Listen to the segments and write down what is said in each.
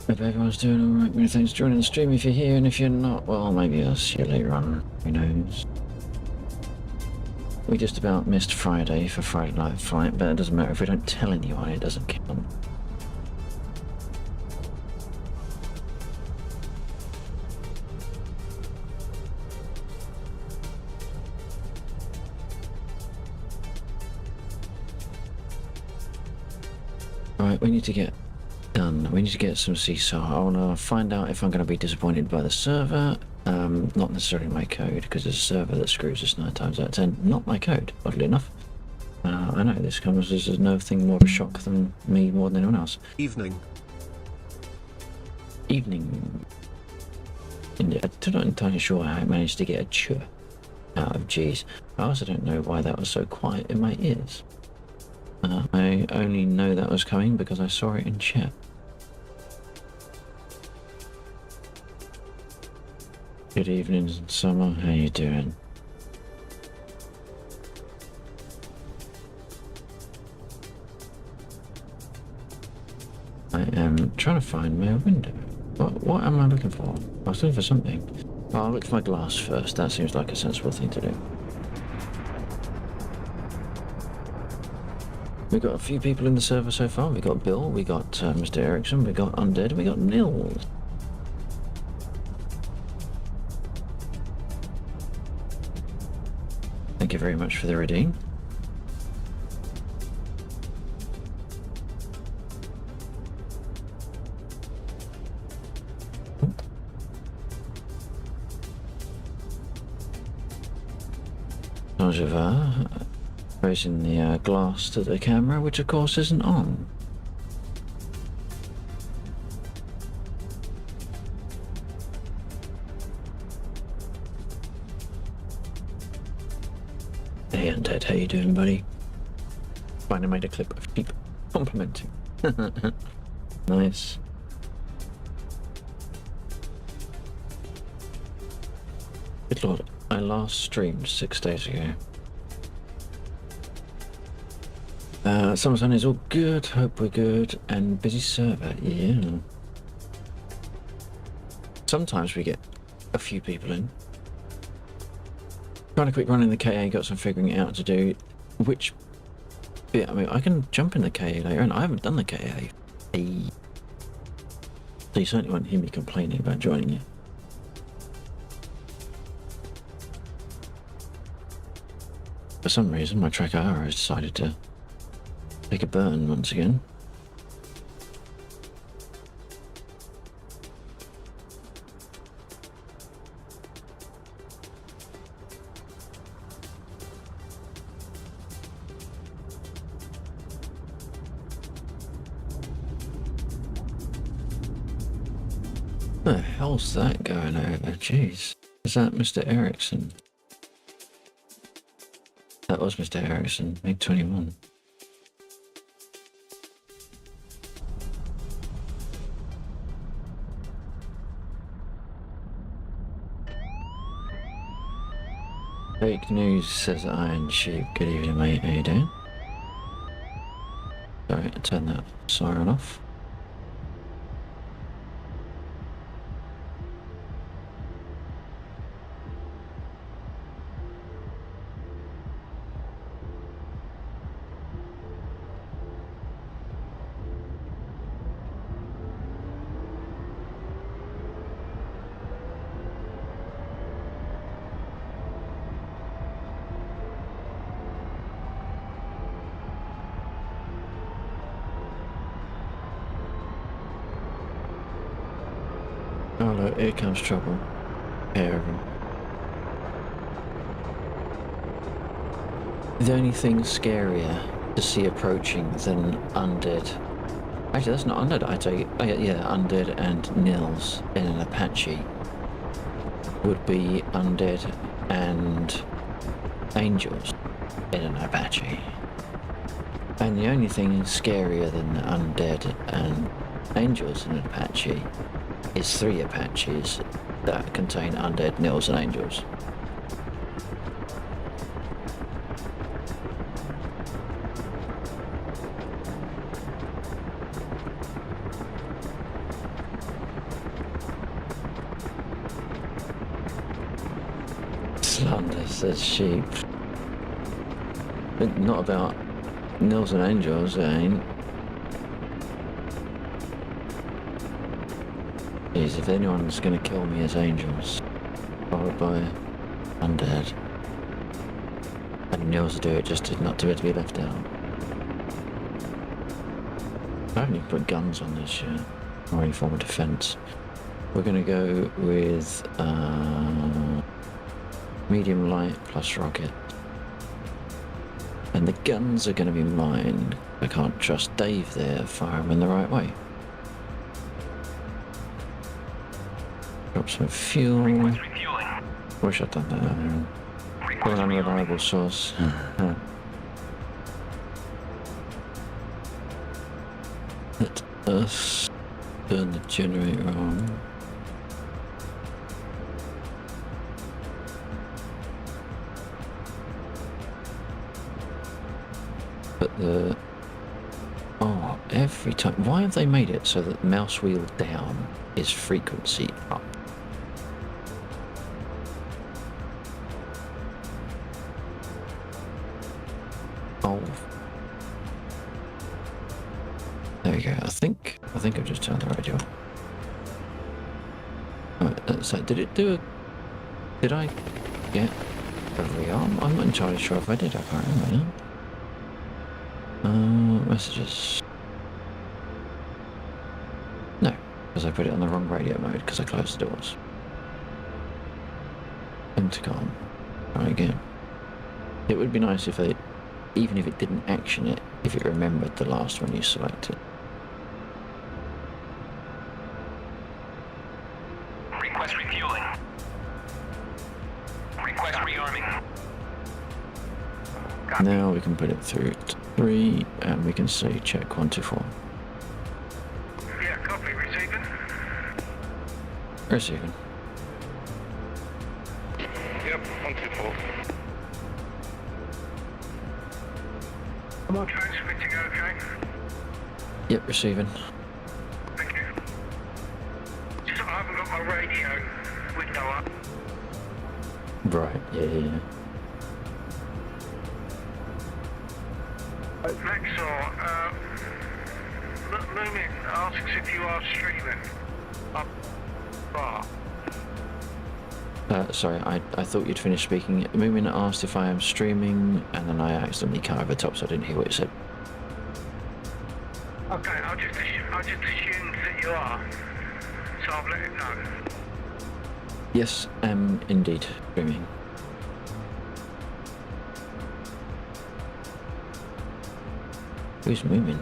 Hope everyone's doing alright. Many thanks for joining the stream if you're here, and if you're not, well, maybe I'll see you later on. Who knows? We just about missed Friday for Friday Night Flight, but it doesn't matter if we don't tell anyone, it doesn't count. Right, we need to get done. We need to get some seesaw. I want to find out if I'm going to be disappointed by the server. Not necessarily my code, because there's a server that screws us 9 times out of 10. Not my code, oddly enough. I know this comes as nothing more of a shock than me more than anyone else. Evening. Evening. I'm not entirely sure how I managed to get a ch out of G's. I also don't know why that was so quiet in my ears. I only know that was coming because I saw it in chat. Good evening, Summer. How you doing? I am trying to find my window. What am I looking for? I was looking for something. Well, I'll look for my glass first. That seems like a sensible thing to do. We've got a few people in the server so far. We got Bill, we got Mr. Erickson, we got Undead, we got Nils. Thank you very much for the redeem. Angeva raising the glass to the camera, which of course isn't on. Hey Undead, how you doing, buddy? Finally made a clip of sheep complimenting. Nice. Good lord, I last streamed 6 days ago. Summersun is all good, hope we're good, and busy server, yeah. Sometimes we get a few people in. Trying to quick run in the KA, got some figuring out to do. Which bit, I mean, I can jump in the KA later, and I haven't done the KA. So you certainly won't hear me complaining about joining you. For some reason, my tracker has decided to take a burn once again. The hell's that going over? Jeez. Is that Mr. Ericsson? That was Mr. Ericsson, MiG 21. Fake news, says Iron Sheep. Good evening, mate. How you doing? Sorry, turn that siren off. Oh look, here comes trouble. Pair of them. The only thing scarier to see approaching than undead. Actually, that's not undead, I take it. Oh, yeah, undead and nils in an Apache would be undead and angels in an Apache. And the only thing scarier than undead and angels in an Apache is 3 Apaches that contain undead, nils and angels. Slander, says Sheep. But not about nils and angels, it ain't. Jeez, if anyone's gonna kill me as angels, followed by undead, and nils do it just not to be left out. I haven't even put guns on this yet, or any form of defense. We're gonna go with medium light plus rocket. And the guns are gonna be mine. I can't trust Dave there to fire them in the right way. Drop some fuel. Wish I'd done that earlier. Got an unreliable source. Let us turn the generator on. But the... Oh, every time... Why have they made it so that mouse wheel down is frequency up? Oh. There we go. I think I've just turned the radio on. Right, so did it do a... Did I get a rearm? I'm not entirely sure if I did. I can't remember now. Messages. No, because I put it on the wrong radio mode because I closed the doors. Intercom. Try again. It would be nice if they, even if it didn't action it, if it remembered the last one you selected. Request refueling. Request rearming. Copy. Now we can put it through to 3 and we can say check 1 2 4. Yeah, copy. Receiving. Receiving. Yep, 1 2 4. Come on. Transmitting okay. Yep, receiving. Thank you. Just I haven't got my radio window up. Right, yeah. Maxor, Lumin asks if you are streaming. Up bar. Sorry, I thought you'd finished speaking. Moomin asked if I am streaming, and then I accidentally cut over the top, so I didn't hear what it said. Okay, I just assumed that you are. So I'll let him know. Yes, am indeed streaming. Who's Moomin?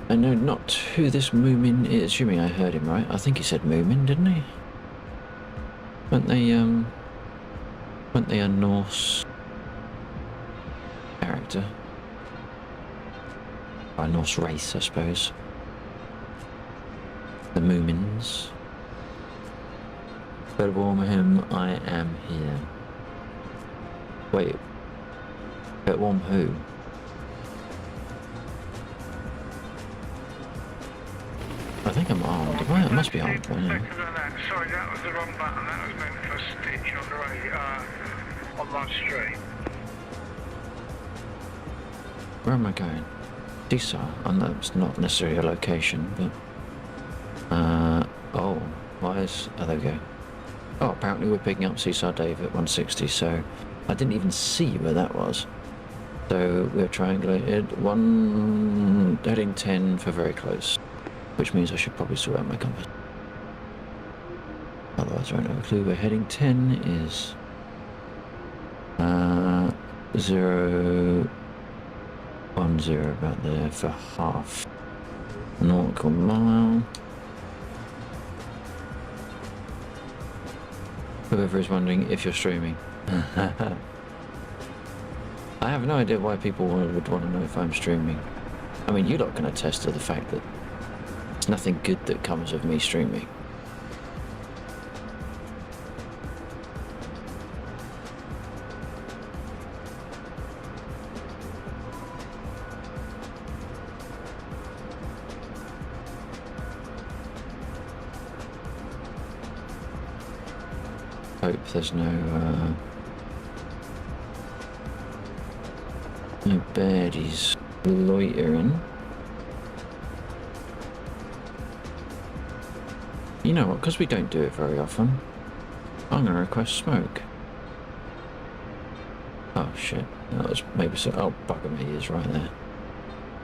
I know not who this Moomin is. Assuming I heard him right. I think he said Moomin, didn't he? Weren't they a Norse character? Or a Norse race, I suppose. The Moomins. Better warn him I am here. Wait. Better warn who? I think I'm armed. I must be armed by now. Sorry, that was the wrong button. That was meant for Stitch on the radio, on my street. Where am I going? Disa. I know it's not necessarily a location, but... oh, why is... Oh, there we go. Oh, apparently we're picking up Seaside Dave at 160, so... I didn't even see where that was. So, we're triangulated. Heading 10 for very close. Which means I should probably sort out my compass. Otherwise I don't have a clue where heading 10 is. 010 about there for half nautical mile. Whoever is wondering if you're streaming. I have no idea why people would want to know if I'm streaming. I mean, you lot can attest to the fact that there's nothing good that comes of me streaming. Hope there's no baddies loitering. You know what, because we don't do it very often, I'm going to request smoke. Oh shit, that was maybe so. Oh, bugger me, he is right there.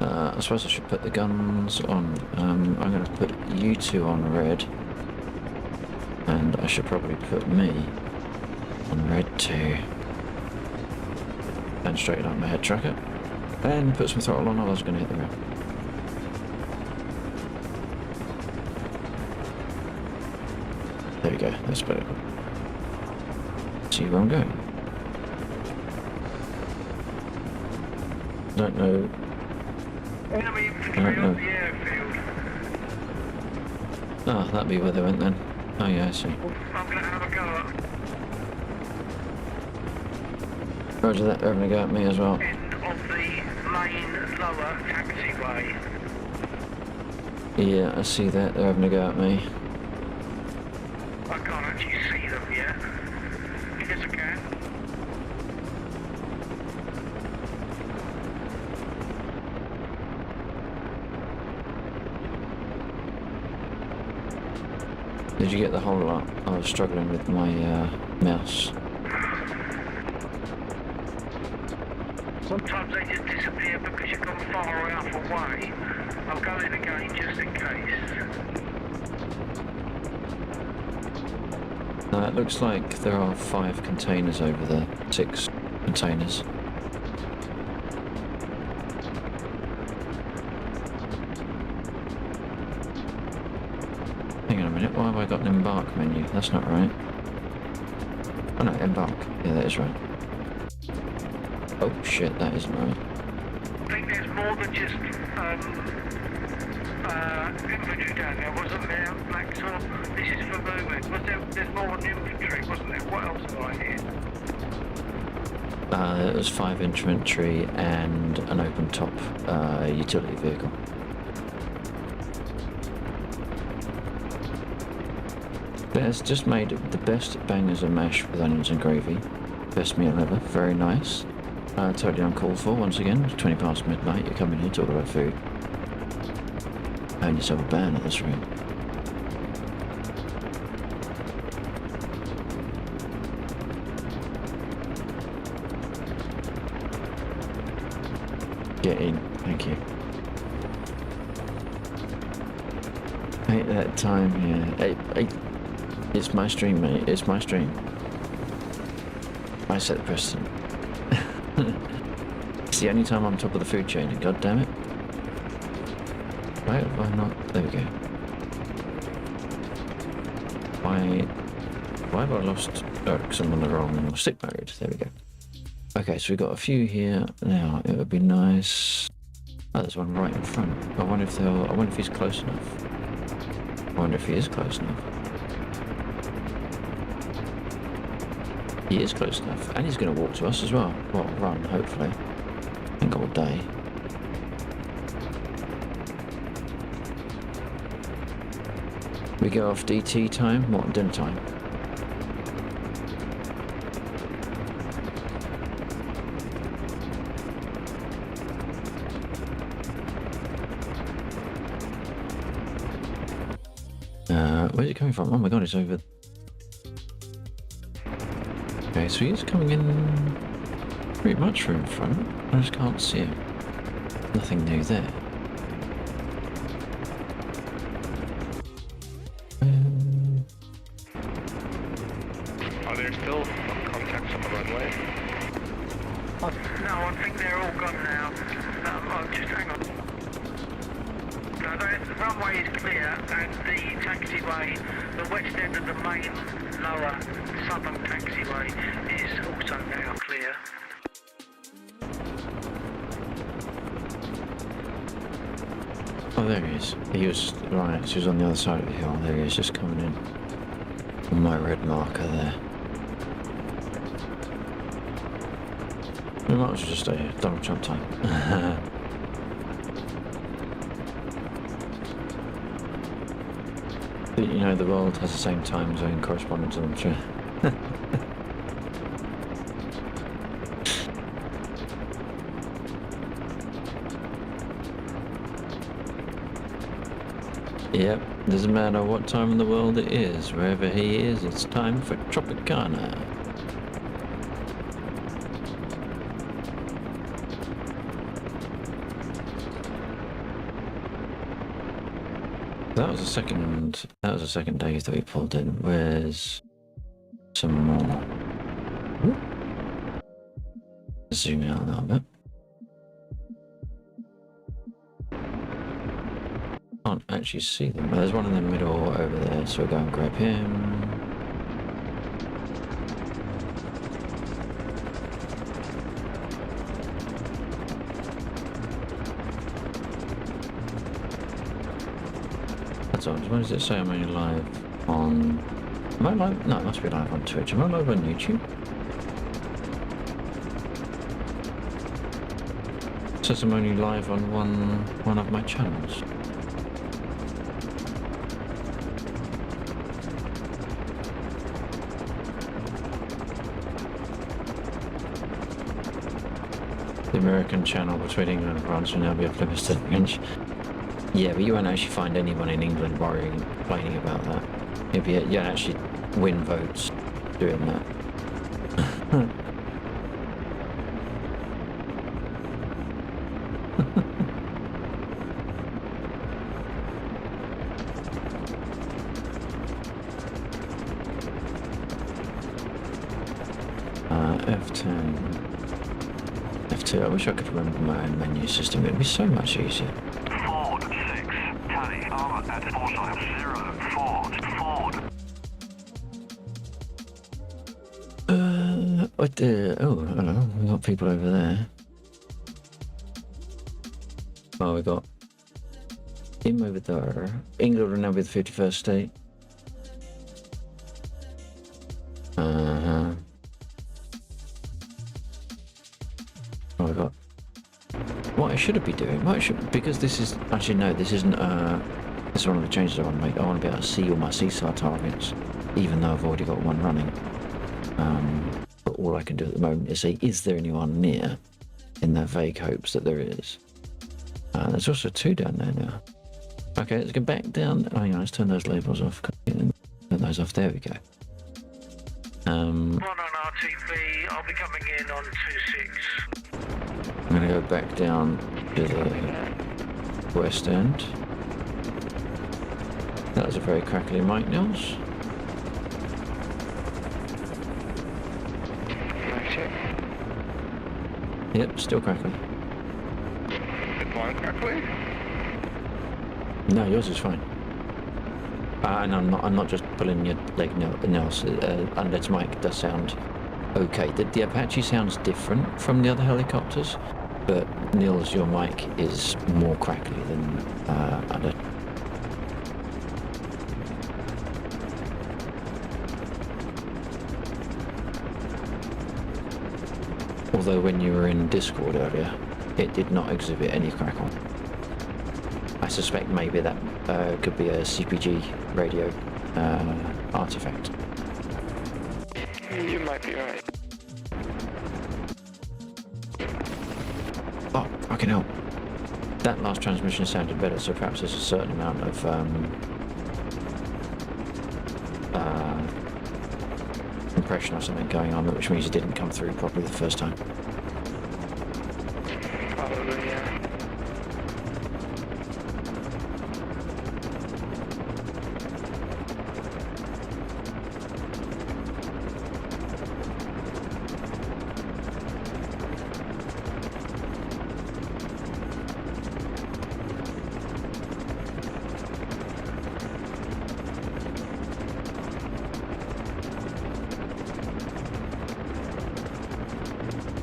I suppose I should put the guns on. I'm going to put you two on red. And I should probably put me on red too. And straighten up my head tracker. And put some throttle on, or I was going to hit the ground. There we go, that's better. See where I'm going. Don't know. Enemy infantry on the airfield. Ah, that'd be where they went then. Oh yeah, I see. I'm going to have a go at Roger that, they're having a go at me as well. end of the main lower taxiway. Yeah, I see that, they're having a go at me. I can't actually see them yet. Yes, I can. Did you get the whole lot? I was struggling with my mouse. Sometimes they just disappear because you've gone far enough away. I'll go in again just in case. It looks like there are 5 containers over there. 6 containers. Hang on a minute, why have I got an embark menu? That's not right. Oh no, embark. Yeah, that is right. Oh shit, that isn't right. I think there's more than just infantry down there, wasn't there, Maxwell? This is for movement. There's more than infantry, wasn't there? What else have I here? It was 5 infantry and an open top utility vehicle. It's just made the best bangers and mash with onions and gravy. Best meal ever, very nice. Totally uncalled for once again. It's 20 past midnight, you're coming here talking about food. Own yourself a ban at this rate. Get in, thank you. At that time, yeah. Hey, it's my stream, mate. It's my stream. I set the precedent. It's the only time I'm top of the food chain, and god damn it. Why have I not? There we go. Why have I lost? Oh, because I'm on the wrong stick mode. There we go. Okay, so we've got a few here. Now, it would be nice. Oh, there's one right in front. I wonder if he's close enough. I wonder if he is close enough. He is close enough. And he's going to walk to us as well. Well, run, hopefully. Ain't got all day. We go off DT time? What, dinner time? Where's it coming from? Oh my god, it's over. Okay, so he's coming in pretty much from in front. I just can't see it. Nothing new there. Are there still contacts on the runway? No, I think they're all gone now. Just hang on. No, the runway is clear and the taxiway, the west end of the main lower southern taxiway is also now clear. Oh, there he is. He was, right, so he was on the other side of the hill. There he is, just coming in. On my red marker there. We might as well just stay here. Donald Trump time. You know, the world has the same time zone corresponding to them, sure. Yep, doesn't matter what time in the world it is, wherever he is, it's time for Tropicana. That was the second day that we pulled in. Where's some more? Ooh. Zoom out a little bit. Can't actually see them. There's one in the middle over there, so we'll go and grab him. When does it say I'm only live on... Am I live? No, it must be live on Twitch. Am I live on YouTube? It says I'm only live on one of my channels. The American channel between England and France will now be off limits to French. Yeah, but you won't actually find anyone in England complaining about that. You don't actually win votes doing that. F10. F2, I wish I could remember my own menu system. It'd be so much easier. At 450 Ford. What the... Oh, hello. We got people over there. Oh, we got him over there. England will now be the 51st state. Oh, we got... What I should be doing? Because this is... Actually, no, this isn't... This is one of the changes I want to make. I want to be able to see all my CSAR targets, even though I've already got one running. But all I can do at the moment is say, is there anyone near? In that vague hopes that there is. There's also two down there now. Okay, let's go back down. Oh, hang on, let's turn those labels off. Turn those off. There we go. One on RTV, I'll be coming in on 26. I'm going to go back down to the west end. That was a very crackly mic, Nils. Yep, still crackly. It's more crackly? No, yours is fine. And I'm not just pulling your leg nails. Unless Mike does sound okay. The Apache sounds different from the other helicopters, but Nils, your mic is more crackly than other. Although when you were in Discord earlier, it did not exhibit any crackle. I suspect maybe that could be a CPG radio artifact. You might be right. Oh, fucking hell. That last transmission sounded better, so perhaps there's a certain amount of compression or something going on, which means it didn't come through properly the first time. Probably, yeah.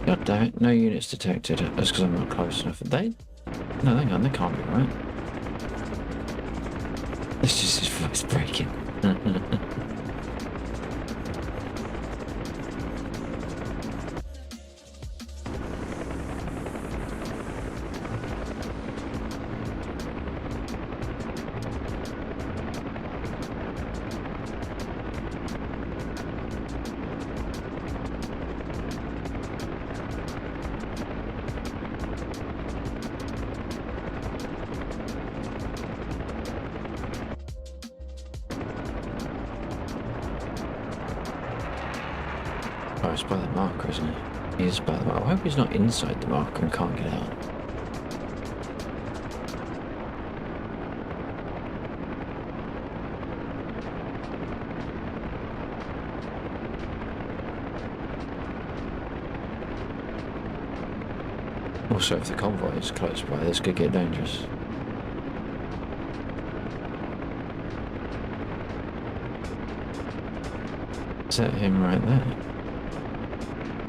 God damn it, no units detected. That's because I'm not close enough. No, hang on, they can't be right. It's just his voice breaking. Oh, it's by the marker, isn't it? He is by the marker. I hope he's not inside the marker and can't get out. Also, if the convoy is close by, this could get dangerous. Is that him right there?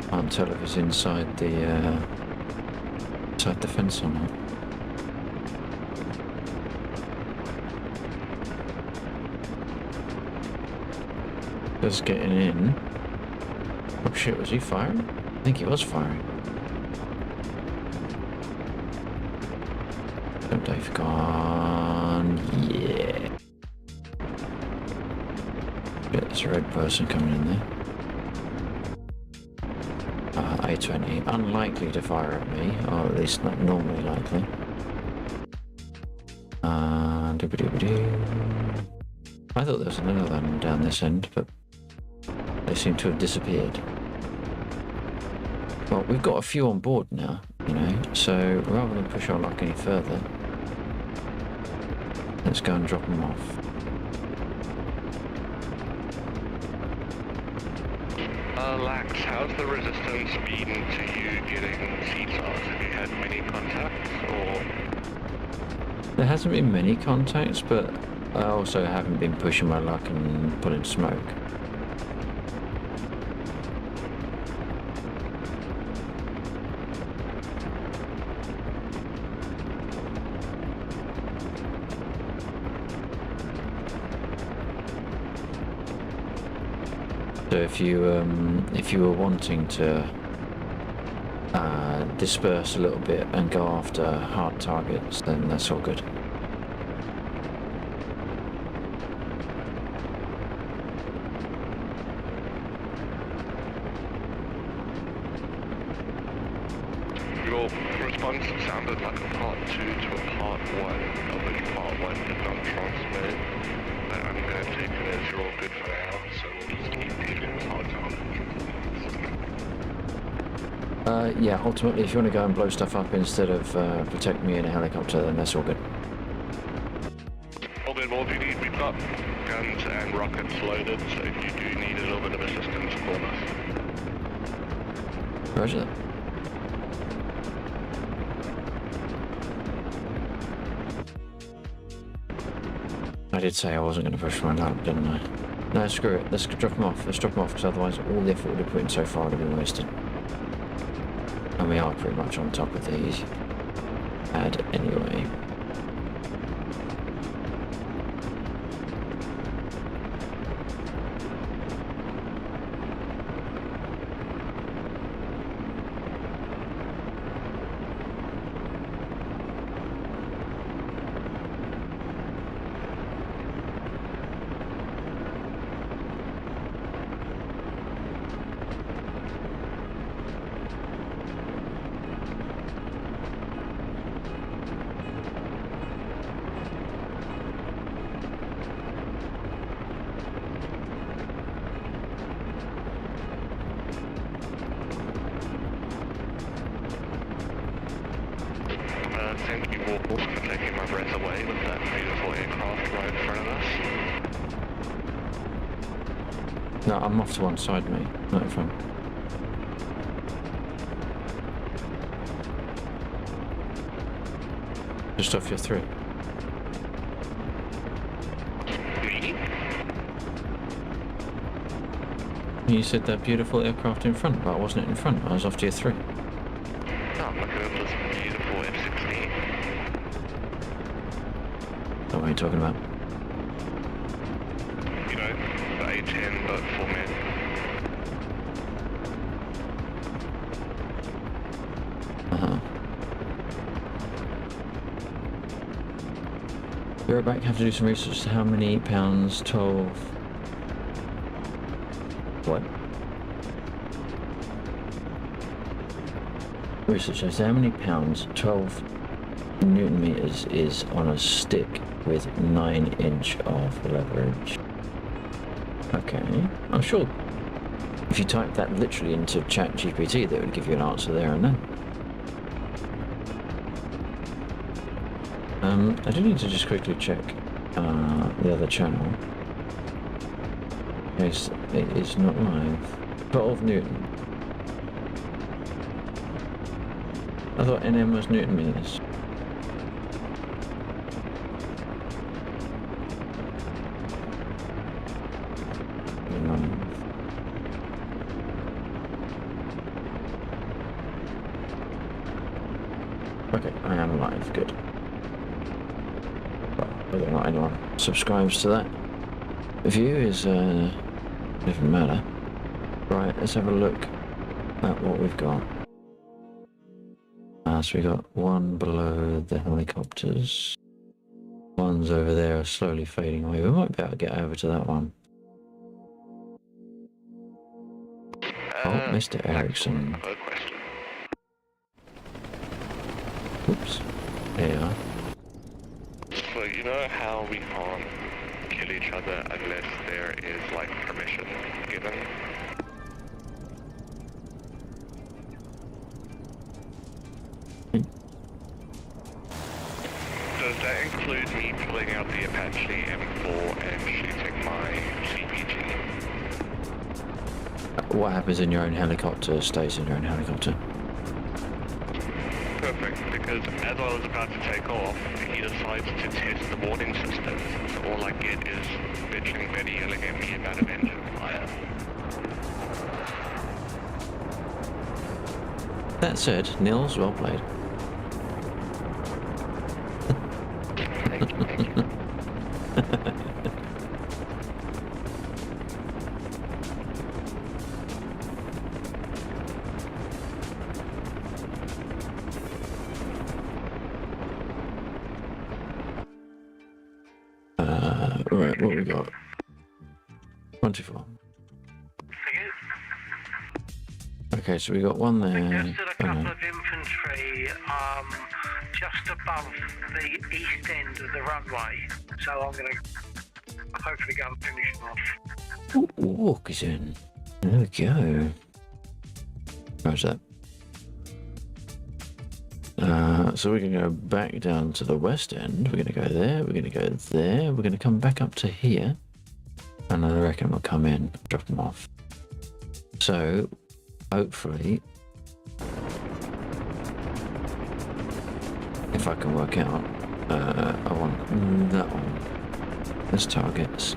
Can't tell if he's inside the fence or not. Just getting in. Oh shit, was he firing? I think he was firing. Don't Dave gone. Yeah. Shit, there's a red person coming in there. A20, unlikely to fire at me, or at least not normally likely. Dooba-dooba-doo. I thought there was another one down this end, but they seem to have disappeared. Well, we've got a few on board now, you know, so rather than push our luck any further, let's go and drop them off. Lax, how's the resistance been to you getting CSARs? Have you had many contacts, or...? There hasn't been many contacts, but I also haven't been pushing my luck and pulling smoke. So if you were wanting to disperse a little bit and go after hard targets, then that's all good. Your response sounded like a part 2 to a part 1, of which part 1 did not transmit. But I'm going to take it as you're all good for now, so we'll just keep dealing with hard targets. Yeah, ultimately, if you want to go and blow stuff up instead of protect me in a helicopter, then that's all good. All good, Wolf, you need, we've got guns and rockets loaded, so if you do need a little bit of assistance, call us. Roger that. I did say I wasn't going to push my luck, didn't I? No, screw it. Let's drop them off. Let's drop them off, because otherwise all the effort we've put in so far would have been wasted. And we are pretty much on top of the ad anyway. Thank you all for taking my breath away with that beautiful aircraft right in front of us. No, I'm off to one side, mate. Not in front. Just off your 3. Me? You said that beautiful aircraft in front, but I wasn't in front. I was off to your 3. No, I'm looking at this beautiful F-16. What are you talking about? You know, the A-10 but for men. Uh-huh. Be right back. Have to do some research as to how many pounds 12... What? Research as to how many pounds 12 Newton meters is on a stick with 9 inch of leverage. Okay, I'm sure if you type that literally into ChatGPT, that would give you an answer there and then. I do need to just quickly check the other channel. In case it is not live. 12 Newton. I thought NM was Newton meters. Okay, I am live, good. Well, whether or not anyone subscribes to that view is, doesn't matter. Right, let's have a look at what we've got. So we got one below the helicopters. One's over there slowly fading away. We might be able to get over to that one. Oh, Mr. Erickson. Good question. Oops. There you are. So you know how we can't kill each other unless there is like permission given? Does that include me pulling out the Apache M4 and shooting my CPG? What happens in your own helicopter stays in your own helicopter. Perfect, because as I was about to take off, he decides to test the warning systems, so all I get is bitching Betty yelling at me about an engine fire. That said, Nils, well played. Thank you. Right, what we got? 24. Okay, so we got one there. Just a couple of infantry just above the east end of the runway. So I'm going to hopefully go and finish them off. Walk is in. There we go. How's that? So we're going to go back down to the west end. We're going to go there. We're going to go there. We're going to come back up to here. And I reckon we'll come in, drop them off. So, hopefully, if I can work out, I want that one. There's targets.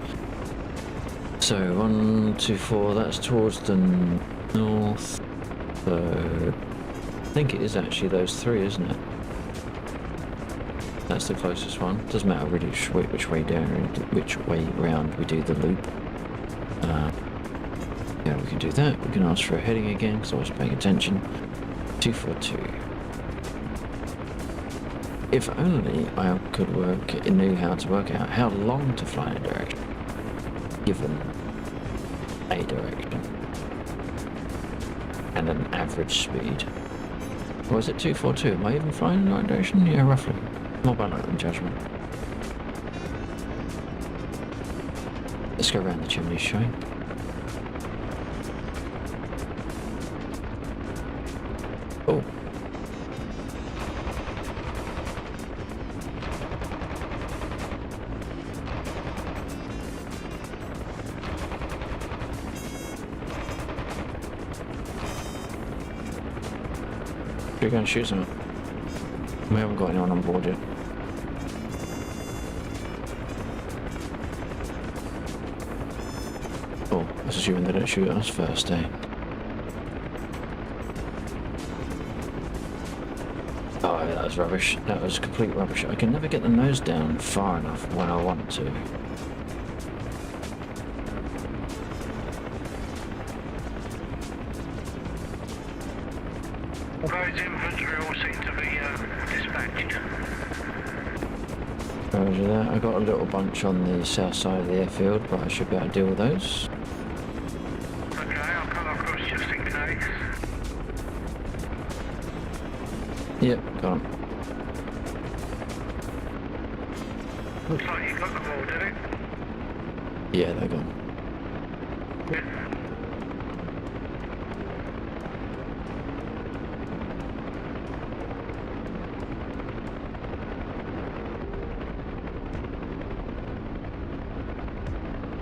So 1, 2, 4. That's towards the north. So I think it is actually those three, isn't it? That's the closest one. Doesn't matter really which way down, which way round we do the loop. Yeah, we can do that. We can ask for a heading again because I wasn't paying attention. 242. If only I could knew how to work out how long to fly in a direction, given a direction and an average speed. Or is it 242? Am I even flying in the right direction? Yeah, roughly. More by luck than judgment. Let's go around the chimney, shall we? Oh. We're going to shoot someone. We haven't got anyone on board yet. Oh, that's assuming they don't shoot us first, eh? Oh, yeah, that was rubbish. That was complete rubbish. I can never get the nose down far enough when I want to. Those infantry all seem to be dispatched. Roger that. I got a little bunch on the south side of the airfield, but I should be able to deal with those. Okay, I'll come across just in case. Yep, got 'em. Looks like you got them all, did it? Yeah, they're gone. Yeah.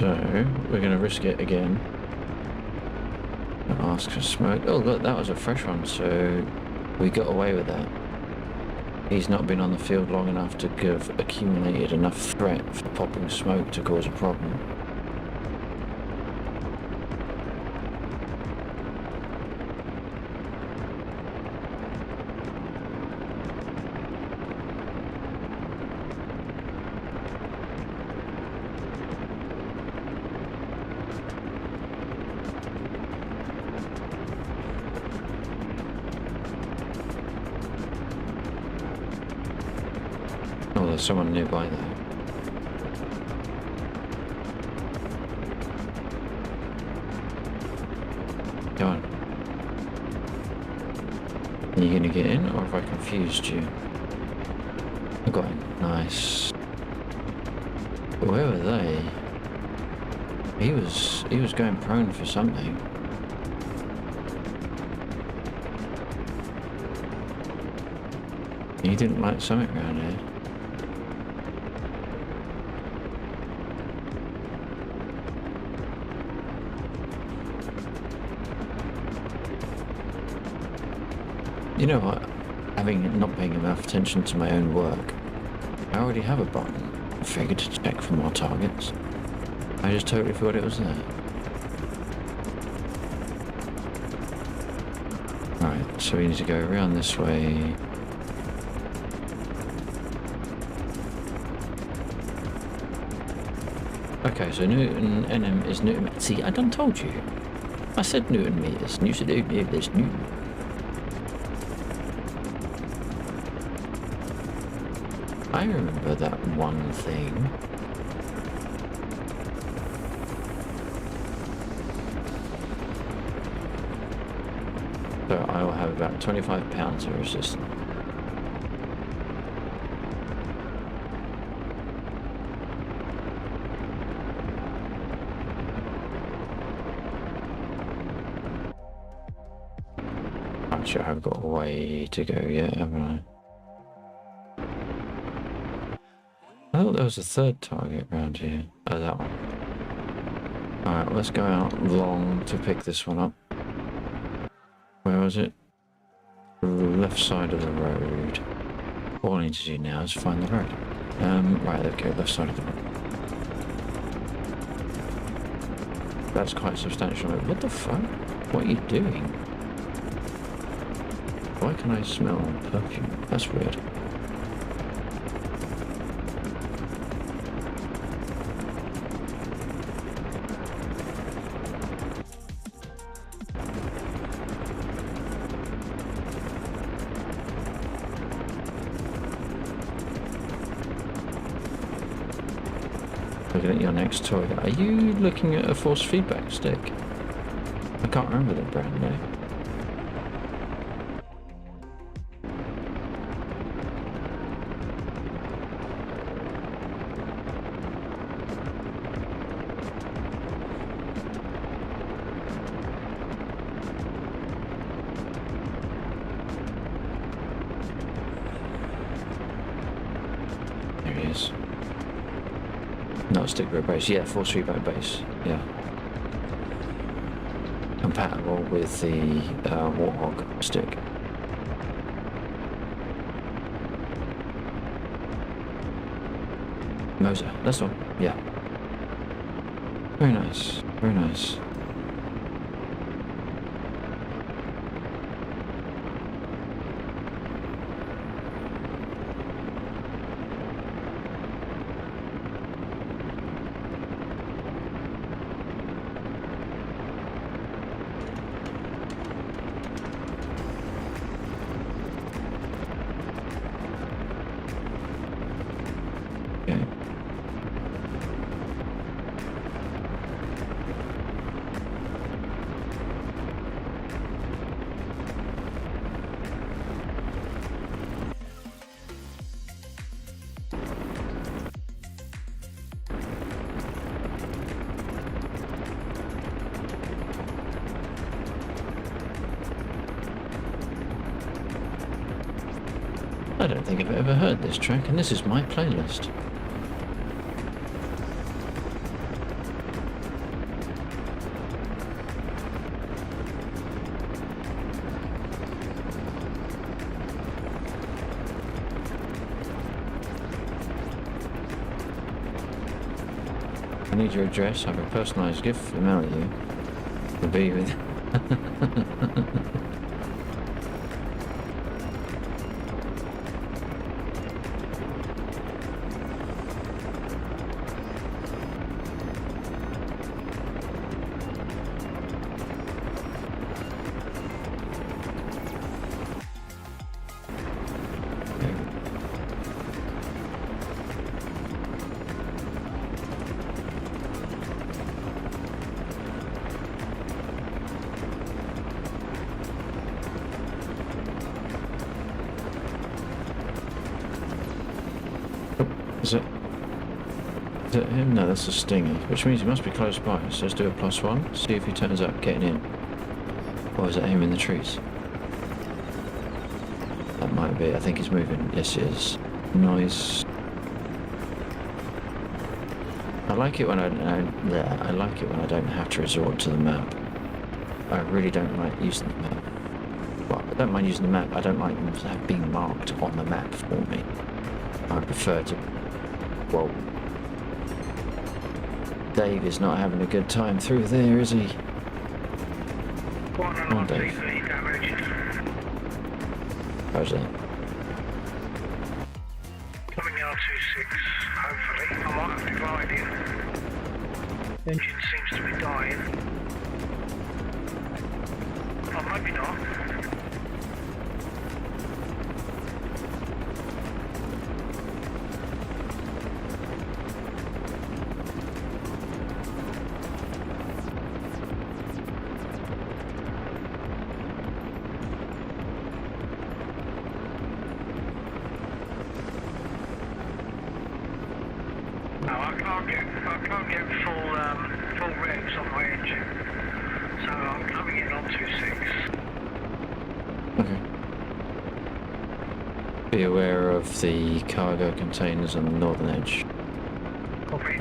So, we're going to risk it again. Ask for smoke. Oh, look, that was a fresh one, so we got away with that. He's not been on the field long enough to have accumulated enough threat for popping smoke to cause a problem. Oh, there's someone nearby there. Go on. Are you gonna get in, or have I confused you? I got in. Nice. Where were they? He was going prone for something. He didn't like something around here. You know what? Not paying enough attention to my own work, I already have a button. I figured to check for more targets. I just totally forgot it was there. Right, so we need to go around this way. Okay, so Newton NM is Newton. See, I done told you. I said Newton meters, and you said there's Newton. I remember that one thing. So I will have about 25 pounds of resistance. Actually, I've got a way to go yet, haven't I? I thought there was a third target around here. Oh, that one. Alright, let's go out long to pick this one up. Where was it? Left side of the road. All I need to do now is find the road. Right, okay, left side of the road. That's quite substantial. What the fuck? What are you doing? Why can I smell perfume? That's weird. Looking at your next toy. Are you looking at a force feedback stick? I can't remember the brand name. There he is. Not a stick grip base, yeah, force feedback base, yeah. Compatible with the Warthog stick. Moser, that's the one, yeah. Very nice, very nice. Okay. I don't think I've ever heard this track, and this is my playlist. I need your address. I have a personalised gift for mail you. To be with. Is it him? No, that's a Stinger, which means he must be close by. So let's do a +1, see if he turns up getting in. Or is it him in the trees? That might be. I think he's moving. Yes, he is. Nice. I like it when I like it when I don't have to resort to the map. I really don't like using the map. Well, I don't mind using the map. I don't like them being marked on the map for me. I prefer to. Well, Dave is not having a good time through there, is he? Come on, Dave. How's that? Coming R26, hopefully. I might have to glide in. Engine seems to be dying. Oh, maybe not. I can't get full revs on my engine, so I'm coming in on 26. Okay. Be aware of the cargo containers on the northern edge. Copy.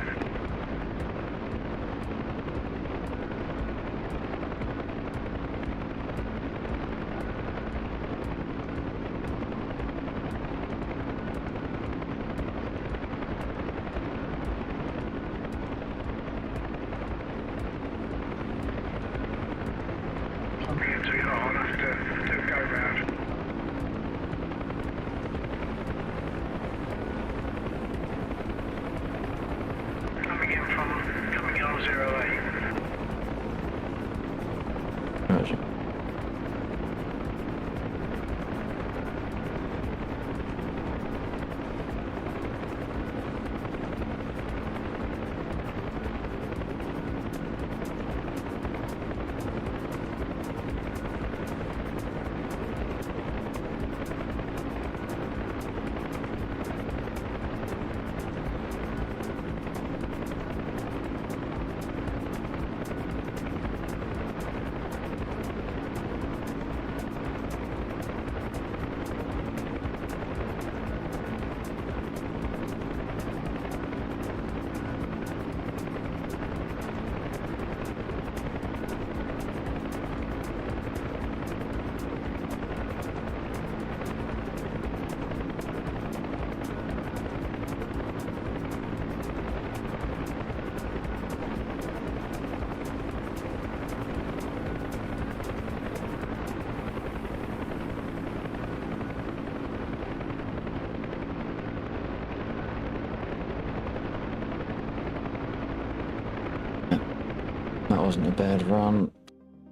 wasn't a bad run.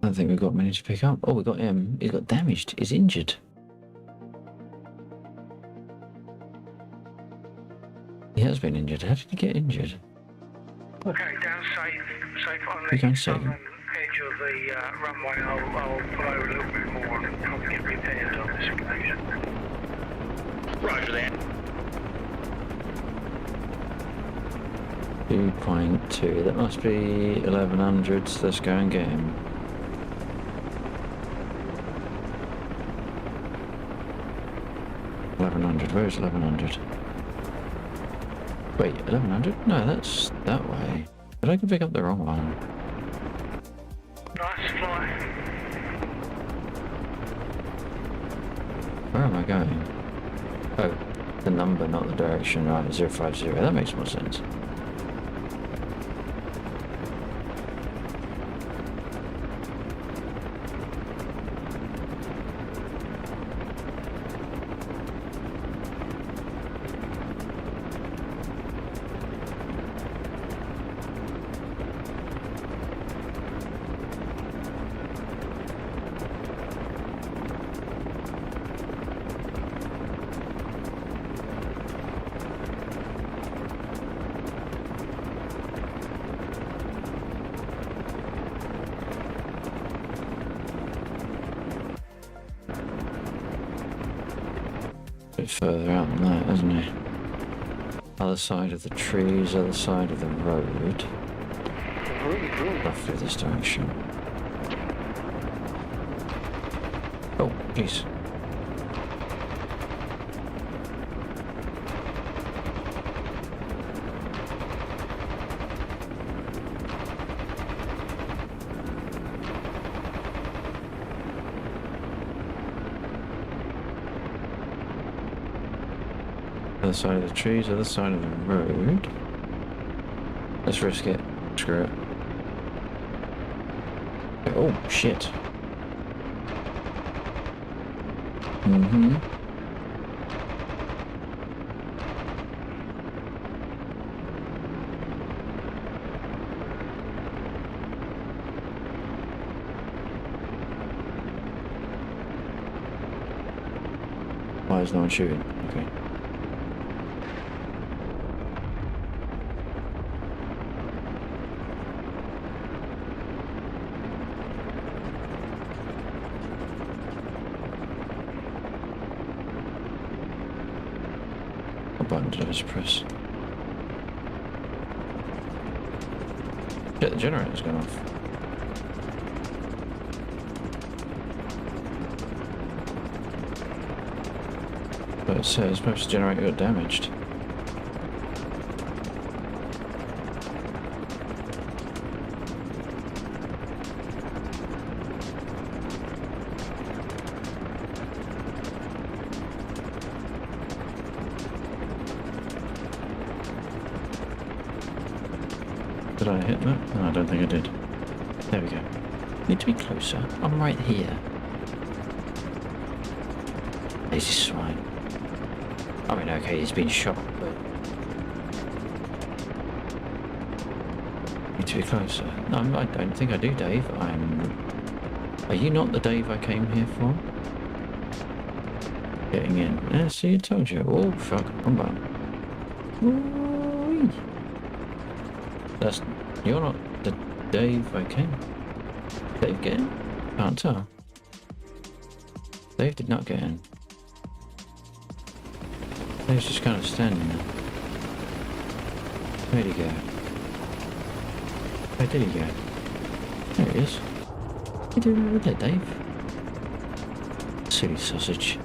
I don't think we've got many to pick up. Oh, we got him. He got damaged. He's injured. He has been injured. How did he get injured? Okay, down safe on We're the going safe. southern edge of the runway. I'll pull over a little bit more and I'll get repaired on this occasion. Roger that. 2.2. That must be 1100. So let's go and get him. Where's 1100? Wait, 1100? No, that's that way. But I can pick up the wrong one. Nice fly. Where am I going? Oh, the number, not the direction. Right, 050. That makes more sense. Bit further out than that, isn't it? Other side of the trees, other side of the road. Roughly this direction. Oh, jeez. Other side of the trees, other side of the road. Let's risk it. Screw it. Oh, shit. Mm-hmm. Why is no one shooting? Okay. What button did I just press? Yeah, the generator's gone off. But it says most of the generator got damaged. Did I hit that? No, I don't think I did. There we go. Need to be closer. I'm right here. Lazy swine. I mean, okay, he's been shot, but... Need to be closer. No, I don't think I do, Dave. Are you not the Dave I came here for? Getting in. Yeah, see, I told you. Oh, fuck. I'm bad. Ooh-wee. That's... You're not the Dave I came. Dave get in? Can't tell. Dave did not get in. Dave's just kind of standing there. Where'd he go? Where did he go? There he is. What are you doing over there, Dave? Silly sausage.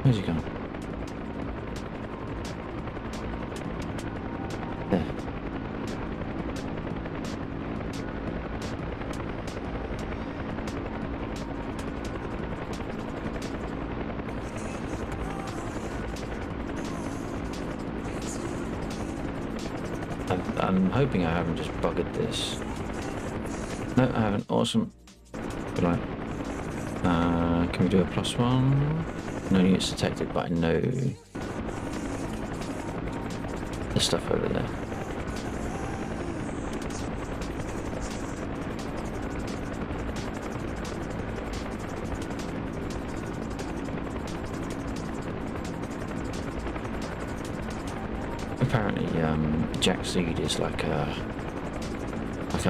Where's he gone? There. I'm hoping I haven't just buggered this. No, I haven't. Awesome. Good luck. Can we do a +1? No units detected, but I know. There's stuff over there. Apparently, Jack Seed is like a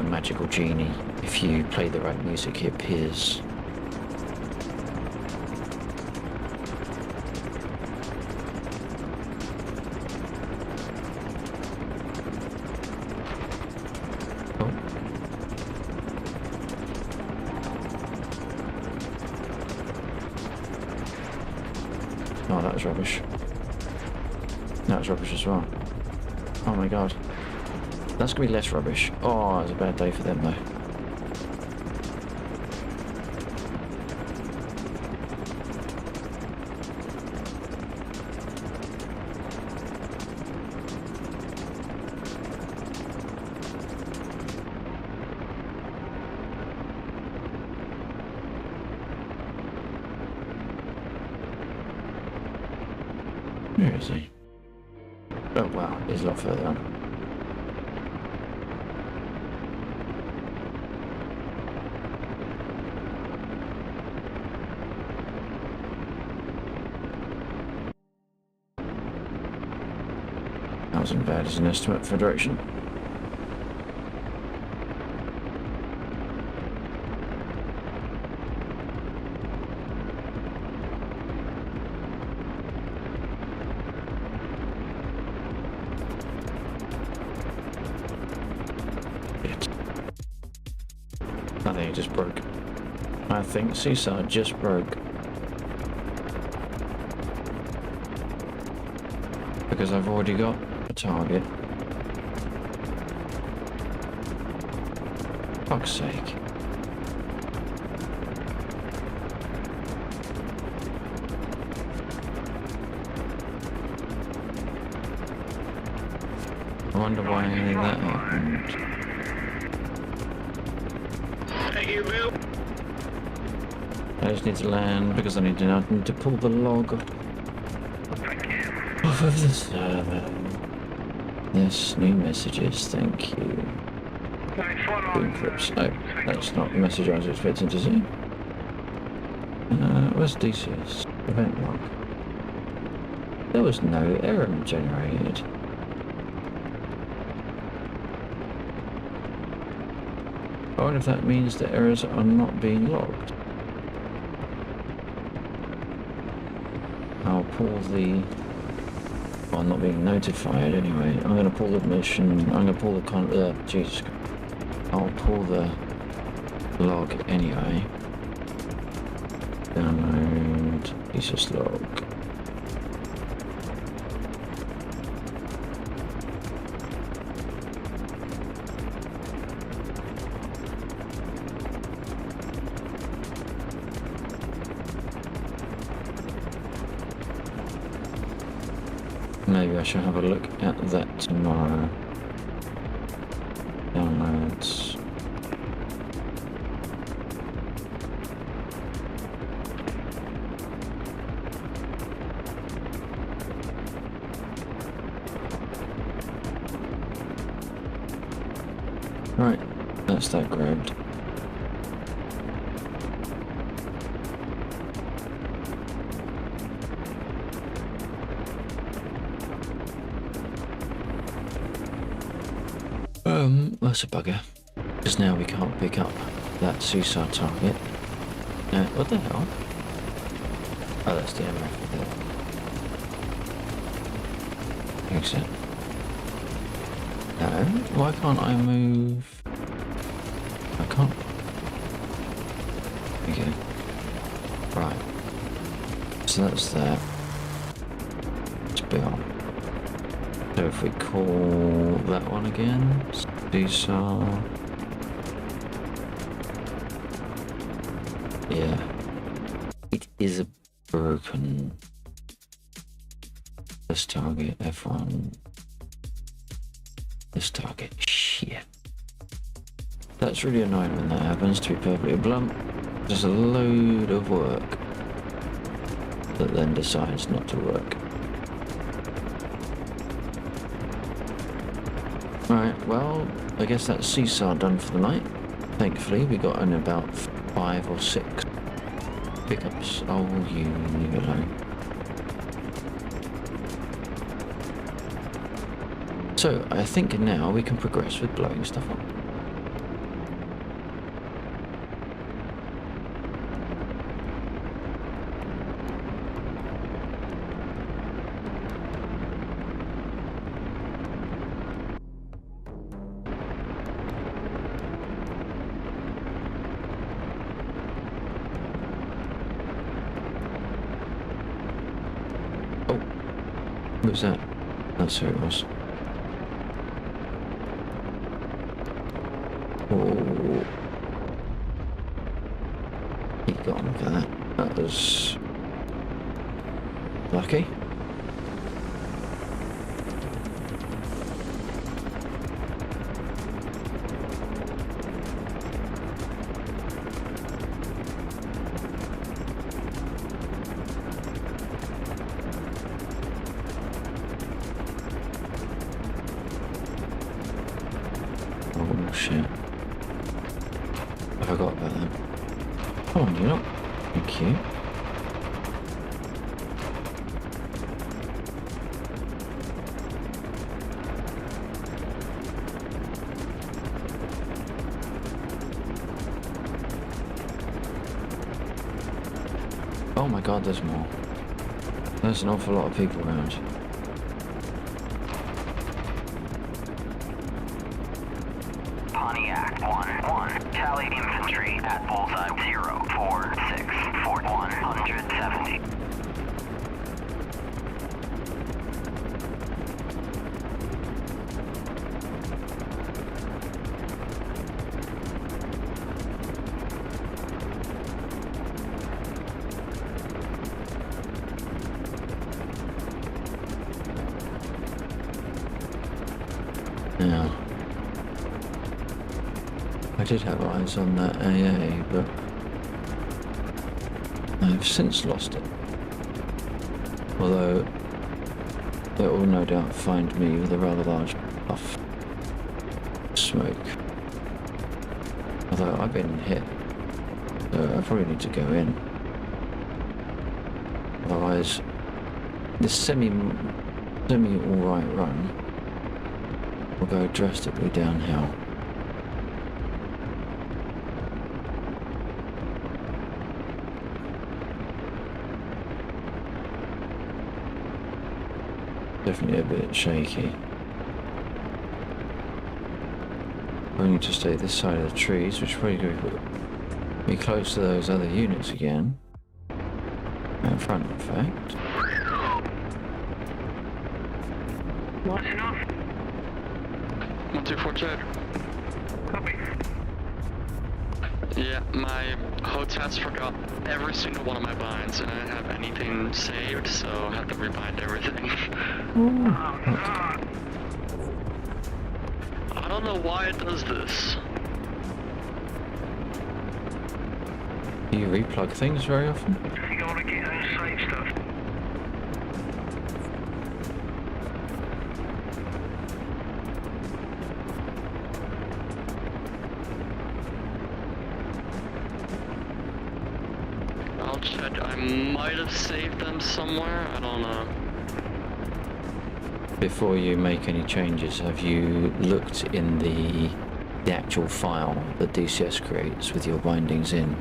magical genie. If you play the right music, he appears. Oh. Oh, that was rubbish. That was rubbish as well. Oh my god. That's gonna be less rubbish. Oh, it's a bad day for them though. Where is he? Oh wow, he's a lot further on. That wasn't bad as an estimate for direction. I think it just broke. I think Seesaw just broke. Because I've already got a target. Fuck's sake. I wonder why any of that happened. I just need to land because I need to pull the log off of the server. Yes, new messages, thank you. Boom clips. No, that's not the message I was expecting to see. Where's DCS? Event log. There was no error generated. I wonder if that means the errors are not being logged. I'll pull the... Well, I'm not being notified anyway. I'm going to pull the mission. I'm going to pull the Jesus. I'll pull the log anyway. Download DCS log. Maybe I shall have a look at that tomorrow. Downloads. Right, that's that grabbed. That's a bugger. Because now we can't pick up that Seesaw target. What the hell? Oh, that's the MF. Exit. No, why can't I move? I can't. Okay. Right. So that's that. It's Bill. So if we call that one again, Seesaw. Yeah. It is a broken. This target, F1. This target, shit. That's really annoying when that happens, to be perfectly blunt. There's a load of work that then decides not to work. well, I guess that's Seesaw done for the night. Thankfully, we got only about 5 or 6 pickups. Oh, you leave it alone. So, I think now we can progress with blowing stuff up. What was that? That's who it was. Oh. He got on for that. That was lucky. Oh shit. I forgot about that. Come on, you lot. Thank you. Oh my god, there's more. There's an awful lot of people around. Pontiac 1-1. Tally infantry at bullseye 04641 170. Now, I did have eyes on that AA, but I've since lost it. Although, it will no doubt find me with a rather large puff of smoke. Although I've been hit, so I probably need to go in. Otherwise, this semi-alright run will go drastically downhill. Definitely a bit shaky. We need to stay this side of the trees, which probably going to be close to those other units again. In front, in fact. Nice enough. 1242. Copy. Yeah, my HOTAS forgot every single one of my binds, and I didn't have anything saved, so I had to rebind everything. Oh, no. I don't know why it does this. Do you replug things very often? You don't want to get those save stuff. I'll check. I might have saved them somewhere. I don't know. Before you make any changes, have you looked in the actual file that DCS creates with your bindings in?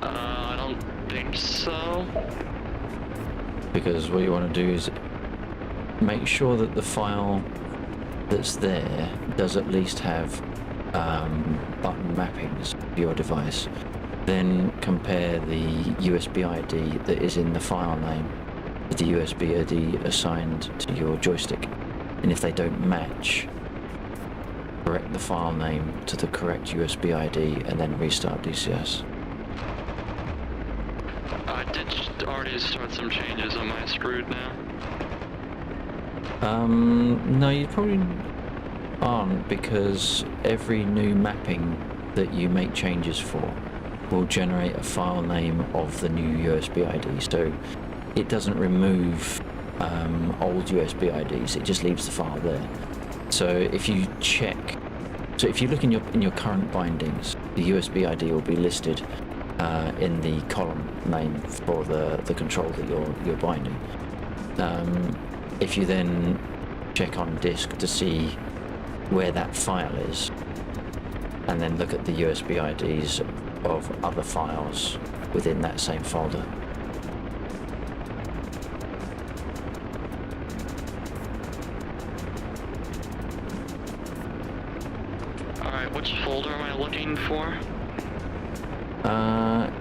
I don't think so. Because what you want to do is make sure that the file that's there does at least have button mappings for your device. Then compare the USB ID that is in the file name with the USB ID assigned to your joystick. And if they don't match, correct the file name to the correct USB ID and then restart DCS. I did already start some changes. Am I screwed now? No, you probably aren't, because every new mapping that you make changes for will generate a file name of the new USB ID, so it doesn't remove old USB IDs, it just leaves the file there. So if you check, so if you look in your current bindings, the USB ID will be listed in the column name for the control that you're binding. If you then check on disk to see where that file is, and then look at the USB IDs of other files within that same folder. Alright, which folder am I looking for?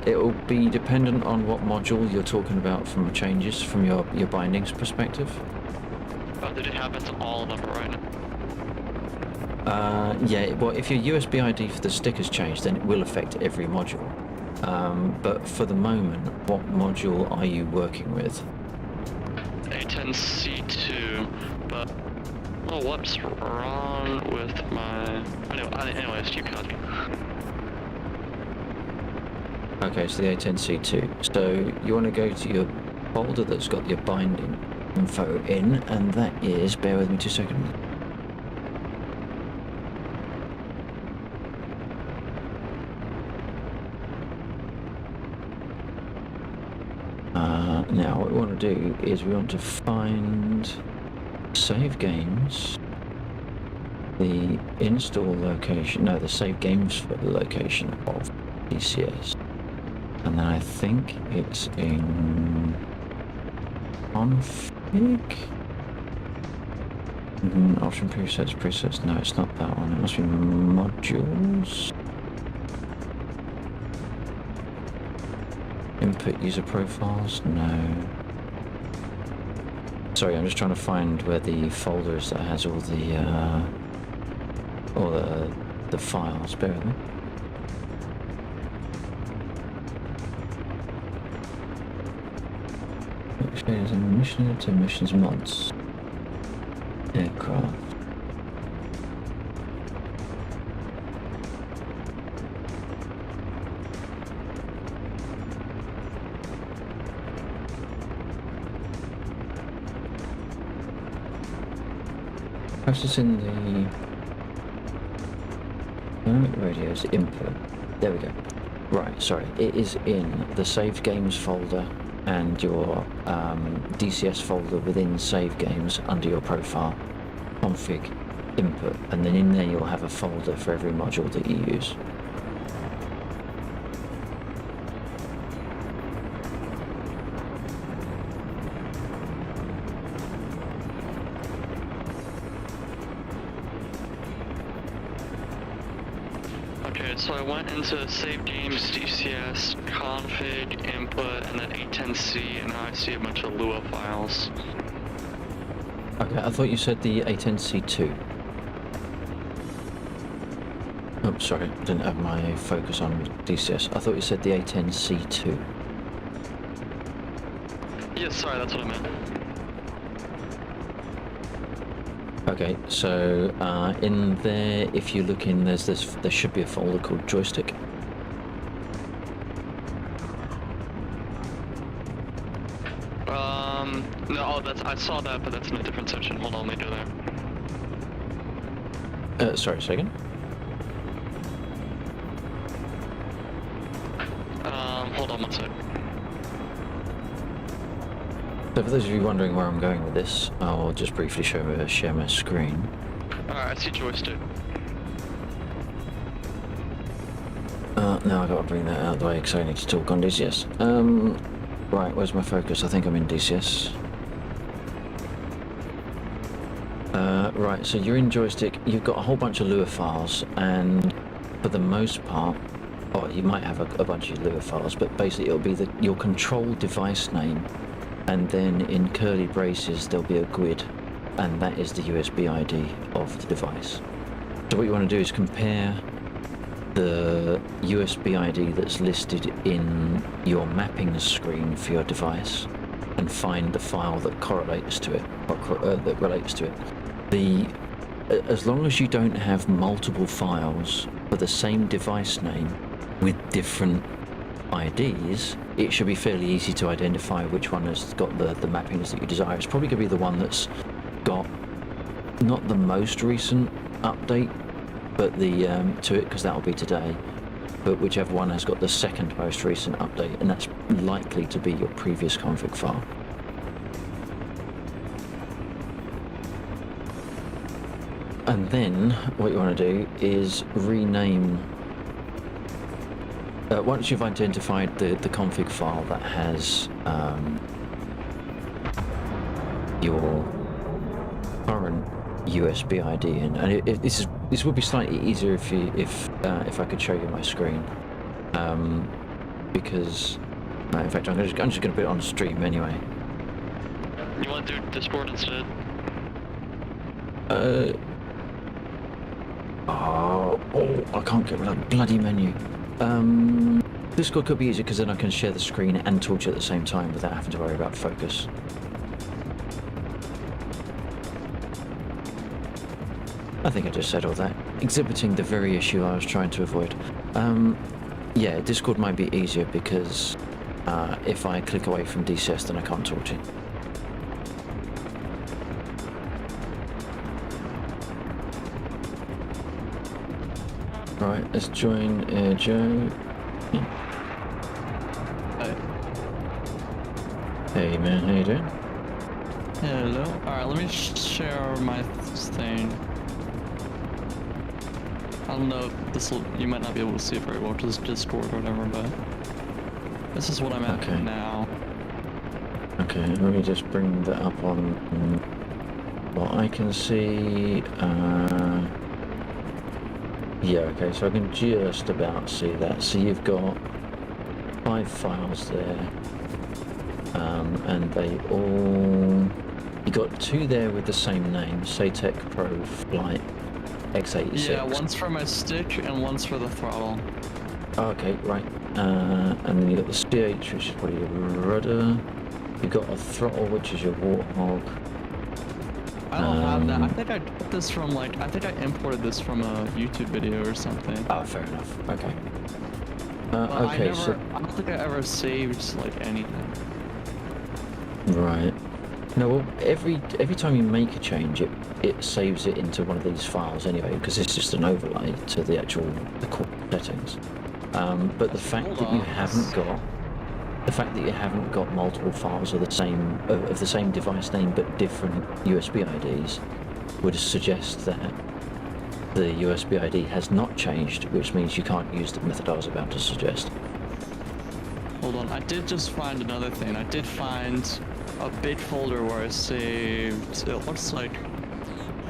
It will be dependent on what module you're talking about from changes from your bindings perspective. Oh, did it happen to all of them right now? Yeah, well, if your USB ID for the stick has changed, then it will affect every module. But for the moment, what module are you working with? A10C2, but... Oh, what's wrong with my... Anyways, keep talking. Okay, so the A10C2. So you want to go to your folder that's got your binding info in, and that is, bear with me 2 seconds. Now what we want to do is we want to find save games, the install location, no, the save games for the location of DCS. And then I think it's in config? Option presets, no, it's not that one. It must be modules. Input user profiles, no. Sorry, I'm just trying to find where the folder is that has all the files. Bear with me. There's missions mods. Aircraft. Perhaps it's in the dynamic radios input. There we go. Right, sorry. It is in the saved games folder and your DCS folder within save games under your profile, config, input, and then in there you'll have a folder for every module that you use. Okay, so I went into Save Games, DCS, Config, Input, and then A10C, and now I see a bunch of Lua files. Okay, I thought you said the A10C2. Oh, sorry, I didn't have my focus on DCS. I thought you said the A10C2. Yes, sorry, that's what I meant. Okay, so in there, if you look in, there should be a folder called joystick. No, I saw that, but that's in a different section. Hold on, let me go there. Sorry, second. Hold on 1 sec. So for those of you wondering where I'm going with this, I'll just briefly share my screen. Alright, I see joystick. Now I've got to bring that out of the way because I need to talk on DCS. Right, where's my focus? I think I'm in DCS. Right, so you're in joystick, you've got a whole bunch of Lua files, and for the most part, or you might have a bunch of Lua files, but basically it'll be your control device name, and then in curly braces there'll be a GUID, and that is the USB ID of the device. So what you want to do is compare the USB ID that's listed in your mapping screen for your device and find the file that correlates to it, or that relates to it. As long as you don't have multiple files for the same device name with different IDs, it should be fairly easy to identify which one has got the mappings that you desire. It's probably going to be the one that's got not the most recent update, but the to it, because that'll be today. But whichever one has got the second most recent update, and that's likely to be your previous config file. And then what you want to do is rename. Once you've identified the config file that has your current USB ID in, and this would be slightly easier if I could show you my screen, because in fact I'm just going to put it on stream anyway. You want to do Discord instead? I can't get rid of the bloody menu. Discord could be easier because then I can share the screen and talk to you at the same time without having to worry about focus. I think I just said all that, exhibiting the very issue I was trying to avoid. Yeah, Discord might be easier because if I click away from DCS, then I can't talk to you. Right, let's join Joe. Hi. Hey man, how you doing? Hello. Alright, let me share my thing. I don't know if this will, you might not be able to see it very well because it's Discord or whatever, but this is what I'm at Okay. now. Okay, let me just bring that up on what I can see. Yeah, okay, so I can just about see that. So you've got 5 files there, and they all... You got 2 there with the same name, Satec Pro Flight X86. Yeah, one's for my stick and one's for the throttle. Oh, okay, right. And then you got the CH, which is probably your rudder. You've got a throttle, which is your Warthog. I don't have that. I think I got this from I think I imported this from a YouTube video or something. Oh, fair enough. Okay. But Okay, I don't think I ever saved anything. Right. No, well, every time you make a change, it saves it into one of these files anyway, because it's just an overlay to the core settings. But the fact that you haven't got multiple files of the same device name but different USB IDs would suggest that the USB ID has not changed, which means you can't use the method I was about to suggest. Hold on, I did just find another thing. I did find a big folder where I saved, it looks like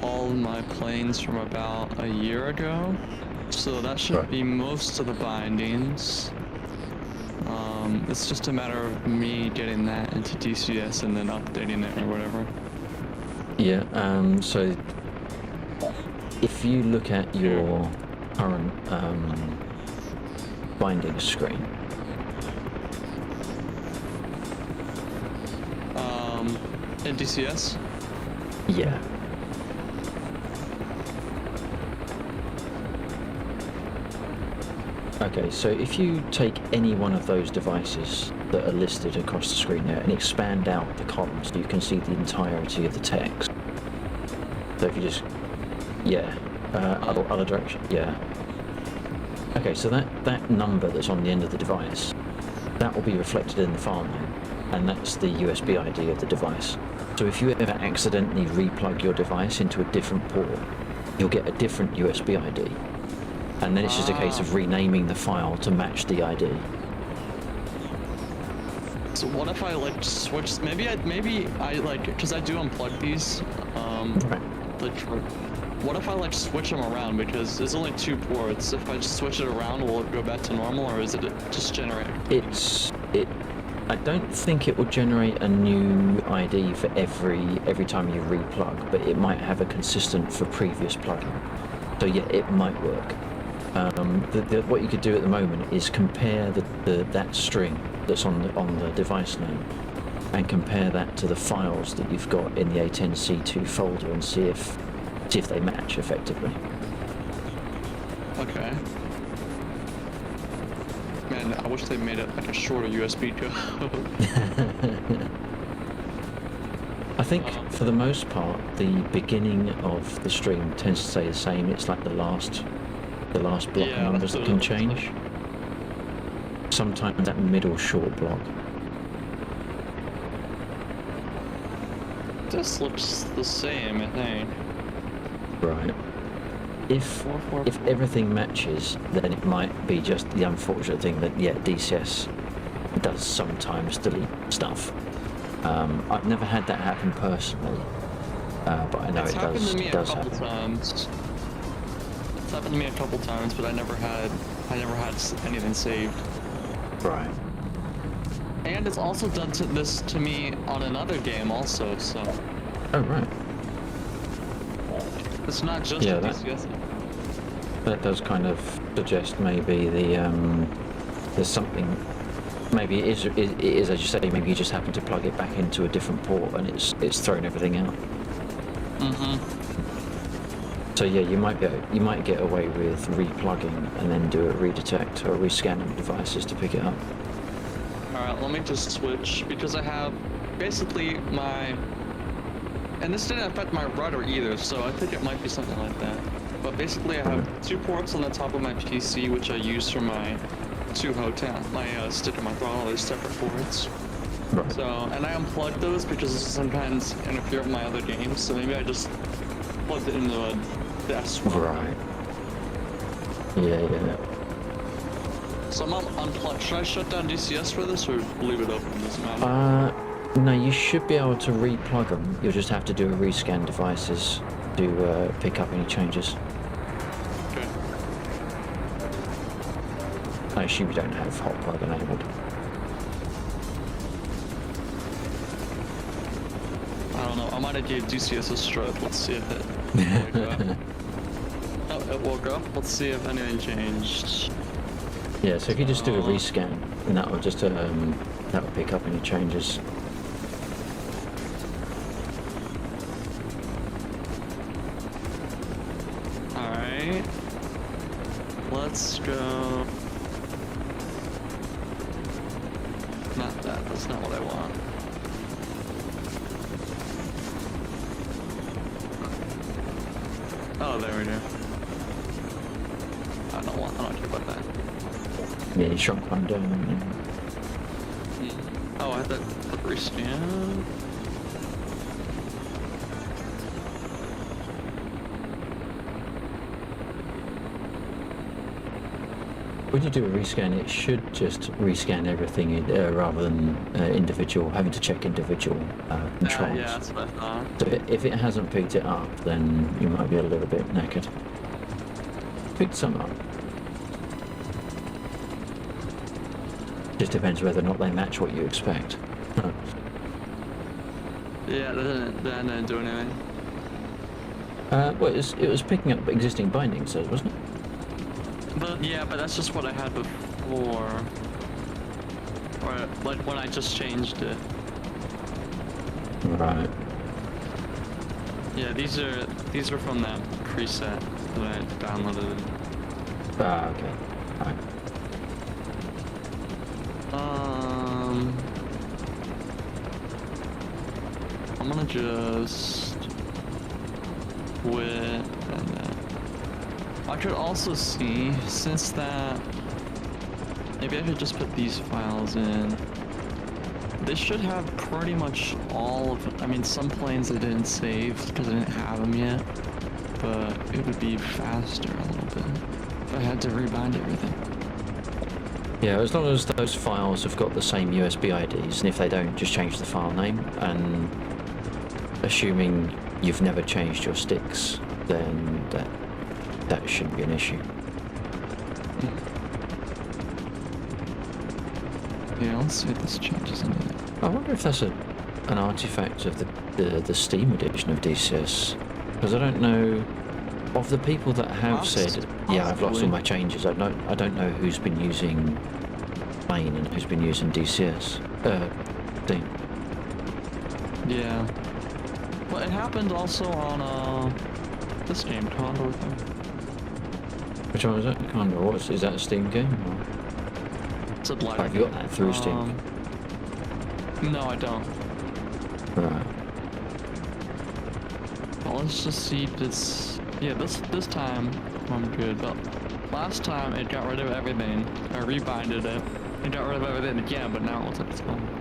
all my planes from about a year ago. So that should Right. be most of the bindings. It's just a matter of me getting that into DCS and then updating it or whatever. Yeah, so if you look at your current binding screen, In DCS? yeah. Okay, so if you take any one of those devices that are listed across the screen there and expand out the columns so you can see the entirety of the text. So if you just, yeah, other direction, yeah. Okay, so that number that's on the end of the device, that will be reflected in the file name, and that's the USB ID of the device. So if you ever accidentally replug your device into a different port, you'll get a different USB ID. And then it's just a case of renaming the file to match the ID. So what if I switch? Maybe I because I do unplug these. Right. What if I switch them around because there's only 2 ports? If I just switch it around, will it go back to normal, or is it just generate? I don't think it will generate a new ID for every time you replug, but it might have a consistent for previous plugging. So yeah, it might work. What you could do at the moment is compare that string that's on the device name, and compare that to the files that you've got in the A10C2 folder, and see if they match effectively. Okay. Man, I wish they made it like a shorter USB code. I think for the most part, the beginning of the stream tends to stay the same. It's like the last block of Yeah, numbers that's that what can it looks change. Sometimes that middle short block. This looks the same, I think. Right. If everything matches, then it might be just the unfortunate thing that DCS does sometimes delete stuff. I've never had that happen personally, but I know It's it happened to me a does couple happen. times. It's happened to me a couple times, but I never had anything saved. Right. And it's also done this to me on another game also, so Oh right. it's not just Yeah, a that- DCS. That does kind of suggest maybe there's something. Maybe it is as you say. Maybe you just happen to plug it back into a different port and it's thrown everything out. Mm-hmm. So yeah, you might get away with replugging and then do a redetect or rescanning devices to pick it up. Alright, let me just switch, because I have basically and this didn't affect my rudder either, so I think it might be something like that. But basically I have 2 ports on the top of my PC, which I use for my 2 my stick and my throttle. They're separate ports. Right. So, and I unplugged those because sometimes interfere with my other games, so maybe I just plugged it into a desk. Right. Yeah. So I'm unplugged. Should I shut down DCS for this or leave it open? Doesn't matter. No, you should be able to replug them. You'll just have to do a rescan devices to pick up any changes. Okay. I assume you don't have hot plug enabled. I don't know. I might have gave DCS a stroke. Let's see if it woke up. Oh, it woke up. Let's see if anything changed. Yeah, so if you just do a rescan, and that will just that will pick up any changes. Alright. Let's go. Not that. That's not what I want. Oh, there we go. I don't care about that. Yeah, you shrunk one down. Oh, I had that rescan. When you do a rescan, it should just rescan everything rather than having to check individual controls. Yeah, that's what I thought. So if it hasn't picked it up, then you might be a little bit knackered. Picked some up. Just depends whether or not they match what you expect. Yeah, that didn't do anything. Well, it was picking up existing bindings, though, wasn't it? But yeah, but that's just what I had before. Or like when I just changed it. Right. Yeah, these are from that preset that I downloaded. Ah, okay. Right. I'm gonna just quit and then I could also see, since that maybe I could just put these files in. They should have pretty much all of, I mean, some planes I didn't save because I didn't have them yet, but it would be faster a little bit if I had to rebind everything. Yeah, as long as those files have got the same USB IDs, and if they don't, just change the file name, and assuming you've never changed your sticks, then that shouldn't be an issue. Yeah, let's see if this changes anything. I wonder if that's an artifact of the Steam edition of DCS, because I don't know of the people that have said, yeah, I've lost all my changes. I don't know who's been using Plane and who's been using DCS. Steam. Yeah. Well, it happened also on this game, Condor thing. Which one was that? Condor. Is that a Steam game? Or? said light. Oh, have you got that through Steam? No, I don't. Right. Well, let's just see this. Yeah, this time I'm good, but last time it got rid of everything. I rebinded it. It got rid of everything again, but now it looks like it's gone.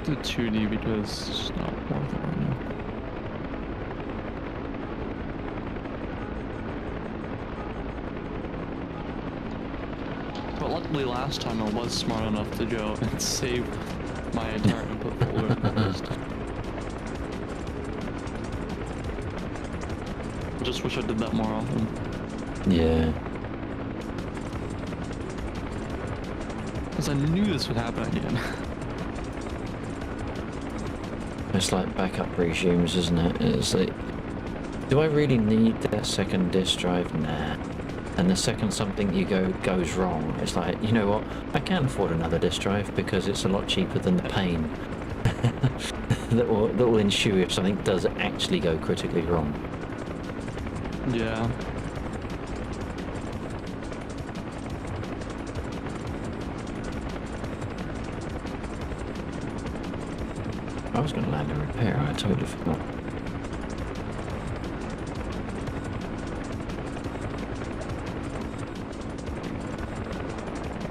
Do 2D because it's not worth it right now. But luckily last time I was smart enough to go and save my entire input folder. I just wish I did that more often. Yeah. Because I knew this would happen again. It's like backup regimes, isn't it? It's like, do I really need that second disk drive? Nah. And the second something goes wrong, it's like, you know what? I can afford another disk drive because it's a lot cheaper than the pain that will ensue if something does actually go critically wrong. Yeah. I was going to land a repair, I totally forgot.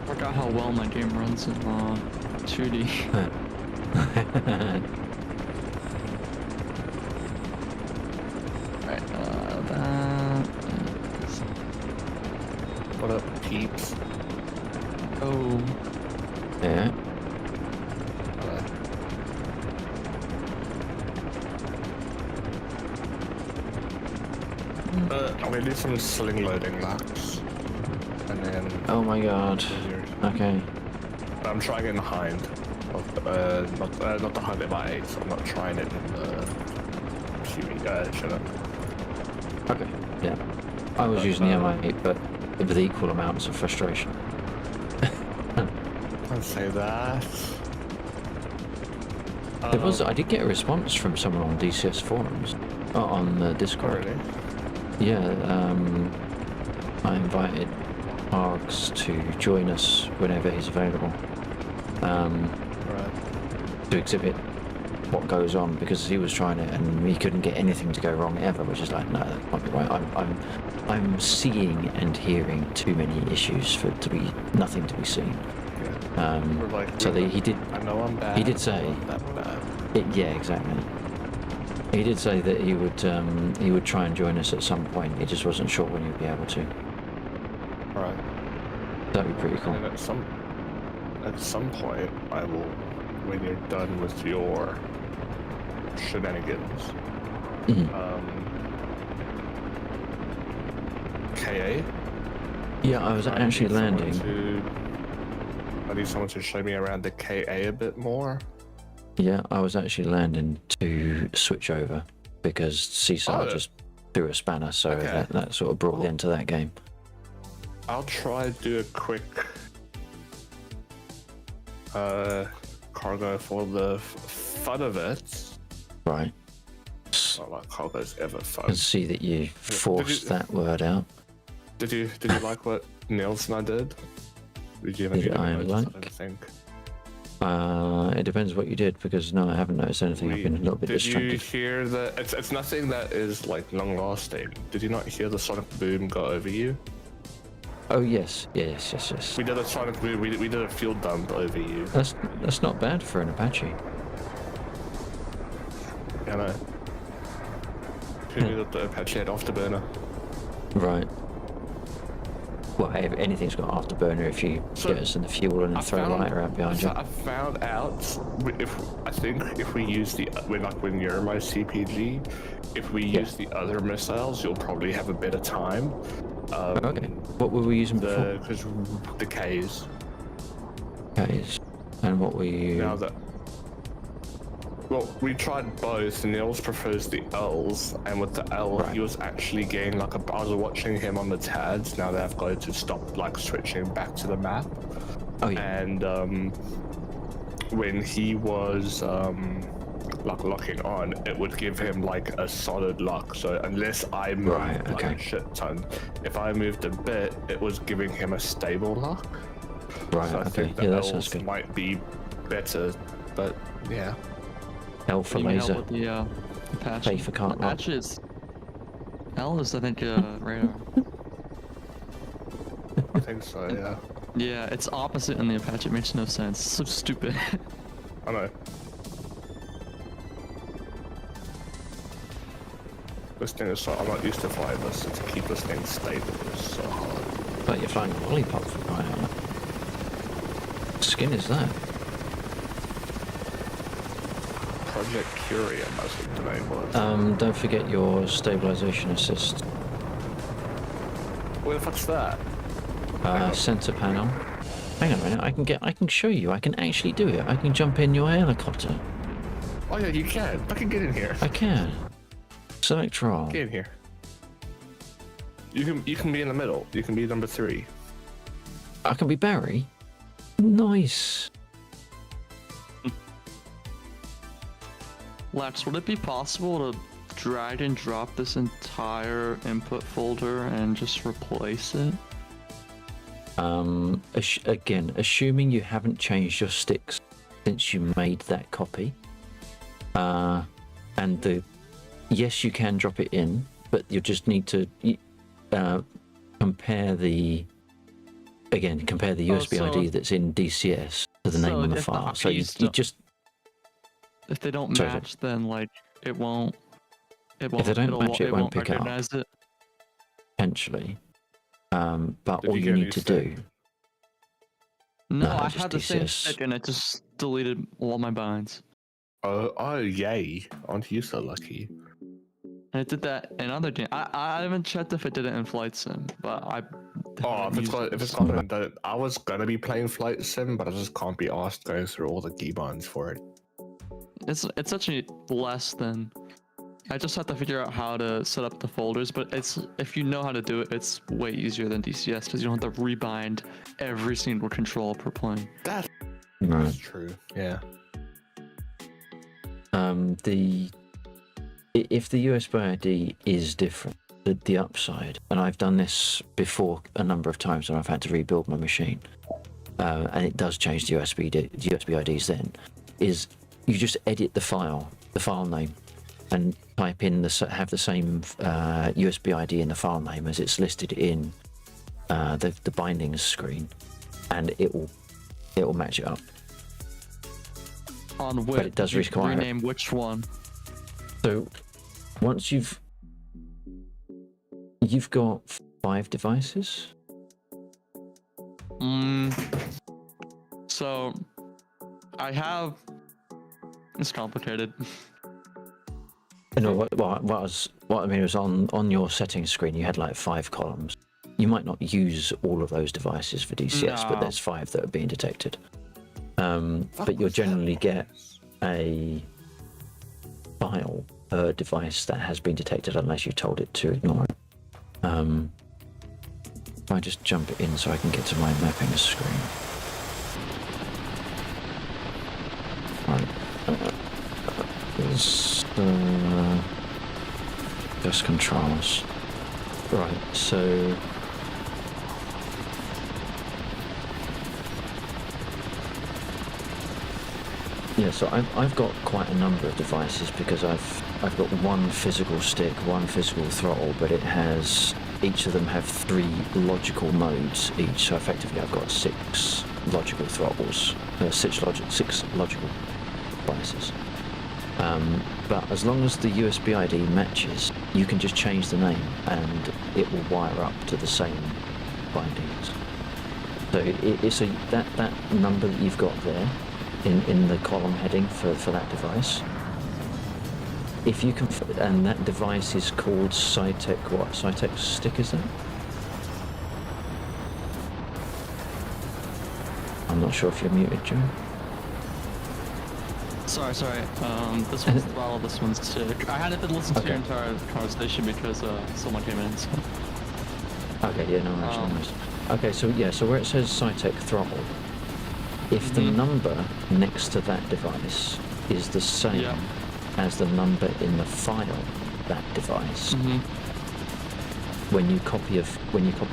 I forgot how well my game runs in 2D. Right, that is... What up, peeps? Oh, Yeah. I'm gonna do some sling loading laps, and then. Oh my god. Okay. I'm trying it in the hind, not the hind in my 8, so I'm not trying it in the shouldn't. Okay. Yeah. I was using the M8, but with equal amounts of frustration. I'd say that. I did get a response from someone on DCS forums, on the Discord. Already. Yeah, I invited Args to join us whenever he's available, Right. to exhibit what goes on, because he was trying it and he couldn't get anything to go wrong ever, which is like, no, that can't be right. I'm seeing and hearing too many issues for it to be nothing to be seen. He did. I know I'm bad. He did say. I'm not that bad. Yeah, exactly. He did say that he would try and join us at some point. He just wasn't sure when he'd be able to. Right. That'd be pretty cool. And at some point, I will, when you're done with your shenanigans, KA. Yeah, I was actually landing. I need someone to show me around the KA a bit more. Yeah, I was actually landing to switch over because Seaside just threw a spanner, so Okay. that sort of brought the end to that game. I'll try to do a quick cargo for the fun of it. Right. Not like cargo's ever I fun. can see that you forced that word out. Did you like what Niels and I did? Did you have any Did I notes? like? I don't think. It depends what you did, because no, I haven't noticed anything. I've been a little bit Did you distracted. hear the? It's nothing that is like long lasting. Did you not hear the sonic boom go over you? Oh yes. We did a sonic boom. We did a field dump over you. That's not bad for an Apache. I know. Who knew that the Apache had afterburner? Right. Well, anything's got afterburner if you get us in the fuel and throw a lighter out behind you. I found out if we use when you're my CPG, if we use the other missiles, you'll probably have a better time. Okay. What were we using before? Because the Ks. Ks. And what were you? Now that. Well, we tried both, and Niels prefers the Ls, and with the L, Right. he was actually getting like I was watching him on the TADs. Now they've got to stop like switching back to the map. Oh yeah. And when he was like locking on, it would give him like a solid lock. So unless I moved Right, like okay. a shit ton, if I moved a bit, it was giving him a stable lock. Right, So I okay. think the Yeah, that sounds L's good. might be better, but yeah. L for You need help laser. with the Apache. Pay for cart lock. Apache is... L is, I think, radar. I think so, yeah. Yeah, it's opposite in the Apache. It makes no sense. It's so stupid. I know. This thing is so, I'm not used to flying this, so to keep this thing stable is so hard. But you're flying a lollipop for crying out loud. What skin is that? Project Curium, I think the name was. Don't forget your stabilization assist. Where the fuck's that? Center panel. Hang on a minute, I can show you, I can actually do it. I can jump in your helicopter. Oh yeah, you can. I can get in here. I can. Select role. Get in here. You can be in the middle. You can be number 3. I can be Barry. Nice. Lex, would it be possible to drag and drop this entire input folder and just replace it? Again, assuming you haven't changed your sticks since you made that copy. Yes, you can drop it in, but you just need to compare the USB ID that's in DCS to the name on the file. So you just... If they don't Sorry, match, then like it won't. If they don't match, it won't pick up. recognize it. Potentially. But Did all you you get a need new to stick? do... No, No, I just had the same DCS. stick and it just deleted all my binds. Oh yay. Aren't you so lucky? And it did that in other games. I haven't checked if it did it in Flight Sim, but I. Oh, if it's not in the, I was gonna be playing Flight Sim, but I just can't be asked going through all the keybinds for it. It's actually less than. I just have to figure out how to set up the folders, but if you know how to do it, it's way easier than DCS because you don't have to rebind every single control per plane. That's Right. true. Yeah. If the USB ID is different, the upside, and I've done this before a number of times when I've had to rebuild my machine, and it does change the USB IDs then, is you just edit the file name, and type in have the same USB ID in the file name as it's listed in the bindings screen, and it will match it up. On which? But it does require it. Rename which one? So once you've got 5 devices. So I have. It's complicated. No, what I mean was on your settings screen you had like 5 columns. You might not use all of those devices for DCS, but No. there's 5 that are being detected. But you'll generally get a file per device that has been detected unless you told it to ignore it. If I just jump in so I can get to my mapping screen. Right. There's just controls. Right, so yeah, so I've got quite a number of devices because I've got one physical stick, one physical throttle, but it has each of them have 3 logical nodes each. So effectively, I've got 6 logical throttles, 6 logical devices. But as long as the USB ID matches, you can just change the name and it will wire up to the same bindings. So that number that you've got there in the column heading for that device, if you can, and that device is called Cytec, what Cytec stick is that? I'm not sure if you're muted, Joe. Sorry. This one's throttle, this one's stick. I had to listen to your entire conversation because someone came in. So. Okay, yeah, no worries. Okay, so where it says Cytec throttle, if the number next to that device is the same as the number in the file, that device. Mm-hmm. When you copy a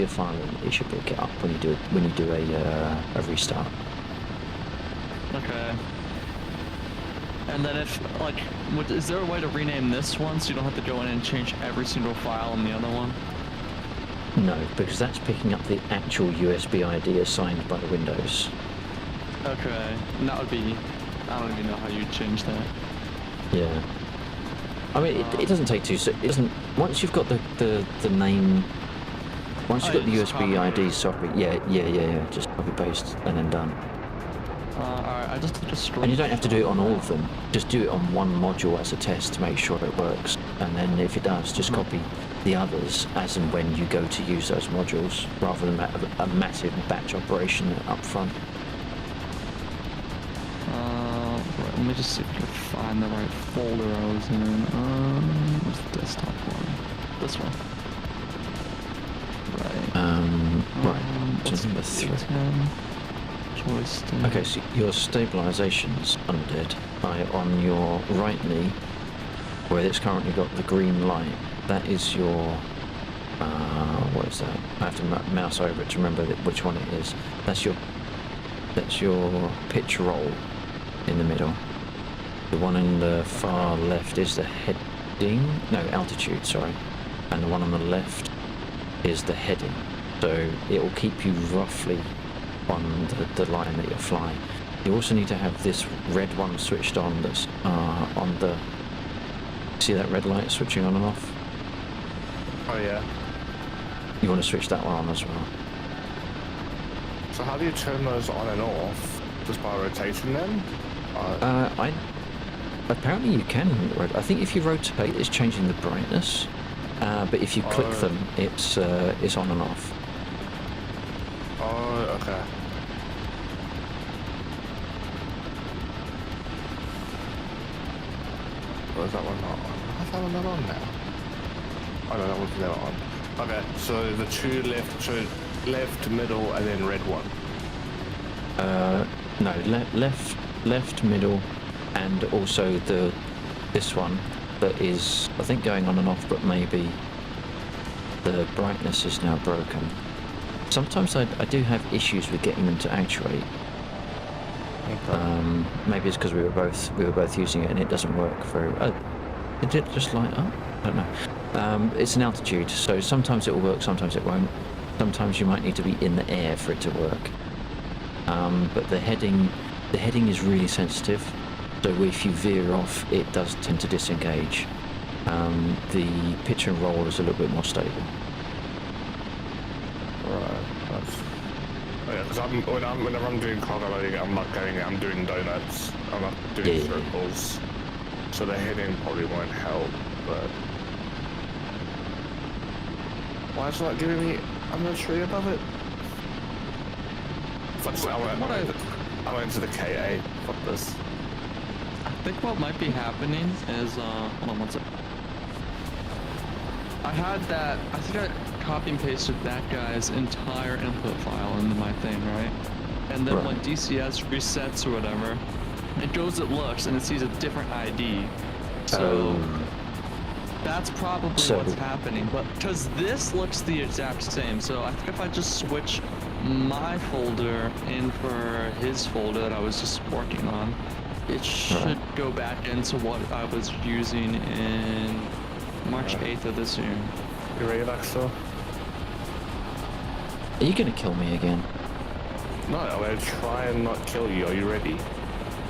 file, it should pick it up when you do a restart. Okay. And then if, like, is there a way to rename this one so you don't have to go in and change every single file in the other one? No, because that's picking up the actual USB ID assigned by Windows. Okay. And that would be, I don't even know how you'd change that. Yeah. I mean, it doesn't take too. It doesn't. Once you've got the name, once you've got the just USB copy ID it. socket, yeah. Just copy paste and then done. Alright, I just destroyed. And you don't have to do it on all of them. Just do it on one module as a test to make sure it works. And then if it does, just copy the others as and when you go to use those modules, rather than a massive batch operation up front. Right, let me just see if I can find the right folder I was in. What's the desktop one? This one. Right. Right. So number 3. Joystick. Okay, so your stabilisation's undid. On your right knee, where it's currently got the green light, that is your, what is that? I have to mouse over it to remember which one it is. That's your pitch roll in the middle. The one in the far left is the heading, no, altitude, sorry. And the one on the left is the heading. So it will keep you roughly on the line that you're flying. You also need to have this red one switched on that's on the... See that red light switching on and off? Oh yeah. You want to switch that one on as well. So how do you turn those on and off? Just by rotation then? Apparently you can. I think if you rotate, it's changing the brightness. But if you click them, it's on and off. Oh, okay. Or is that one not on? Is that one not on now? Oh no, that one's never on. Okay, so the two left, so left, middle, and then red one. No, left, middle, and also this one that is, I think, going on and off, but maybe the brightness is now broken. Sometimes I do have issues with getting them to actuate. Okay. Maybe it's because we were both using it and it doesn't work very well. Did it just light up? I don't know. It's an altitude, so sometimes it will work, sometimes it won't. Sometimes you might need to be in the air for it to work. But the heading is really sensitive, so if you veer off, it does tend to disengage. The pitch and roll is a little bit more stable. Right. That's... Oh yeah, because whenever I'm doing cargo loading, I'm doing donuts. I'm not doing circles. So the heading probably won't help, but... Why is it not giving me a tree above it? I went to the KA. Fuck this. I think what might be happening is, hold on one sec. I think I copy and pasted that guy's entire input file into my thing, right? And then when DCS resets or whatever, it goes, it looks, and it sees a different ID. So that's probably what's happening. But because this looks the exact same, so I think if I just switch my folder in for his folder that I was just working on, it should go back into what I was using in March 8th of this year. You ready, Baxter? Are you gonna kill me again? No, I'm gonna try and not kill you. Are you ready?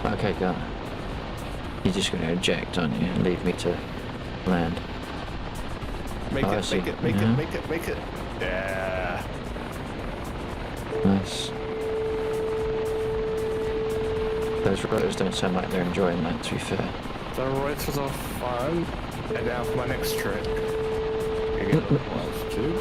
Okay, go. You're just gonna eject, aren't you, and leave me to land? Make I it, see. make it, make Yeah. it, make it, make it. Yeah. Nice. Those rotors don't sound like they're enjoying that, to be fair. The rotors are fun. And now for my next trick. You get the plus two.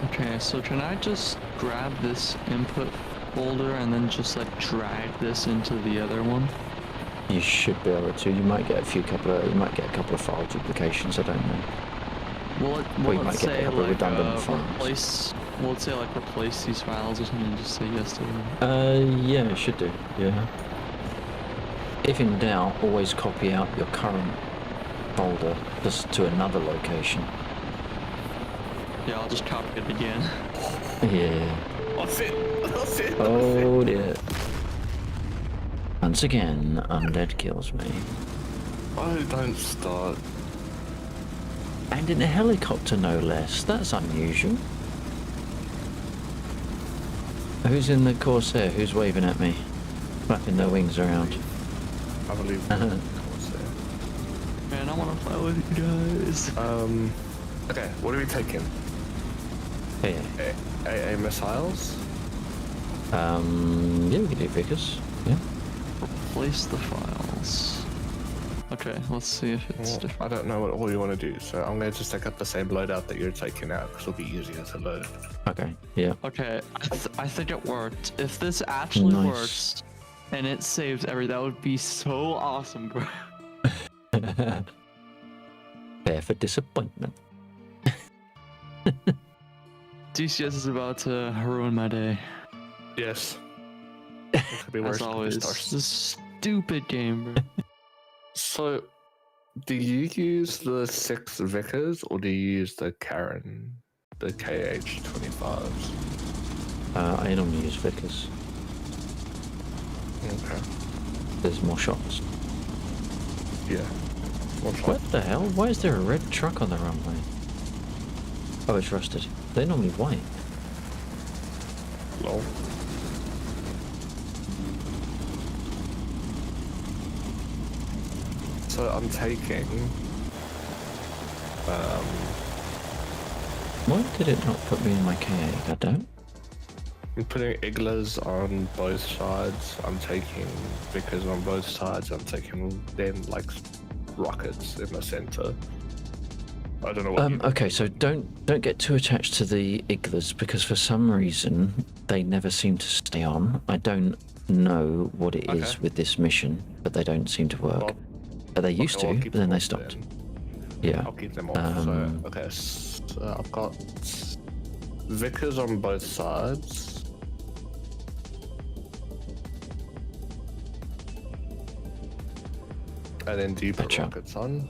Okay, so can I just grab this input folder and then just like drag this into the other one? You should be able to. You might get a couple of file duplications. I don't know. Will Or you it might get a say couple of like redundant files. replace will it say like replace these files or something? Just say yes to them. Yeah, it should do. Yeah. If in doubt, always copy out your current folder just to another location. Yeah, I'll just copy it again. Yeah. That's it. That's it. Oh dear. Once again, undead kills me. Oh, don't start. And in a helicopter, no less. That's unusual. Who's in the Corsair? Who's waving at me? Flapping their wings around. I believe. Corsair. Man, I want to play with you guys. Okay, what are we taking? Yeah. AA missiles? Yeah, we can do Vickers. Yeah. Replace the files. Okay, let's see if it's Well, different. I don't know what all you want to do, so I'm going to just take up the same loadout that you're taking out, because it'll be easier to load. Okay. Yeah. Okay, I think it worked. If this actually Nice. works and it saves everything, that would be so awesome, bro. Fair for disappointment. DCS is about to ruin my day. Yes. It could be worse. As It could be always. stars. This stupid game, bro. So, do you use the 6 Vickers, or do you use the Karen, the KH-25s? I normally use Vickers. Okay. There's more shots. Yeah. One shot. What the hell? Why is there a red truck on the runway? Oh, it's rusted. They're normally white. Lol. So I'm taking Why did it not put me in my KA? I don't. I'm putting Iglas on both sides. I'm taking Vickers on both sides. I'm taking them like rockets in the center. I don't know what. Okay, so don't get too attached to the Iglas because for some reason they never seem to stay on. I don't know what it is Okay. with this mission, but they don't seem to work. Well, They used I'll to, keep but then them they off stopped. then. Yeah. I'll keep them off. So, okay, so I've got Vickers on both sides. And then do you put Gotcha. rockets on?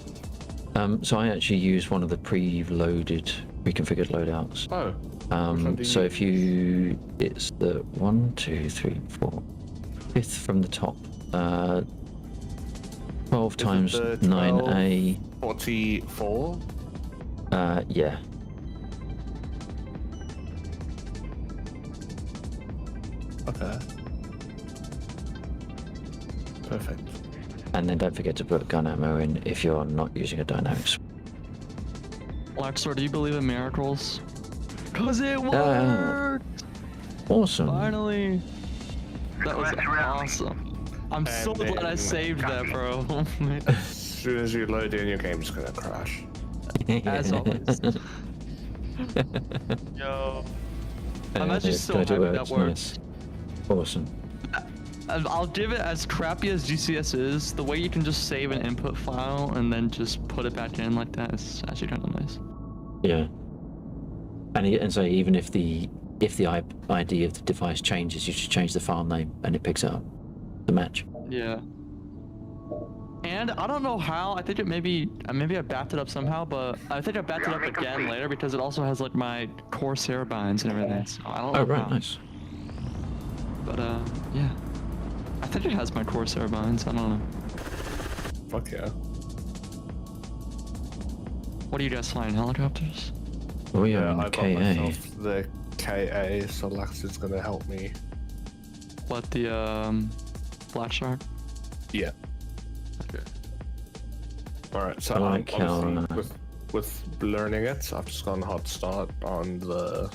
So I actually use one of the pre-loaded, pre-configured loadouts. Oh. which one do So you if you, it's the 1, 2, 3, 4, 5th from the top. 12 times the 9A. 44? Yeah. Okay. Perfect. And then don't forget to put gun ammo in if you're not using a dynamics. Lexor, do you believe in miracles? Cause it worked! Awesome. Finally! That was Congrats, Ralph. awesome. I'm so And glad I then- saved that, bro. As soon as you load in, your game's gonna crash. As always. Yo. I'm actually It's so gonna do happy it, that it's worked. nice. Awesome. I'll give it as crappy as GCS is. The way you can just save an input file and then just put it back in like that is actually kind of nice. Yeah. And so even if the ID of the device changes, you just change the file name and it picks it up. The match. Yeah. And I don't know how. I think it maybe I backed it up somehow, but I think I backed it up again later because it also has like my Corsair binds and everything. So I don't know Oh right, how. nice. But yeah. I think it has my Corsair binds. I don't know. Fuck yeah. What are you guys flying? Helicopters? We are Yeah, in I the got KA. myself the KA, so Lex is gonna help me. What the Black Shark? Yeah. Okay. Alright, so I like how, obviously with learning it, I've just gone hot start on the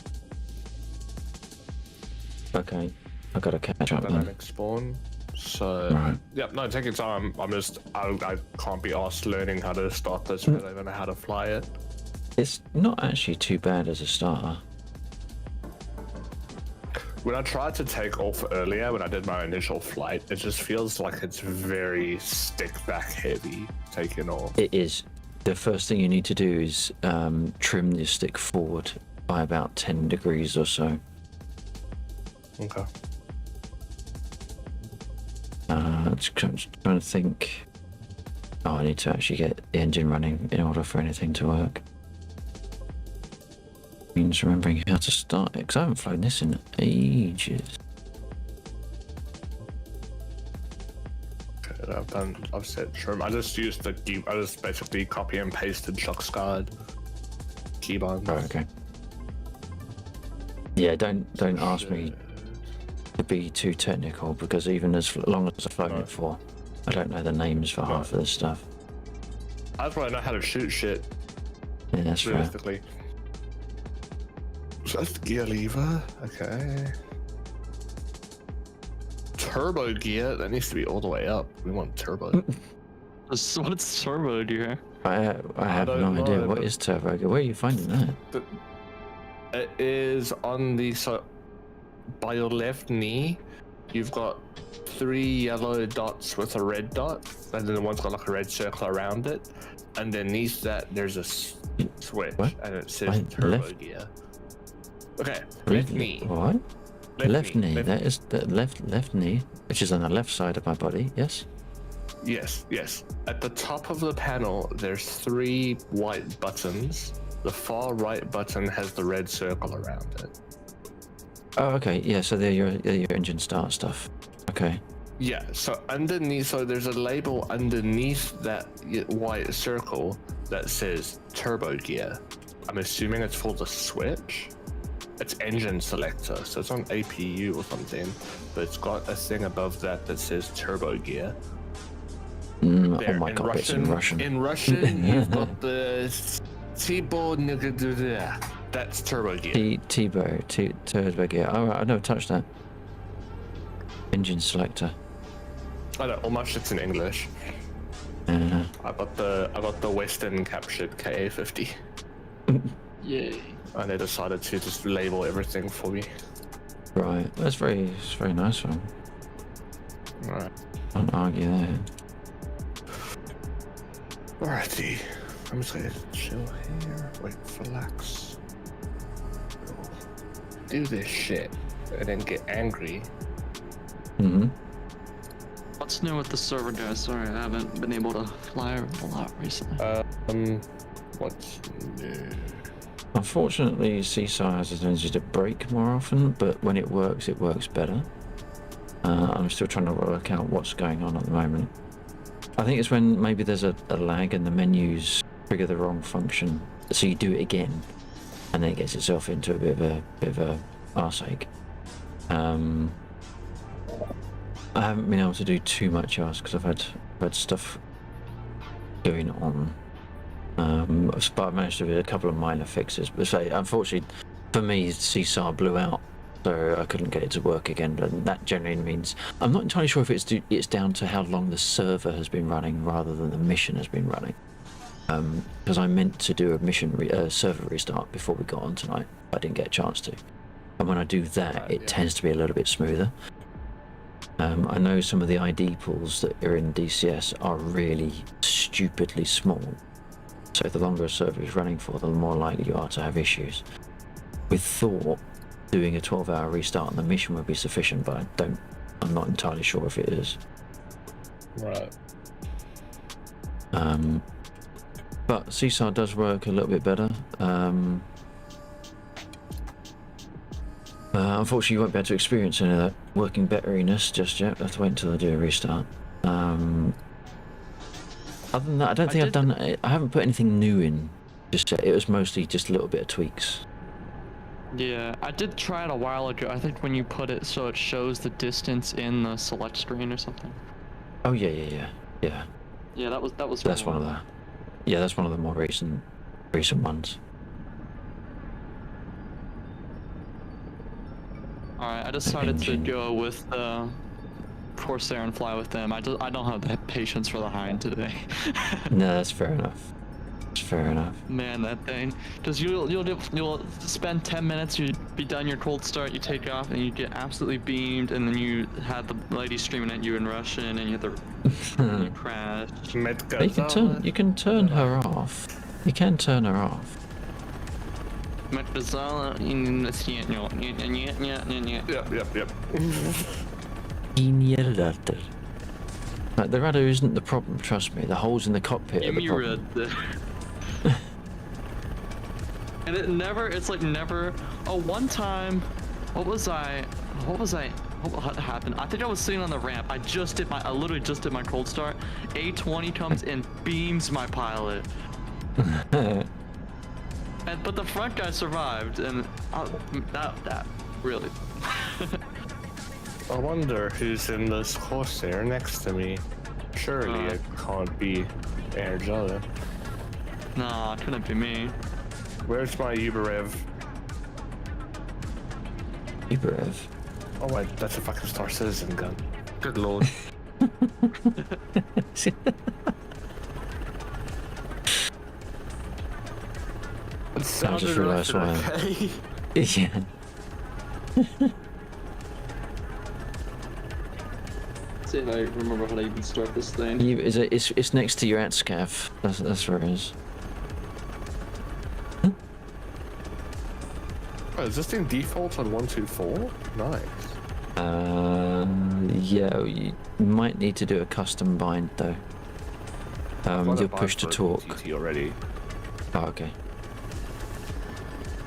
Okay. I gotta catch up then. dynamic spawn. So Right. yeah, no, take your time. I can't be asked learning how to start this, but I don't know how to fly it. It's not actually too bad as a starter. When I tried to take off earlier, when I did my initial flight, it just feels like it's very stick back heavy taking off. It is. The first thing you need to do is trim the stick forward by about 10 degrees or so. Okay. Just trying to think. Oh, I need to actually get the engine running in order for anything to work. Means remembering how to start it, because I haven't flown this in ages. Okay, I've set trim. I just used the key. I just basically copy and pasted shock scarred keybinds. Oh, okay. Yeah, don't ask me to be too technical, because even as long as I've flown it for, I don't know the names for half of this stuff. I just want to know how to shoot shit. Yeah, that's fair. Realistically. So that's the gear lever. Okay. Turbo gear. That needs to be all the way up. We want turbo. What's turbo gear? I have no idea. What is turbo gear? Where are you finding that? It is on the by your left knee. You've got 3 yellow dots with a red dot, and then the one's got like a red circle around it. Underneath that, there's a switch, and it says turbo gear. Okay, left knee. What? Left knee. That is the left knee, which is on the left side of my body. Yes. Yes. At the top of the panel, there's 3 white buttons. The far right button has the red circle around it. Oh, okay. Yeah. So they're your engine start stuff. Okay. Yeah. So underneath, so there's a label underneath that white circle that says turbo gear. I'm assuming it's for the switch. It's engine selector, so it's on APU or something, but it's got a thing above that that says turbo gear. Oh my god, it's in Russian. In Russian, you've got the T-bo. That's turbo gear. Turbo gear. Oh, right, I never touched that. Engine selector. I know, all my shit's in English. I got the Western captured KA50. Yay. And they decided to just label everything for me. Right, it's very nice one. Alright. Can't argue there. Alrighty. I'm just gonna chill here. Wait, relax. Do this shit and then get angry. Mm-hmm. What's new with the server, guys? Sorry, I haven't been able to fly a lot recently. What's new? Unfortunately, Seaside has a tendency to break more often, but when it works better. I'm still trying to work out what's going on at the moment. I think it's when maybe there's a lag and the menus trigger the wrong function, so you do it again, and then it gets itself into a bit of a arseache. I haven't been able to do too much else because I've had stuff going on. But I managed to do a couple of minor fixes. But say, unfortunately, for me, CSAR blew out, so I couldn't get it to work again. But that generally means I'm not entirely sure if it's down to how long the server has been running rather than the mission has been running. Because I meant to do a server restart before we got on tonight, but I didn't get a chance to. And when I do that, it tends to be a little bit smoother. I know some of the ID pools that are in DCS are really stupidly small. So the longer a server is running for, the more likely you are to have issues. We thought doing a 12-hour restart on the mission would be sufficient, but I'm not entirely sure if it is. Right. But CSAR does work a little bit better. Unfortunately, you won't be able to experience any of that working betteriness just yet. We'll have to wait until I do a restart. Other than that, I don't think I haven't put anything new in just yet. It was mostly just a little bit of tweaks. Yeah, I did try it a while ago. I think when you put it so it shows the distance in the select screen or something. Oh yeah. Yeah, that was. That's one of the. Yeah, that's one of the more recent ones. Alright, I decided to go with Corsair and fly with them. I don't have the patience for the Hind today. No, that's fair enough. That's fair enough. Man, that thing. Because you'll spend 10 minutes, you'd be done your cold start, you take off, and you get absolutely beamed, and then you have the lady screaming at you in Russian, and you have to you crash. You can turn her off. You can turn her off. Yep. Like, the rudder isn't the problem, trust me. The holes in the cockpit are the problem. And it's like never. Oh, one time, what happened? I think I was sitting on the ramp. I literally just did my cold start. A20 comes and beams my pilot. But the front guy survived, and that really. I wonder who's in this Corsair next to me. Surely it can't be Air Jolly. Nah, it couldn't be me. Where's my Uberev? Uberev? Oh wait, that's a fucking Star Citizen gun. Good lord. I just realised why. Yeah. See if I remember how to even start this thing. It's next to your ATSCAF. That's where it is. Oh, is this thing default on 124? Nice. Yeah, you might need to do a custom bind though. You'll push to talk. TT already. Oh, okay.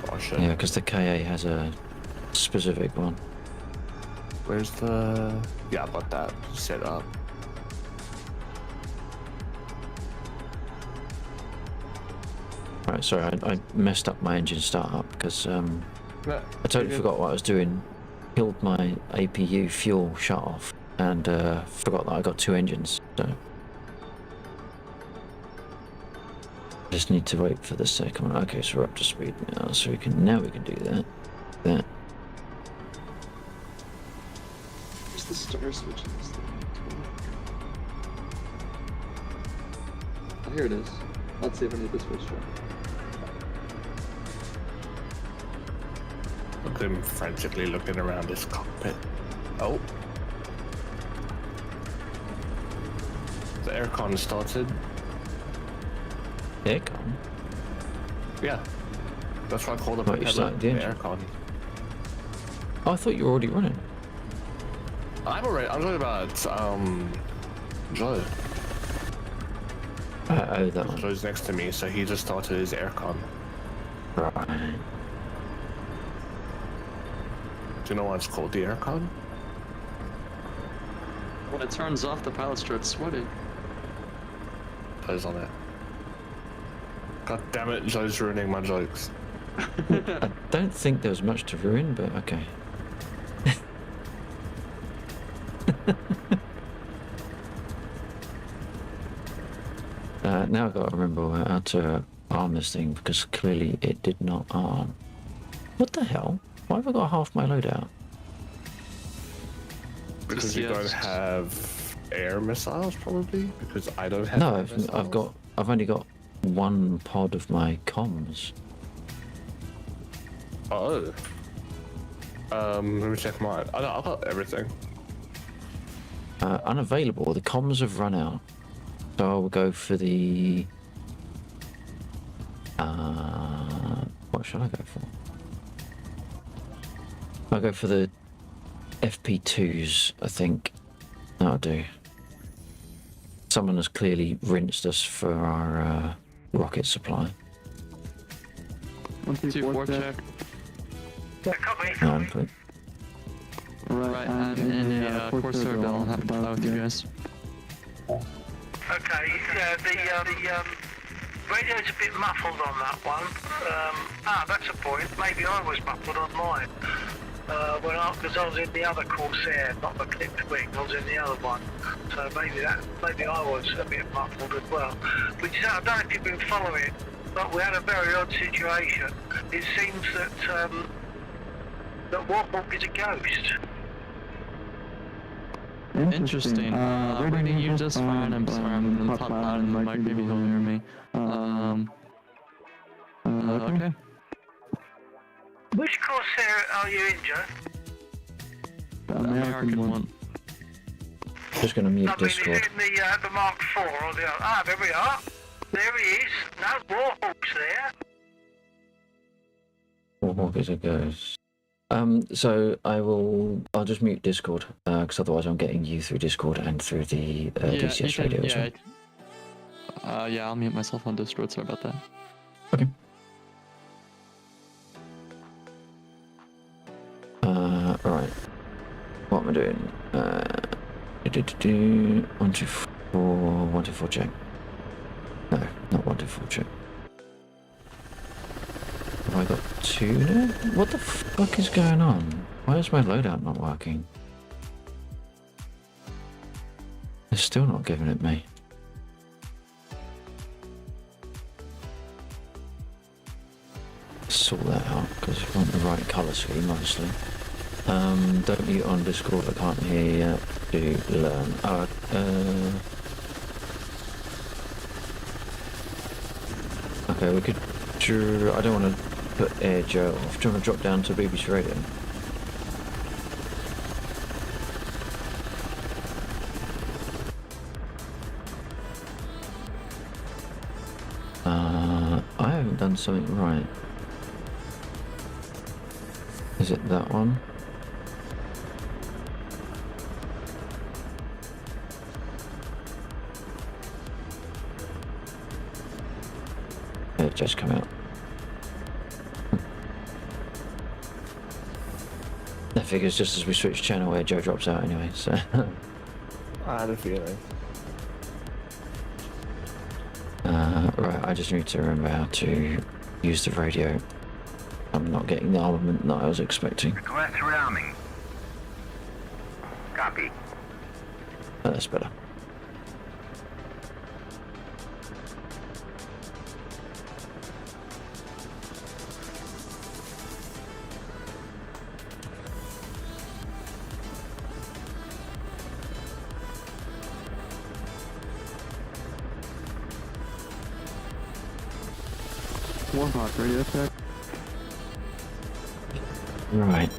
Oh shit. Yeah, because the KA has a specific one. Where's the... Yeah, I got that set up. Right, sorry, I messed up my engine startup because No, I totally forgot what I was doing. Killed my APU fuel shut off and forgot that I got two engines. So just need to wait for the second one. Okay, so we're up to speed now, so we can do that. Where's the star switch in this thing? Oh, here it is. Let's see if I need this switch. Look at him frantically looking around his cockpit. Oh. The aircon started. Aircon? Yeah. That's why I called up Right, you started the engine. aircon. Oh, I thought you were already running. I'm talking about, Joe. Oh, that one. Joe's next to me, so he just started his aircon. Right. Do you know why it's called the aircon? When it turns off, the pilot starts sweating. Plays on it. God damn it, Joe's ruining my jokes. I don't think there was much to ruin, but okay. Now I've got to remember how to arm this thing because clearly it did not arm. What the hell? Why have I got half my loadout? Because you don't have air missiles, probably? Because I don't have No, air missiles? I've only got one pod of my comms. Oh. Let me check mine. I know, I've got everything. Unavailable. The comms have run out. So I will go for the... what should I go for? I'll go for the FP2s, I think. That'll do. Someone has clearly rinsed us for our rocket supply. 1, 2, 4, check. Copy. Please. Right, I'm in a Corsair Bell. I'm happy to fly with you guys. Okay, the radio's a bit muffled on that one. That's a point. Maybe I was muffled on mine. Because I was in the other Corsair, not the clipped wing. I was in the other one, so maybe I was a bit muffled as well. Which I don't know if you've been following, but we had a very odd situation. It seems that Warhawk is a ghost. Interesting. Reading you just fine. I'm sorry, I'm not loud in the mic. Maybe he'll hear me. Okay. Which Corsair are you in, Joe? The American one. Just going to mute I mean, is Discord. it in the Mark IV or the other? There we are. There he is. No Warhawks there. walk as it goes. So I'll just mute Discord, because otherwise I'm getting you through Discord and through the DCS radio as well. Yeah, I'll mute myself on Discord, sorry about that. Okay. Right. What am I doing? 124 check. No, not 124 check. Have I got 2 now? What the fuck is going on? Why is my loadout not working? It's still not giving it me. Sort that out, because I want the right colour scheme, honestly. Don't mute on Discord, I can't hear you. Do learn. Okay, we could... I don't want to put Air Joe off. Do you want to drop down to BBC Radio? I haven't done something right. Is it that one? It just come out. That figures just as we switch channel where Joe drops out anyway, so... I had a feeling. Right, I just need to remember how to use the radio. I'm not getting the armament that I was expecting. Request rearming. Copy. Oh, that's better. Warhawk, radio check. Right,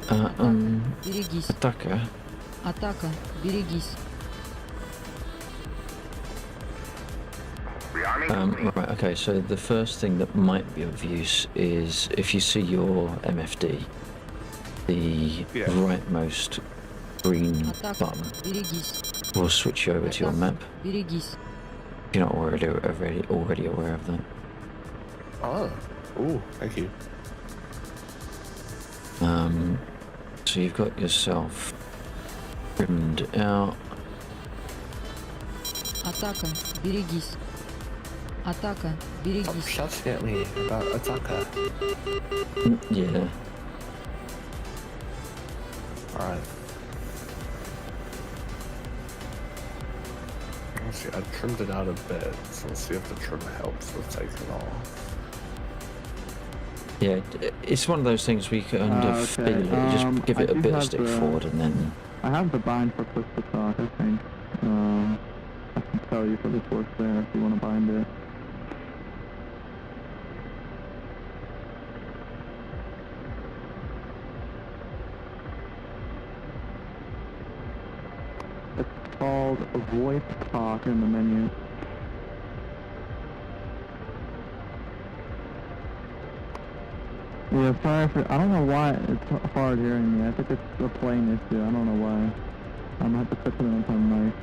Берегись. Attacker. Атака. Берегись. Rearming. Right, okay, so the first thing that might be of use is if you see your MFD, the rightmost green Атака. button Берегись. will switch you over to your map. Берегись. If you're not already aware of that. Oh. Ooh, thank you. So you've got yourself trimmed out. Атака. Берегись. Атака. Stop Берегись. shouting at me about attacker. Yeah. Alright. See, I trimmed it out a bit, so let's see if the trim helps with taking off. Yeah, it's one of those things we kind of Okay, feel it, just give it I a do bit of have stick the- forward and then... I have the bind for push to talk, I think. I can tell you for the torch there if you want to bind it. It's called voice talk in the menu. Yeah, sorry for, I don't know why it's hard hearing me. I think it's a plane issue. I don't know why. I'm gonna have to fix it on time night.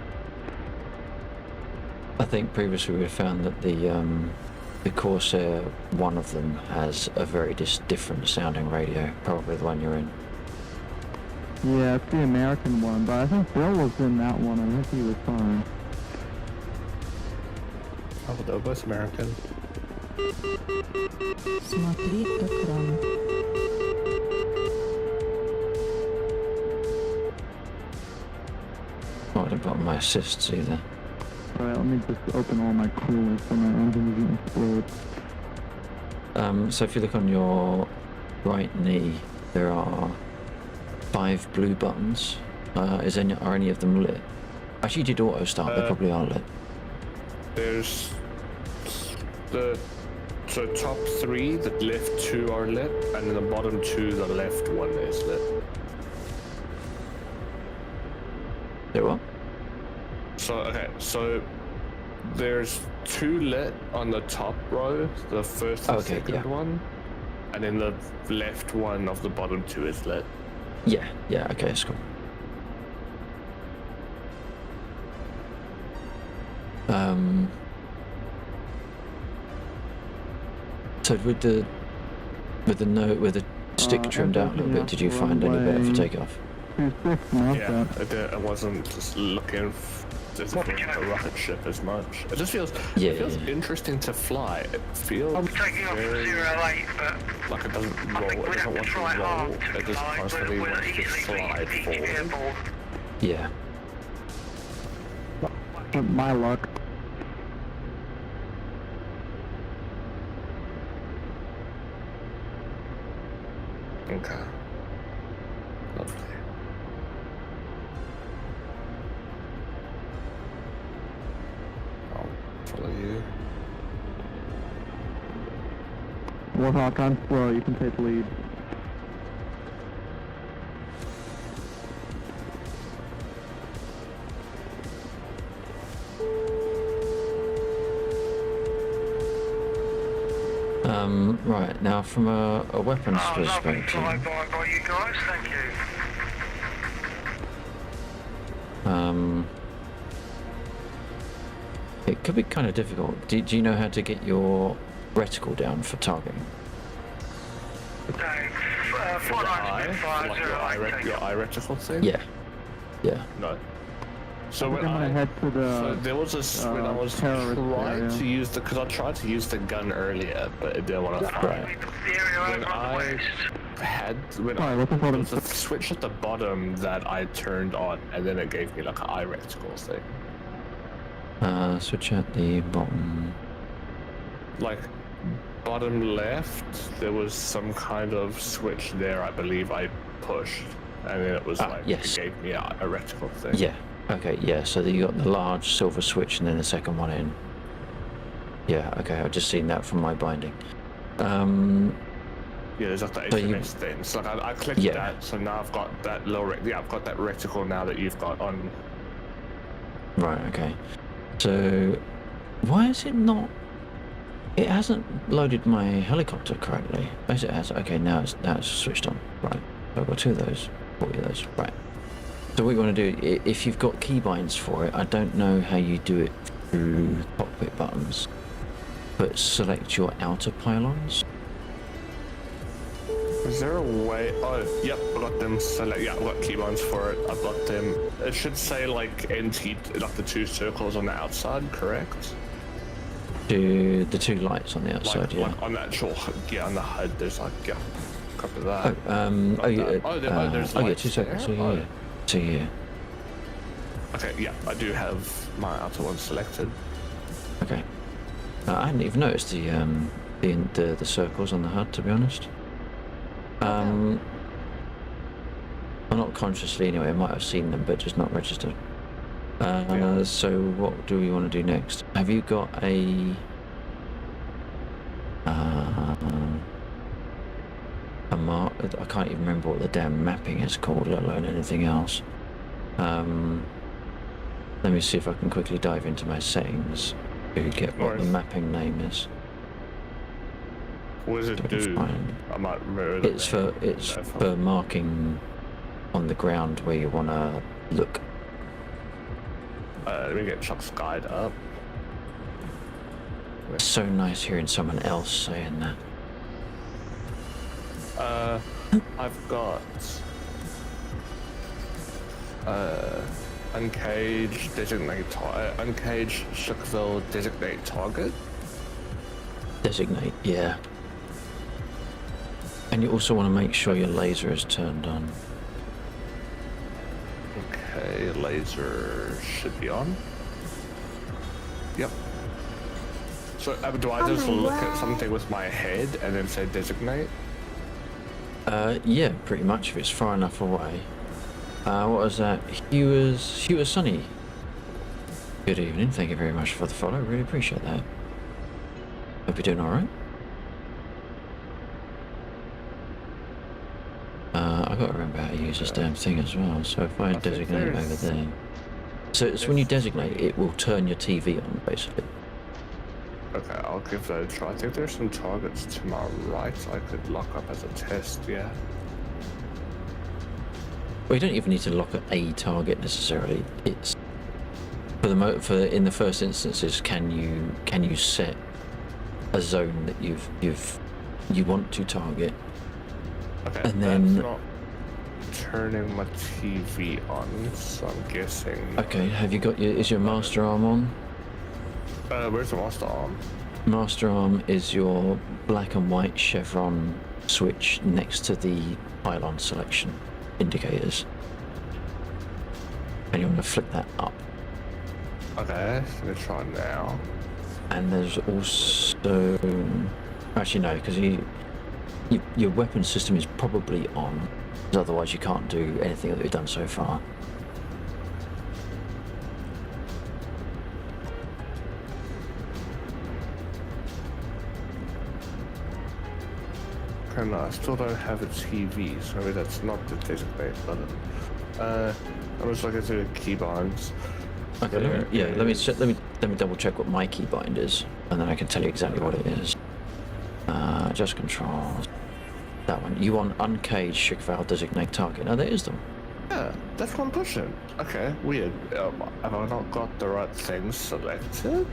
I think previously we found that the Corsair, one of them, has a very different sounding radio, probably the one you're in. Yeah, it's the American one, but I think Bill was in that one. I think he was fine. Oh, they're both American. Смотри экран. Oh, I didn't put on my assists either. Alright, let me just open all my coolers so my engine doesn't explode. So if you look on your right knee, there are 5 blue buttons. Are any of them lit? Actually, you did auto start, they probably are lit. There's the top 3, the left 2 are lit, and then the bottom 2, the left 1 is lit. There what? So, okay, so there's 2 lit on the top row, the first and Okay, second yeah. one, and then the left one of the bottom two is lit. Yeah, okay, that's cool. So with the stick trimmed out a little bit, did you find any better for takeoff? Yeah, I wasn't just looking as if it was a rocket ship as much. It just feels interesting to fly. It feels I'm taking off very, 08, but like it doesn't roll. I think It we'd doesn't have to want to try roll. hard to It just fly. constantly We'll wants to easily slide be forward. airborne. Yeah. My luck. Okay. Lovely. I'll follow you. Warhawk on slow, you can take the lead. Right, now from a weapons Oh, lovely perspective, flyby by you guys, thank you. it could be kind of difficult. Do you know how to get your reticle down for targeting? No, Your 49 like your eye reticle thing? Yeah. No. So I when think I'm gonna head to the there was a when I was terrorist trying area. to use because I tried to use the gun earlier, but it didn't want to fire. Right. The area When over on the I west. had when Sorry, I what's the there bottom? was a switch at the bottom that I turned on, and then it gave me like an eye reticle thing. Switch at the bottom. Like bottom left, there was some kind of switch there. I believe I pushed, and then it was like yes. it gave me a reticle thing. Yeah. Okay, yeah, so you got the large silver switch and then the second one in. Yeah, okay, I've just seen that from my binding. Yeah, there's like the So you- HMS thing. So like I clicked that, so now I've got that little I've got that reticle now that you've got on. Right, okay. So, why is it not... It hasn't loaded my helicopter correctly. Yes, it has. Okay, now it's switched on. Right, so I've got 2 of those, 40 of those. Right. So what you want to do, if you've got keybinds for it, I don't know how you do it through cockpit buttons, but select your outer pylons. Is there a way? Oh, yep, I got them. Select. Yeah, I've got keybinds for it. I've got them. It should say like NT, like the 2 circles on the outside, correct? To the 2 lights on the outside, yeah. Like on the actual, on the HUD, there's like, copy that. There's yeah, lights 2 seconds. there? So yeah, so yeah. Okay, yeah, I do have my outer one selected. Okay. I hadn't even noticed the circles on the HUD, to be honest. Well, not consciously anyway. I might have seen them, but just not registered. So what do we want to do next? Have you got a mark? I can't even remember what the damn mapping is called, let alone anything else. Let me see if I can quickly dive into my settings to get what the mapping name is. What does it do? I might remember the It's name. for marking on the ground where you want to look. Let me get Chuck's guide up. It's so nice hearing someone else saying that. I've got uncaged designate uncaged Shookville designate target. Designate, yeah. And you also want to make sure your laser is turned on. Okay, laser should be on. Yep. So do I just look at something with my head and then say designate? Yeah, pretty much, if it's far enough away. What was that? Hewer Sunny. Good evening, thank you very much for the follow, really appreciate that. Hope you're doing alright. I've got to remember how to use this damn thing as well, so if I designate it over there. So it's when you designate, it will turn your TV on, basically. Okay, I'll give that a try. I think there's some targets to my right I could lock up as a test, yeah. Well, you don't even need to lock at a target necessarily. It's in the first instances, can you set a zone that you want to target? Okay, and then that's not turning my TV on, so I'm guessing. Okay, have you got is your master arm on? Where's the master arm? Master arm is your black and white chevron switch next to the pylon selection indicators. And you want to flick that up. Okay, I'm gonna try now. And there's also... Actually no, because your weapon system is probably on, because otherwise you can't do anything that you've done so far. And I still don't have a TV, so maybe that's not the designate button. I'm just looking through the keybinds. Okay, let me double check what my keybind is, and then I can tell you exactly what it is. Just controls. That one. You want uncaged shook valve designate target. Now there is them. Yeah, that's what I'm pushing. Okay, weird. Have I not got the right things selected?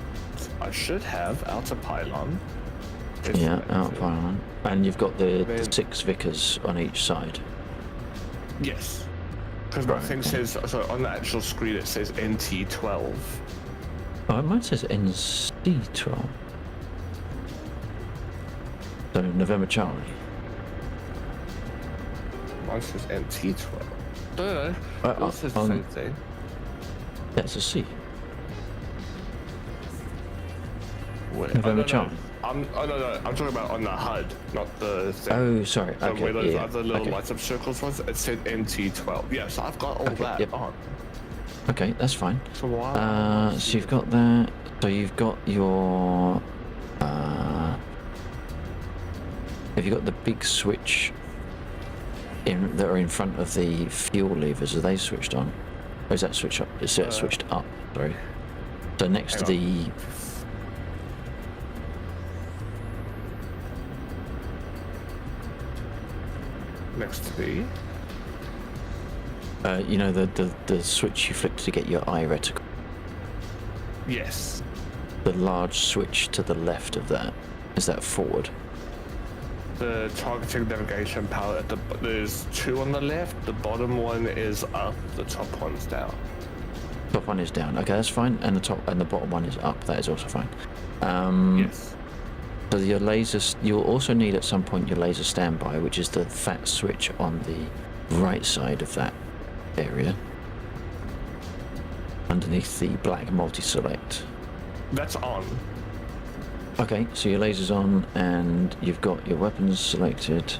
I should have outer pylon. Yeah, out pylon. And you've got the 6 Vickers on each side. Yes. Because my thing says, so on the actual screen it says NT12. Oh, mine says NC12. So November Charlie. Mine says NT12. No, no. It says the same thing. That's a C. Wait, November Charlie. No, I'm talking about on the HUD, not the thing. Oh, sorry. So Okay, where those yeah. other little Okay. lights up circles was, it said NT12. Yeah, so I've got all that on. Okay, that's fine. So why? So you've got that. So you've got your. Have you got the big switch that are in front of the fuel levers? Are they switched on? Or is that switched up? Is it switched up? Sorry. So next to the. Next to the. You know the switch you flick to get your eye reticle. Yes. The large switch to the left of that, is that forward? The targeting navigation palette, there's 2 on the left, the bottom one is up, the top one's down. Top one is down. Okay, that's fine. And the top and the bottom one is up. That is also fine. Yes. So your lasers, you'll also need at some point your laser standby, which is the fat switch on the right side of that area, underneath the black multi-select. That's on. Okay, so your laser's on, and you've got your weapons selected.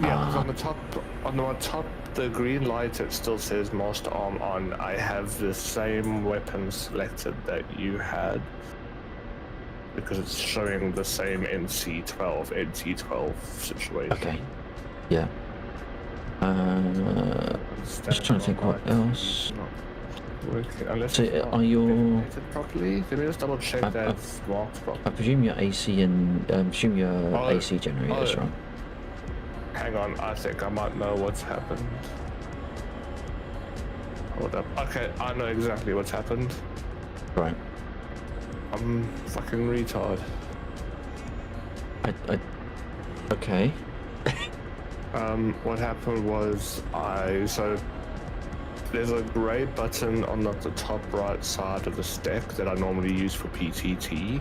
Yeah, because on the top, the green light, it still says master arm on. I have the same weapon selected that you had, because it's showing the same NT12 situation. Okay. Yeah. Just trying to think what else. Working. Unless So it's not are your... designated properly? Let me just double check that it's marked properly. I presume your AC and presume your AC generators, right? Hang on, I think I might know what's happened. Hold up. Okay, I know exactly what's happened. Right. I'm fucking retard. Okay. What happened was so there's a grey button on the top right side of the stack that I normally use for PTT,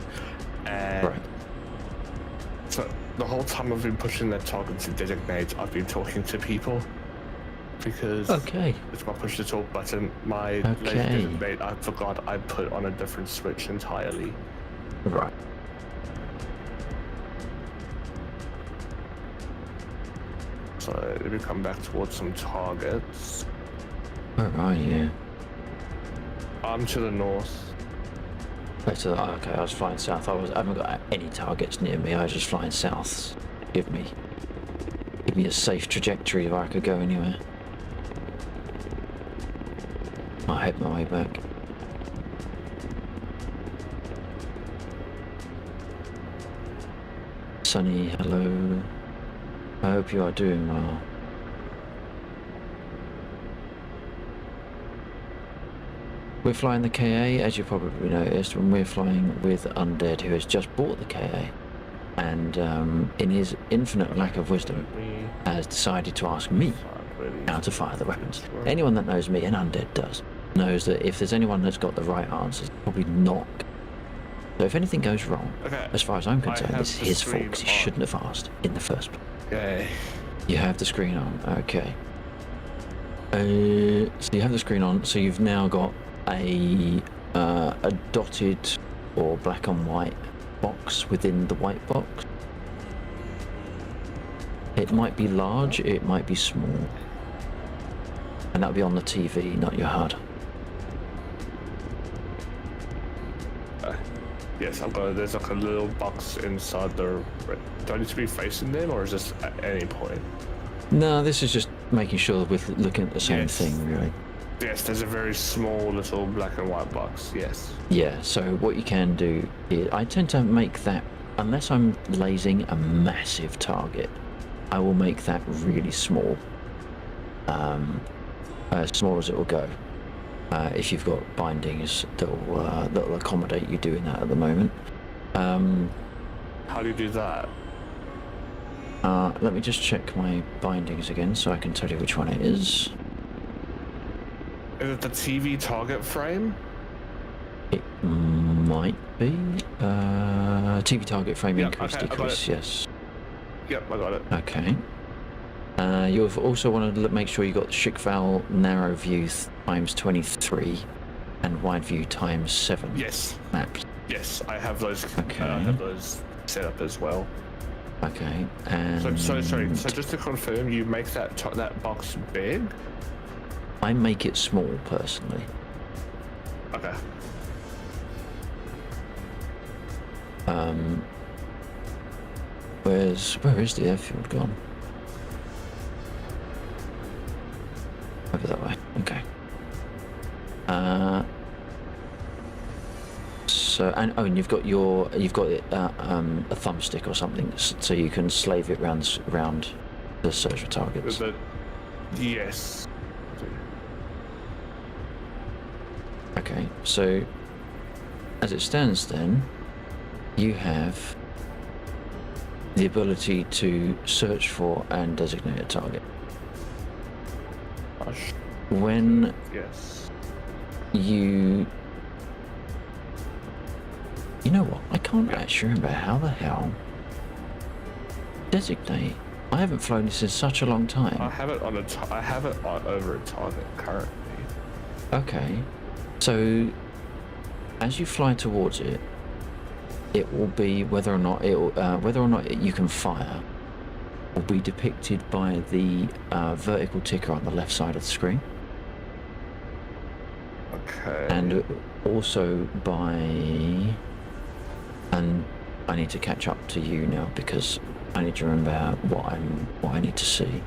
and Right. so the whole time I've been pushing that target to designate, I've been talking to people because Okay. it's my push to talk button. My laser designate, I forgot I put on a different switch entirely. Right. So let me come back towards some targets. Where are you? I'm to the north. Okay, I was flying south. I haven't got any targets near me. I was just flying south. Give me a safe trajectory where I could go anywhere. Might head my way back. Sunny, hello. I hope you are doing well. We're flying the KA, as you probably noticed, when we're flying with Undead, who has just bought the KA, and in his infinite lack of wisdom, has decided to ask me how to fire the weapons. Anyone that knows me, and Undead does, knows that if there's anyone that's got the right answers, probably not. So if anything goes wrong, as far as I'm concerned, it's his fault because he shouldn't have asked in the first place. Okay. You have the screen on, okay. So you have the screen on, so you've now got a dotted or black and white box within the white box. It might be large, it might be small. And that'll be on the TV, not your HUD. Yes, I've got it. There's like a little box inside the... Do I need to be facing them, or is this at any point? No, this is just making sure we're looking at the same thing, really. Yes, there's a very small little black and white box, yes. Yeah, so what you can do is... I tend to make that... Unless I'm lasing a massive target, I will make that really small. As small as it will go. If you've got bindings that'll accommodate you doing that at the moment. How do you do that? Let me just check my bindings again so I can tell you which one it is. Is it the TV target frame? It might be. TV target frame increase, okay, decrease, yes. Yep, I got it. Okay. You'll also want to make sure you got the Schickval narrow view times 23 and wide view times 7 mapped. Yes, I have those. Okay. I have those set up as well. Okay, and So just to confirm, you make that that box big? I make it small personally. Okay. Where is the airfield gone? Over that way. Okay. So and you've got it a thumbstick or something, so you can slave it round the search for targets. Yes. Okay. So as it stands, then you have the ability to search for and designate a target. When you know what? I can't actually remember how the hell designate. I haven't flown this in such a long time. I have it on over a target currently. Okay, so as you fly towards it, it will be whether or not you can fire. Will be depicted by the vertical ticker on the left side of the screen. Okay. And also by... And I need to catch up to you now because I need to remember what I need to see.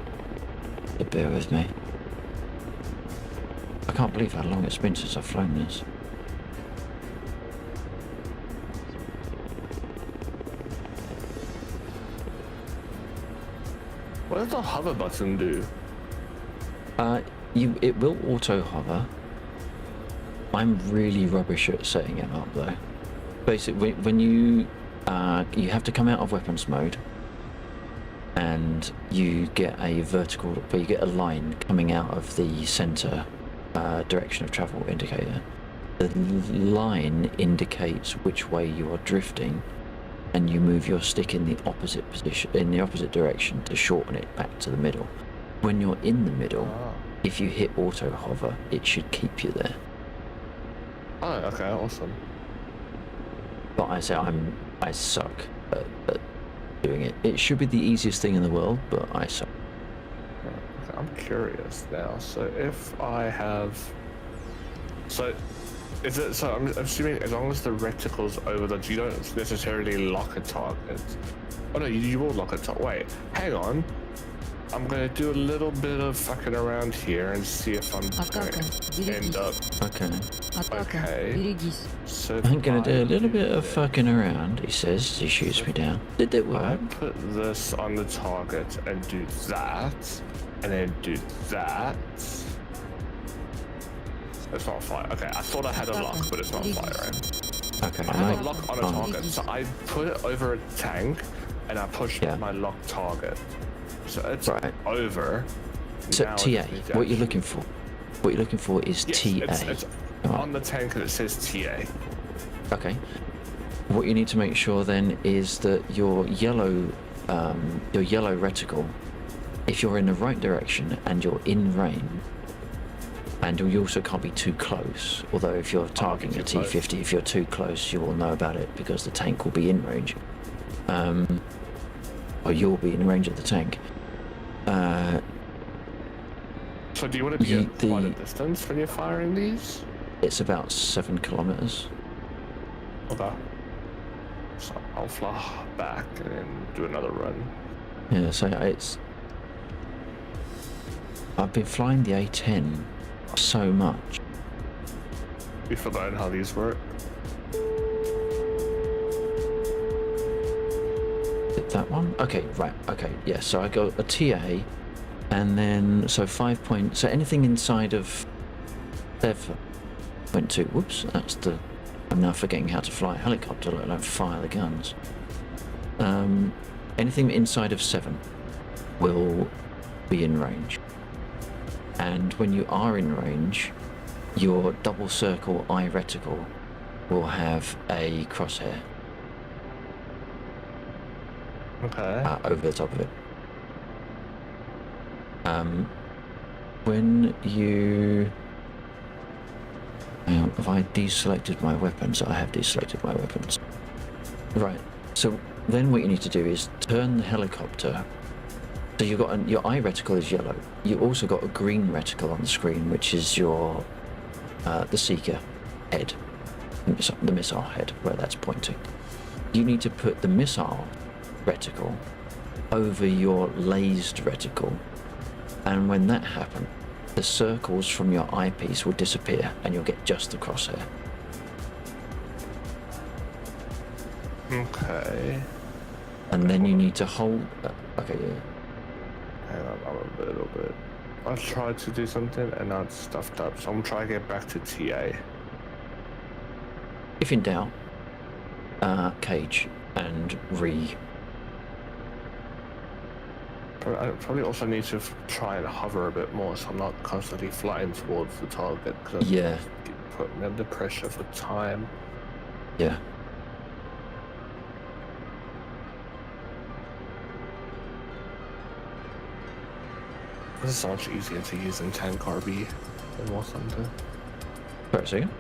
So bear with me. I can't believe how long it's been since I've flown this. What does the hover button do? It will auto hover. I'm really rubbish at setting it up though. Basically, when you have to come out of weapons mode, and you get a vertical, but you get a line coming out of the center direction of travel indicator. The line indicates which way you are drifting, and you move your stick in the opposite position, in the opposite direction to shorten it back to the middle. When you're in the middle, if you hit auto hover, it should keep you there. Oh, okay, awesome. But I suck at doing it. It should be the easiest thing in the world, but I suck. Okay, I'm curious now. So if I have, is it? So I'm assuming as long as the reticle's over that, you don't necessarily lock a target. Oh no, you will lock a target. Wait, hang on. I'm gonna do a little bit of fucking around here and see if I'm Атака, gonna end берегись. up. Okay. Атака, Okay. берегись. So I'm gonna do a little I bit of do fucking around, he says as he shoots me down. Did it this, I work? put this on the target and do that, and then do that. It's not fire. Okay, I thought I had a lock, but it's not firing. Okay, I have a lock on a Oh. target, so I put it over a tank, and I push Yeah. my lock target. So it's Right. over. So Now I TA, just need to what you're actually- looking for? What you're looking for is Yes, TA. it's Right. on the tank and it says TA. Okay. What you need to make sure then is that your yellow reticle, if you're in the right direction and you're in range, and you also can't be too close. Although if you're targeting a too close. T50, if you're too close, you will know about it because the tank will be in range, or you'll be in range of the tank. So do you want to be You- at quite a the- distance when you're firing these? It's about 7 kilometers. Okay. So I'll fly back and then do another run. Yeah, so it's. I've been flying the A10 so much. You've forgotten how these work. That one? Okay, right. Okay, yeah. So I got a TA, and then so 5 point. So anything inside of 7.2. Whoops, that's the. I'm now forgetting how to fly a helicopter, let alone fire the guns. Anything inside of 7 will be in range, and when you are in range, your double circle eye reticle will have a crosshair Okay. over the top of it. When you... Hang on, have I deselected my weapons? I have deselected my weapons. Right, so then what you need to do is turn the helicopter. So you've got your eye reticle is yellow. You also got a green reticle on the screen, which is your the seeker head, the missile head, where that's pointing. You need to put the missile reticle over your lased reticle, and when that happens, the circles from your eyepiece will disappear and you'll get just the crosshair. Okay. And then you need to hold... okay, yeah. Hang on, I'm a little bit. I tried to do something and now it's stuffed up, so I'm trying to get back to TA. If in doubt, cage and re... I probably also need to try and hover a bit more so I'm not constantly flying towards the target because Yeah, putting under pressure for time. yeah. This is so much easier to use in Tank RB than War Thunder. Wait a second.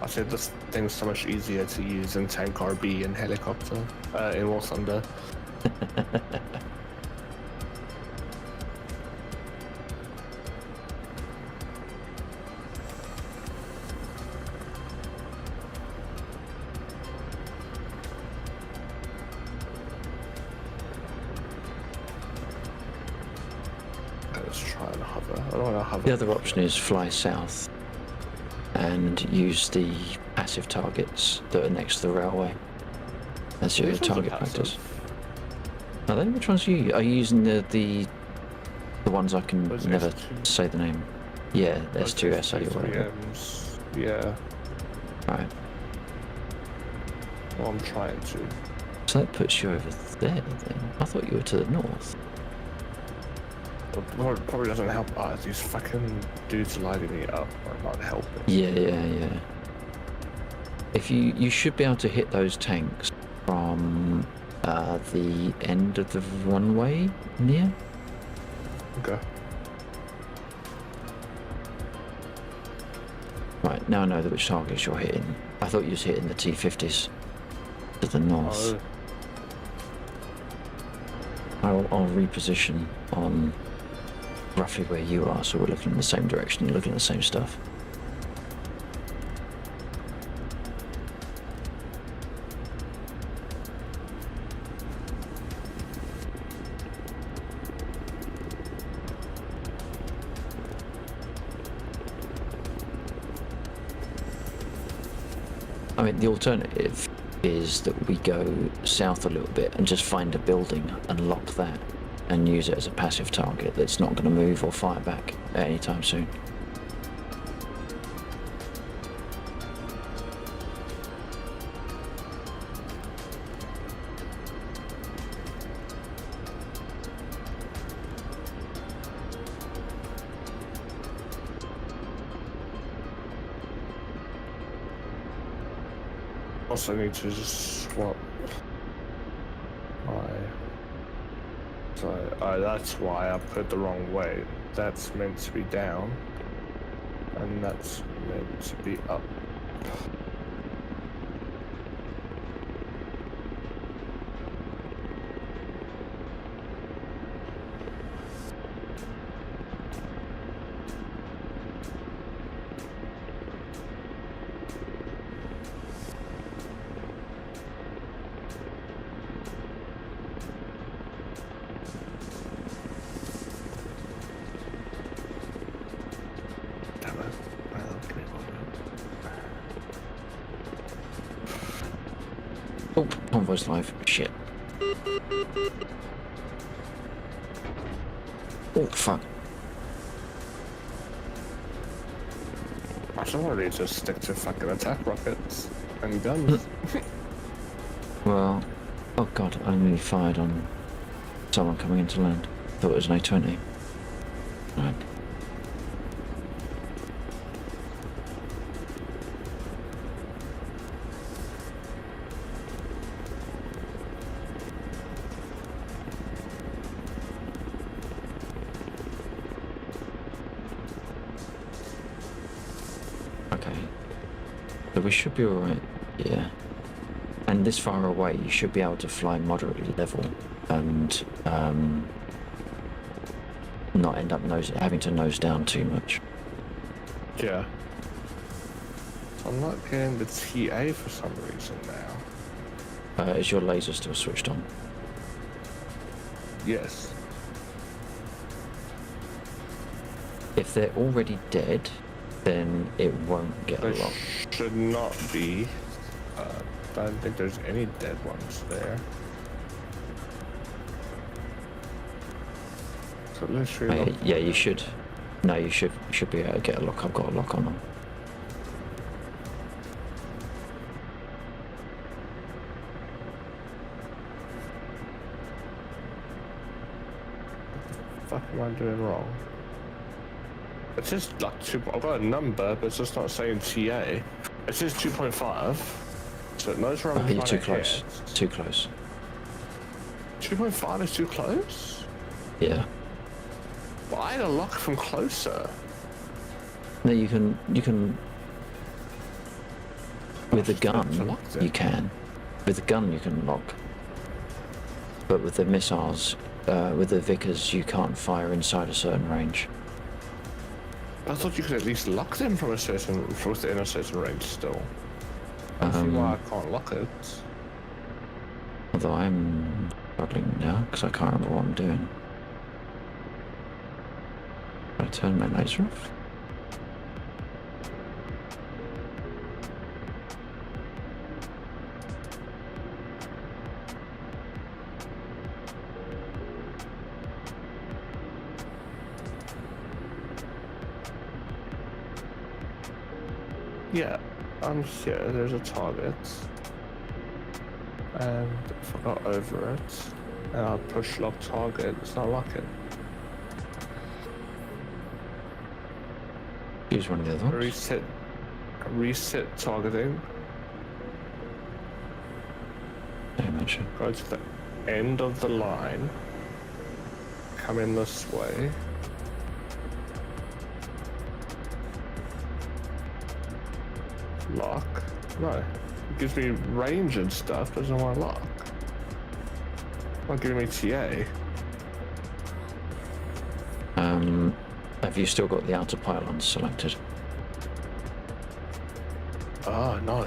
I said this thing's so much easier to use in Tank RB and Helicopter, in War Thunder. Let's try and hover. I don't want to hover. The other option is fly south and use the passive targets that are next to the railway. That's your Which ones are target passive? practice. Are they? Which ones are you? Are you using the ones I can Those never S2. say the name? Yeah, S2SA or whatever. 3Ms. Yeah, Right. well, I'm trying to. So that puts you over there then. I thought you were to the north. Well, it probably doesn't help. These fucking dudes lighting me up are not helping. Yeah. If you should be able to hit those tanks from the end of the runway near. Okay. Right, now I know which targets you're hitting. I thought you was hitting the T-50s to the north. Oh, I'll reposition on roughly where you are, so we're looking in the same direction, you're looking at the same stuff. I mean, the alternative is that we go south a little bit and just find a building and lock that and use it as a passive target that's not going to move or fire back at any time soon. Also need to just swap my... So, that's why I put the wrong way. That's meant to be down. And that's meant to be up. Oh, convoy's live. Shit. Oh, fuck. I should already just stick to fucking attack rockets and guns. Well, oh god, I nearly fired on someone coming into land. Thought it was an A-20. Right. Okay. So we should be alright, yeah. And this far away, you should be able to fly moderately level and not end up having to nose down too much. Yeah. I'm not getting the TA for some reason now. Is your laser still switched on? Yes. If they're already dead, then it won't get a There lot. should not be. I don't think there's any dead ones there. So let's reload. Yeah, you should. No, you should be able to get a lock. I've got a lock on them. What the fuck am I doing wrong? It says like I've got a number, but it's just not saying TA. It says 2.5. So it knows where I'm You're trying too to close. hit. Too close. 2.5 is too close? Yeah. Well, I had a lock from closer. No, you can. With the to gun, lock them. you can. With the gun, you can lock. But with the missiles, with the Vickers, you can't fire inside a certain range. I thought you could at least lock them from within a certain range still. I don't see why I can't lock it. Although I'm struggling now because I can't remember what I'm doing. I turn my laser off. Yeah, I'm here. There's a target. And if I go over it, and I push lock target, it's not locking. Use one of the other ones. Reset targeting. Very much. Go to the end of the line. Come in this way. Lock. No. It gives me range and stuff, doesn't want to lock. Not giving me TA. Have you still got the outer pylons selected? Oh, no.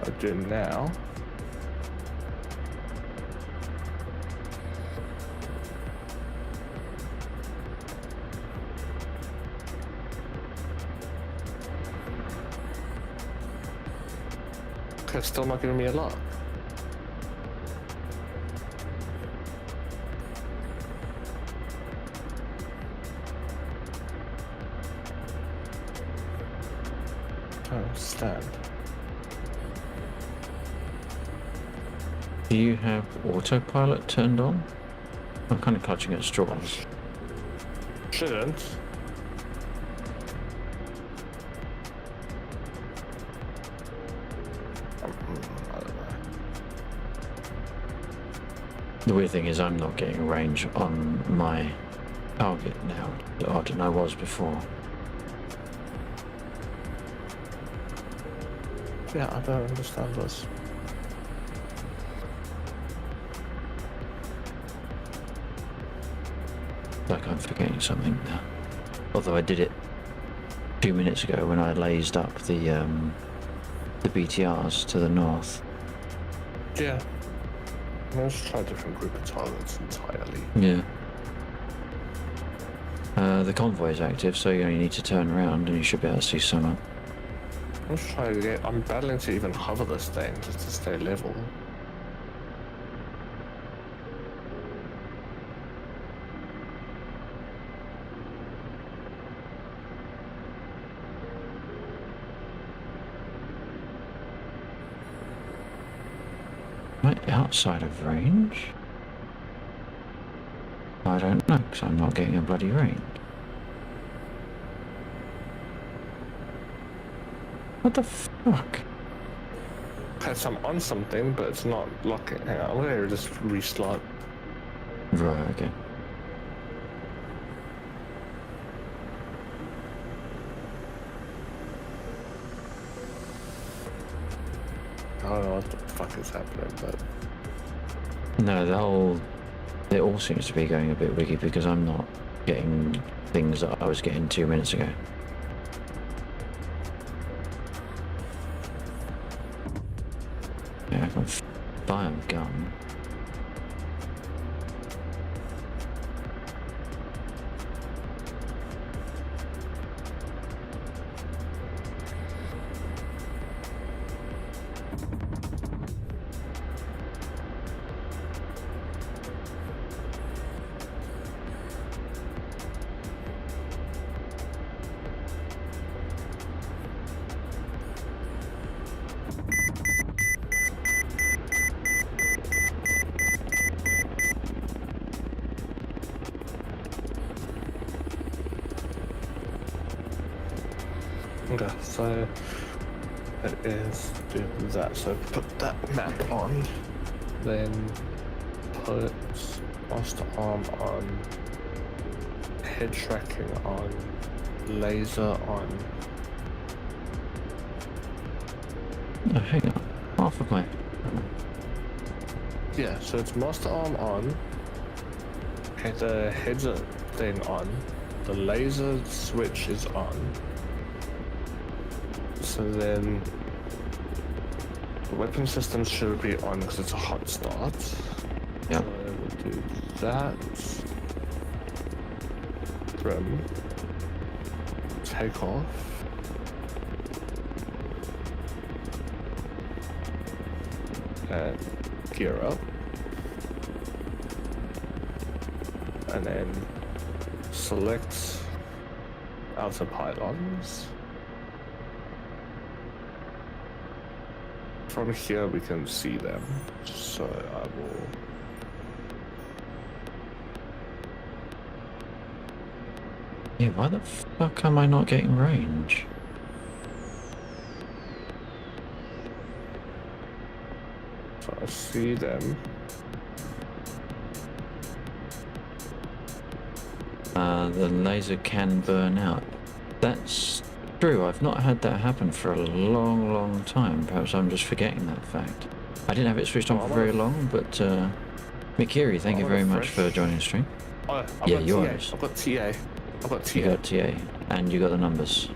I do now. Okay, still not giving me a lock. Don't understand. Do you have autopilot turned on? I'm kind of clutching at straws. Shouldn't. I don't know. The weird thing is I'm not getting range on my target now. Odd than I was before. Yeah, I don't understand this. Like I'm forgetting something now. Although I did it 2 minutes ago when I lased up the BTRs to the north. Yeah. Let's try a different group of targets entirely. Yeah. The convoy is active, so you only need to turn around and you should be able to see someone. Let's try again. I'm battling to even hover this thing just to stay level. Am I outside of range? I don't know, because I'm not getting a bloody range. What the fuck? Okay, so I'm on something, but it's not locking. Hang on, I'm gonna just restart. Right, okay. I don't know what the fuck is happening, but No, it all seems to be going a bit wiggy because I'm not getting things that I was getting 2 minutes ago. Yeah, I can buy a gun. okay, so it is do that. So put that map on, then put master arm on, head tracking on, laser on. Oh, hang on. Half of my... Yeah, so it's master arm on. Okay, the heads thing on. The laser switch is on. So then the weapon system should be on because it's a hot start. Yep. So we'll do that. Trim. Take off. And gear up. And then select outer pylons. From here we can see them, so I will... Yeah, why the fuck am I not getting range? So I see them. The laser can burn out. That's true, I've not had that happen for a long time. Perhaps I'm just forgetting that fact. I didn't have it switched on for very long, but Mikiri, thank you very much for joining the stream. Oh, I've Yeah, got yours. TA. I've got TA. I've got TA. You got TA, and you got the numbers.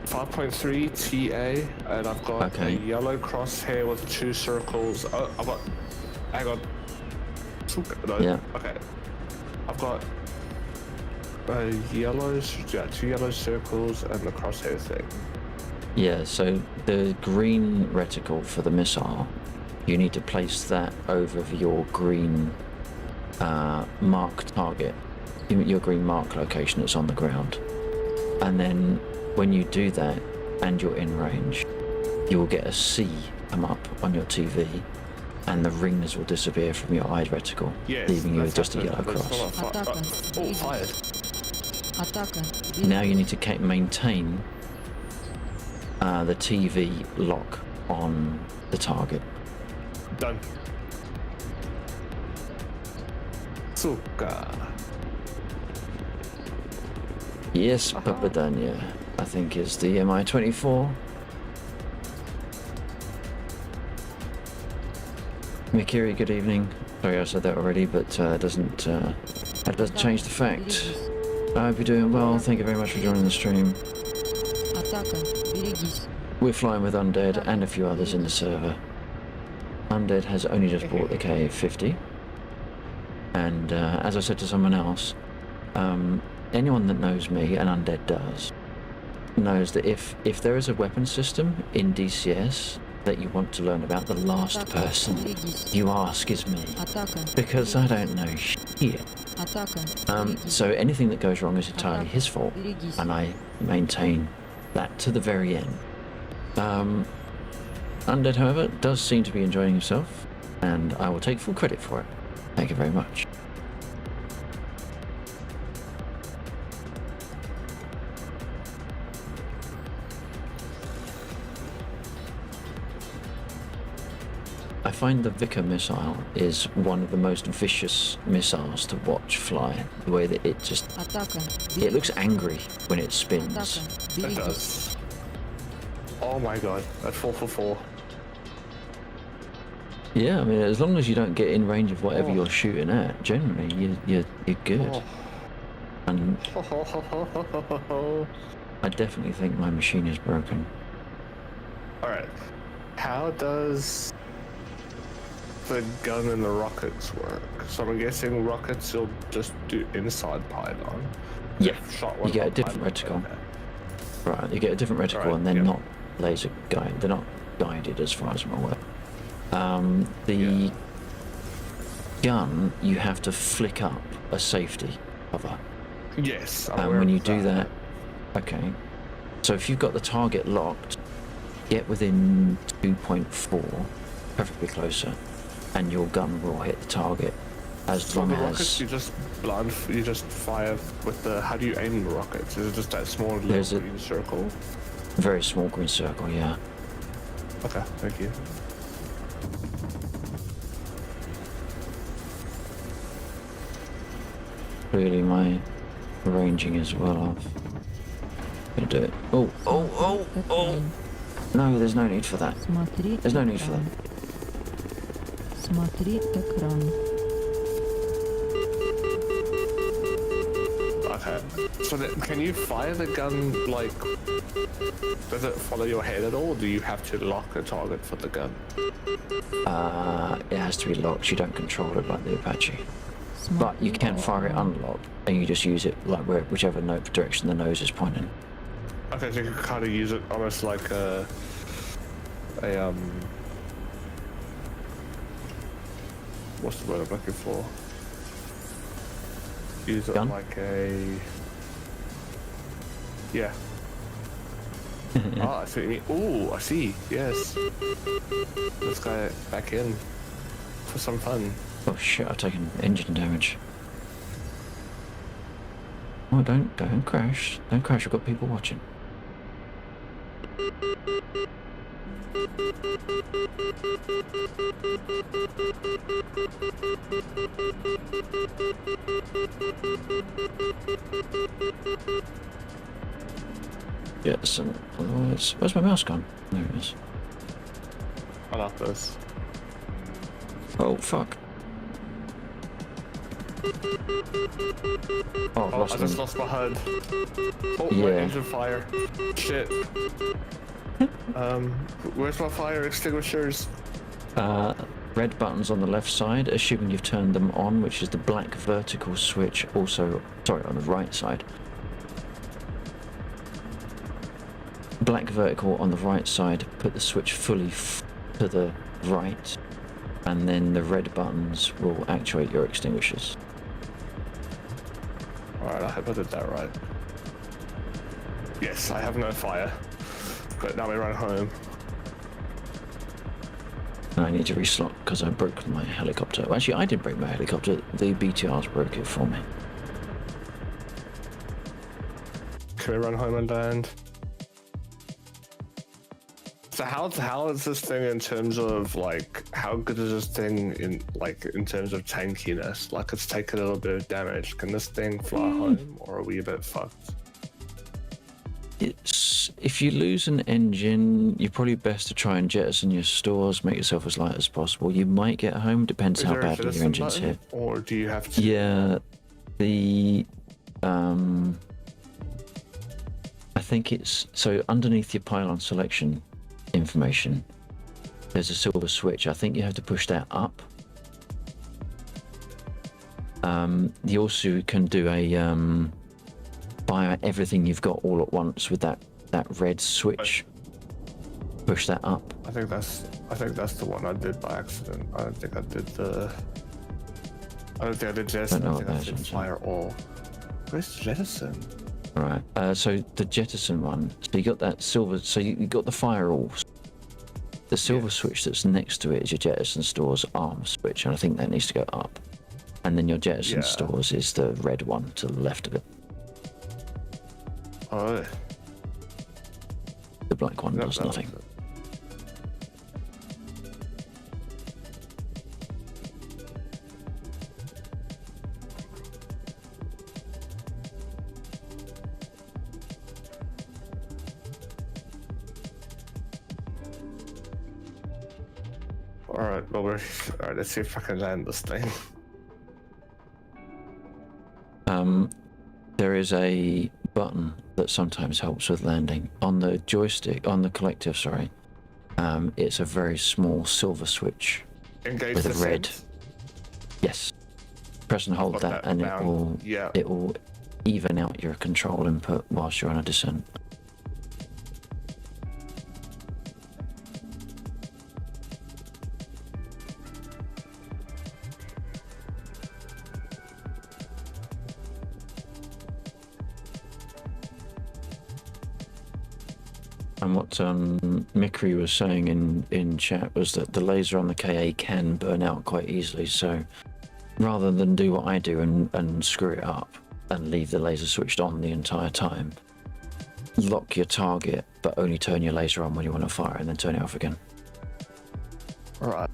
5.3 TA, and I've got Okay. a yellow crosshair with 2 circles. Oh, I've got... Hang on. No, Yeah. okay. I've got yellows, yeah, 2 yellow circles and the crosshair thing. Yeah, so the green reticle for the missile, you need to place that over your green mark target, your green mark location that's on the ground. And then when you do that and you're in range, you will get a C come up on your TV and the rings will disappear from your eye reticle, Yes, leaving you with that's just a yellow happened. cross. Атака. Oh, fired. Атака. Now you Берегись. need to maintain the TV lock on the target. Done. Suka. Yes, Papadania, I think is the MI-24. Mikiri, good evening. Sorry, I said that already, but that doesn't change the fact. I hope you're doing well. Thank you very much for joining the stream. Атака. Берегись. We're flying with Undead and a few others in the server. Undead has only just bought the K50. And as I said to someone else, anyone that knows me, and Undead does, knows that if there is a weapon system in DCS that you want to learn about, the last person you ask is me. Атака. Because I don't know shit. Атака. So anything that goes wrong is entirely his fault, Берегись. and I maintain that to the very end. Undead, however, does seem to be enjoying himself, and I will take full credit for it. Thank you very much. I find the Vicar missile is one of the most vicious missiles to watch fly. The way that it just... Атака. It looks angry when it spins. Атака. It Берегись. does. Oh my god, that's 4 for 4. Yeah, I mean, as long as you don't get in range of whatever Oh. you're shooting at, generally you're good. Oh. And I definitely think my machine is broken. Alright. How does the gun and the rockets work? So I'm guessing rockets will just do inside pylon. Yeah, Shot you one get a on different pylon. reticle. Right, you get a different reticle, Right, and they're yeah. not laser guided. They're not guided, as far as I'm aware. The gun, you have to flick up a safety cover. Yes, I'm And aware when of you do that, okay. So if you've got the target locked, get within 2.4, preferably closer, and your gun will hit the target. As So long the as rockets, you just fire with the. How do you aim the rockets? Is it just that small little There's a- green circle? very small green circle, yeah. Okay, thank you. Clearly my ranging is well off. Gonna do it. Oh, oh, oh, oh! No, there's no need for that. Смотри There's no need for экран. Смотри экран. Okay. So then, can you fire the gun like? Does it follow your head at all? Or do you have to lock a target for the gun? It has to be locked. You don't control it like the Apache. Смотри But you can fire it экран. unlocked, and you just use it like whichever direction the nose is pointing. Okay, so you can kind of use it almost like a what's the word I'm looking for? Use it Gun? like a yeah. Ah, I see what you mean. Ooh, I see. Yes. Let's go back in for some fun. Oh shit! I've taken engine damage. Oh, don't crash! Don't crash! I've got people watching. Yes, and where's my mouse gone? There it is. I like this. Oh fuck! Oh, I've Oh, lost I just them. lost my HUD. Oh, my Yeah. engine fire. Shit. Where's my fire extinguishers? Red buttons on the left side, assuming you've turned them on, which is the black vertical switch. Also, sorry, on the right side. black vertical on the right side, put the switch fully to the right, and then the red buttons will actuate your extinguishers. Alright, I hope I did that right. Yes, I have no fire. But now we run home. And I need to reslot because I broke my helicopter. Well, actually, I didn't break my helicopter. The BTRs broke it for me. Can we run home and land? So how is this thing in terms of like how good is this thing in terms of tankiness? Like it's taken a little bit of damage. Can this thing fly home, or are we a bit fucked? It's if you lose an engine, you're probably best to try and jettison your stores, make yourself as light as possible. You might get home, depends Is how there a badly your jettison engine's button, hit. or do you have to? Yeah, the I think it's so underneath your pylon selection information. There's a silver switch. I think you have to push that up. You also can do a fire everything you've got all at once with that red switch. Push that up. I think that's the one I did by accident. I don't think I did jettison. Don't know I think what I that did is. fire all. Where's jettison? All right. So the jettison one. So you got that silver. So you got the fire all. The silver switch that's next to it is your jettison stores arm switch, and I think that needs to go up. And then your jettison stores is the red one to the left of it. Oh. The black one does nothing. Alright, well, alright, let's see if I can land this thing. There is a button that sometimes helps with landing on the joystick, on the collective, sorry. It's a very small silver switch Engage with a descent. red. Yes. Press and hold Got that, that and down. it will even out your control input whilst you're on a descent. And what Mikri was saying in chat was that the laser on the KA can burn out quite easily, so rather than do what I do and screw it up and leave the laser switched on the entire time, lock your target but only turn your laser on when you want to fire and then turn it off again. Alright.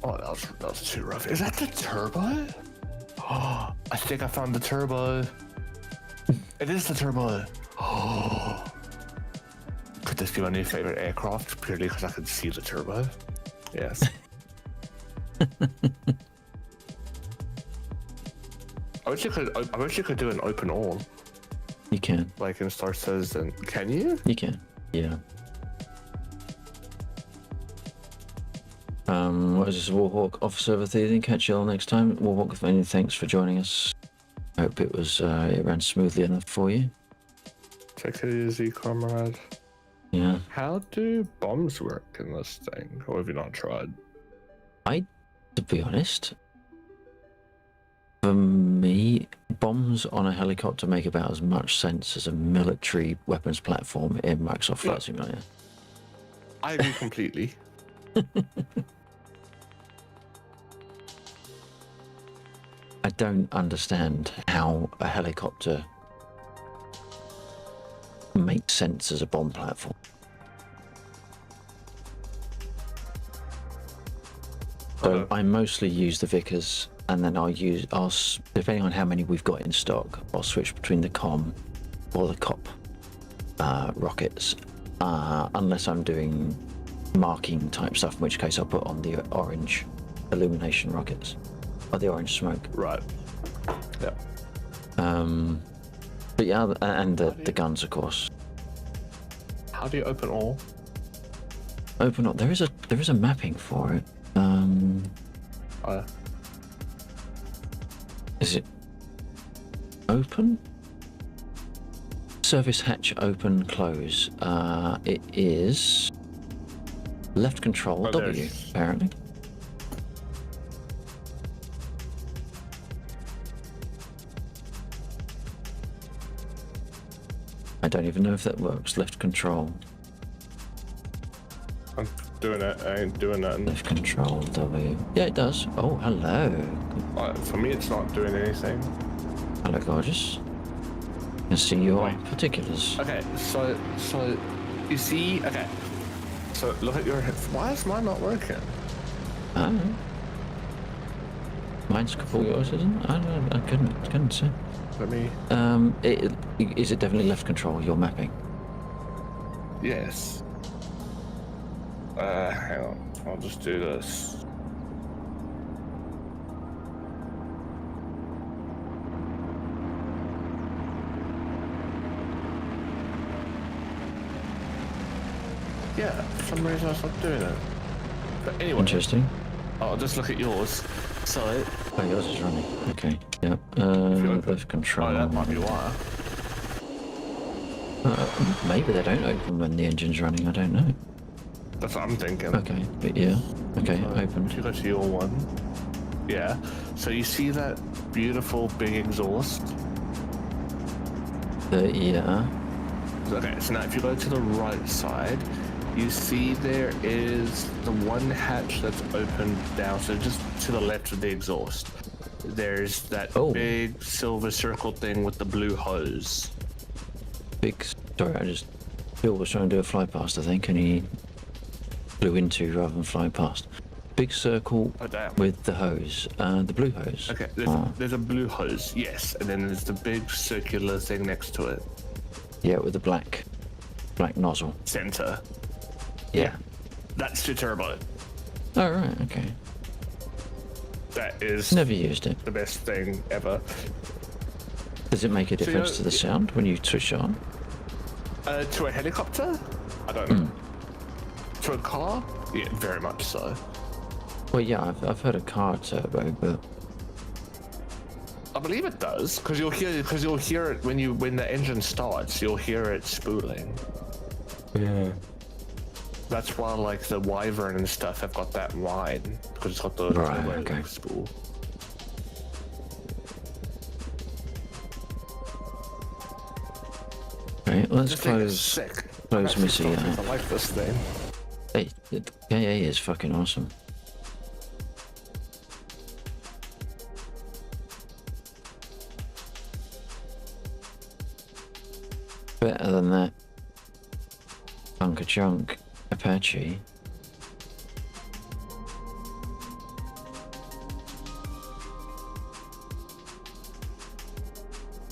Oh, that was too rough. Is that the turbo? Oh, I think I found the turbo. It is the turbo. Oh. Could this be my new favorite aircraft purely because I can see the turbo? Yes. I wish you could do an open all. You can. Like in Star Citizen. Can you? You can. Yeah. What is this, Warhawk officer of the catch you all next time. Warhawk, many thanks for joining us. I hope it was it ran smoothly enough for you. Take it easy, comrade. Yeah. How do bombs work in this thing? Or have you not tried? To be honest, for me, bombs on a helicopter make about as much sense as a military weapons platform in Microsoft Flight Simulator. I agree completely. I don't understand how a helicopter makes sense as a bomb platform. So I mostly use the Vickers, and then I'll depending on how many we've got in stock, I'll switch between the COM or the COP rockets, unless I'm doing marking type stuff, in which case I'll put on the orange illumination rockets or the orange smoke. Right. Yeah. But yeah, and the guns, of course. How do you open all? Open up. There is a mapping for it. Is it open? Service hatch open, close. It is left control, Oh, W, there's- apparently. I don't even know if that works. Left control. I'm doing it. I ain't doing nothing. Left control, W. Yeah, it does. Oh, hello. For me, it's not doing anything. Hello, gorgeous. Can see your Wait. particulars. Okay, so you see. Okay, so look at your. Why is mine not working? I don't know. Mine's full, yours isn't? I don't know. I couldn't see. Let me. Is it definitely left control? You're mapping. Yes. Hang on. I'll just do this. Yeah, for some reason I stopped doing it. But anyway, Interesting. I'll just look at yours. So, Oh, yours is running. Okay. Yep. open- Left control. oh, that might be why. Maybe they don't open when the engine's running. I don't know. That's what I'm thinking. Okay, but yeah. Okay, If you opened. go to your one, yeah. So you see that beautiful big exhaust? Yeah. Okay, so now if you go to the right side, you see there is the one hatch that's open down, so just to the left of the exhaust. There's that Oh. big silver circle thing with the blue hose. Big. Sorry, Bill was trying to do a fly past, I think, and he flew into rather than fly past. Big circle Oh, damn. with the hose, the blue hose. Okay, Oh, there's a blue hose, yes, and then there's the big circular thing next to it. yeah, with the black nozzle. Center. Yeah. That's your turbo. Oh right, okay. That is Never used it. the best thing ever. Does it make a you difference know- to the sound when you switch it on? To a helicopter? I don't know. To a car? Yeah, very much so. Well, yeah, I've heard a car turbo, but I believe it does, because you'll hear it when the engine starts. You'll hear it spooling. yeah. That's why like the Wyvern and stuff have got that line, because it's got the Right, the okay. spool. Right, let's This thing is close. sick. close Actually, Missy I out. like this thing. Hey, the KA is fucking awesome. Better than that Bunker Chunk Apache.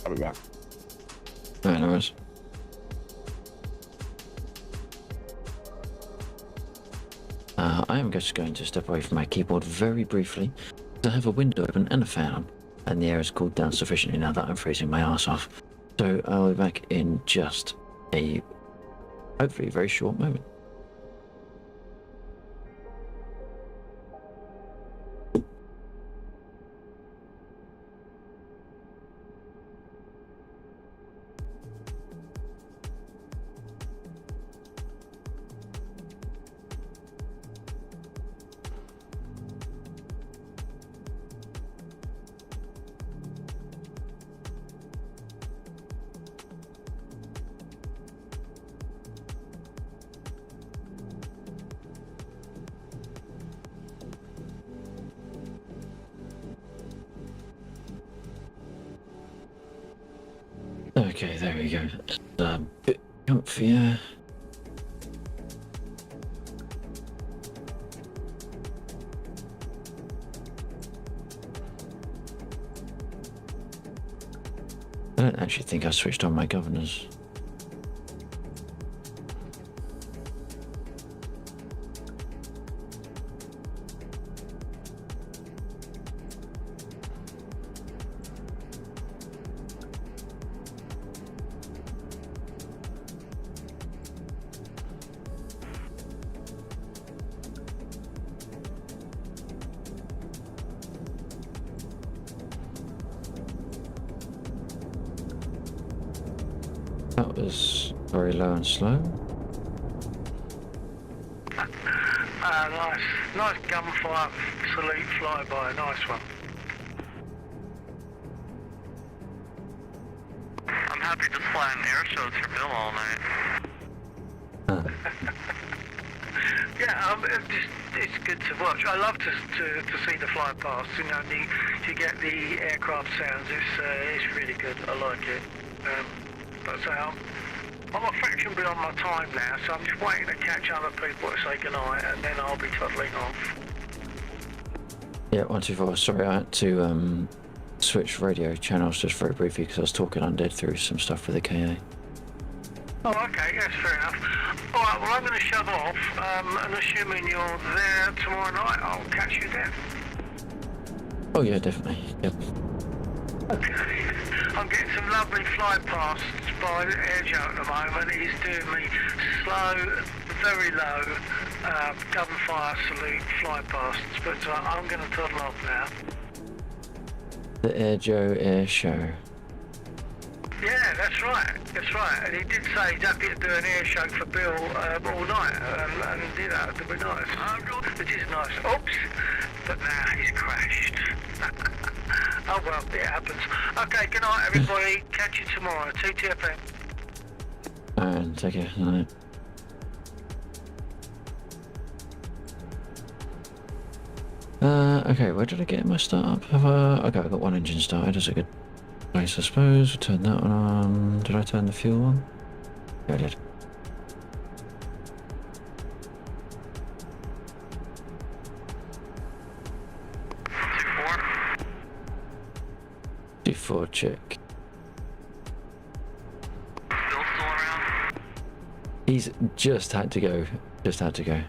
I'll be back. Right, no worries. I am just going to step away from my keyboard very briefly to have a window open and a fan, and the air has cooled down sufficiently now that I'm freezing my ass off. So I'll be back in just a hopefully very short moment. Okay, there we go. It's a bit comfier. I don't actually think I switched on my governors. That was very low and slow. Nice gunfire salute flyby, nice one. I'm happy just flying air shows for Bill all night. Yeah, it's good to watch. I love to see the fly past. You know, you get the aircraft sounds. It's really good. I like it. But so I'm a fraction beyond my time now, so I'm just waiting to catch other people to say goodnight, and then I'll be toddling off. Yeah, 124. Sorry, I had to switch radio channels just very briefly because I was talking undead through some stuff with the KA. Oh, okay, yes, fair enough. Alright, well, I'm going to shove off, and assuming you're there tomorrow night, I'll catch you then. Oh yeah, definitely. Yep. Okay. I'm getting some lovely fly pasts by the air Joe at the moment. He's doing me slow, very low, gunfire salute fly pasts, but I'm going to toddle off now. The Air Joe Air Show. Yeah, that's right, and he did say he's happy to do an air show for Bill all night, and you know, it'll be nice. It is nice. Oops, but now he's crashed. Oh well, it happens. Okay, good night everybody, catch you tomorrow, TTFN. And take care. Night. Okay, where did I get my startup? Okay, I got one engine started. That's a good place, I suppose. We'll turn that one on. Did I turn the fuel on? Yeah, I did. D4 check. Bill still around? He's just had to go. Just had to go.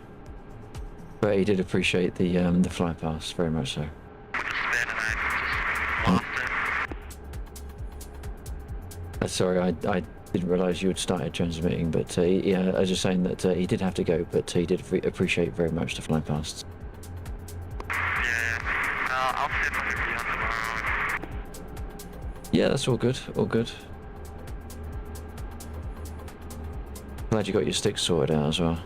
But he did appreciate the fly pass very much so. We're just standing there, just lost it. Sorry, I didn't realise you had started transmitting, but yeah, I was just saying that he did have to go, but he did appreciate very much the fly past. Yeah. I'll see if I can be on tomorrow. Yeah, that's all good, all good. Glad you got your sticks sorted out as well.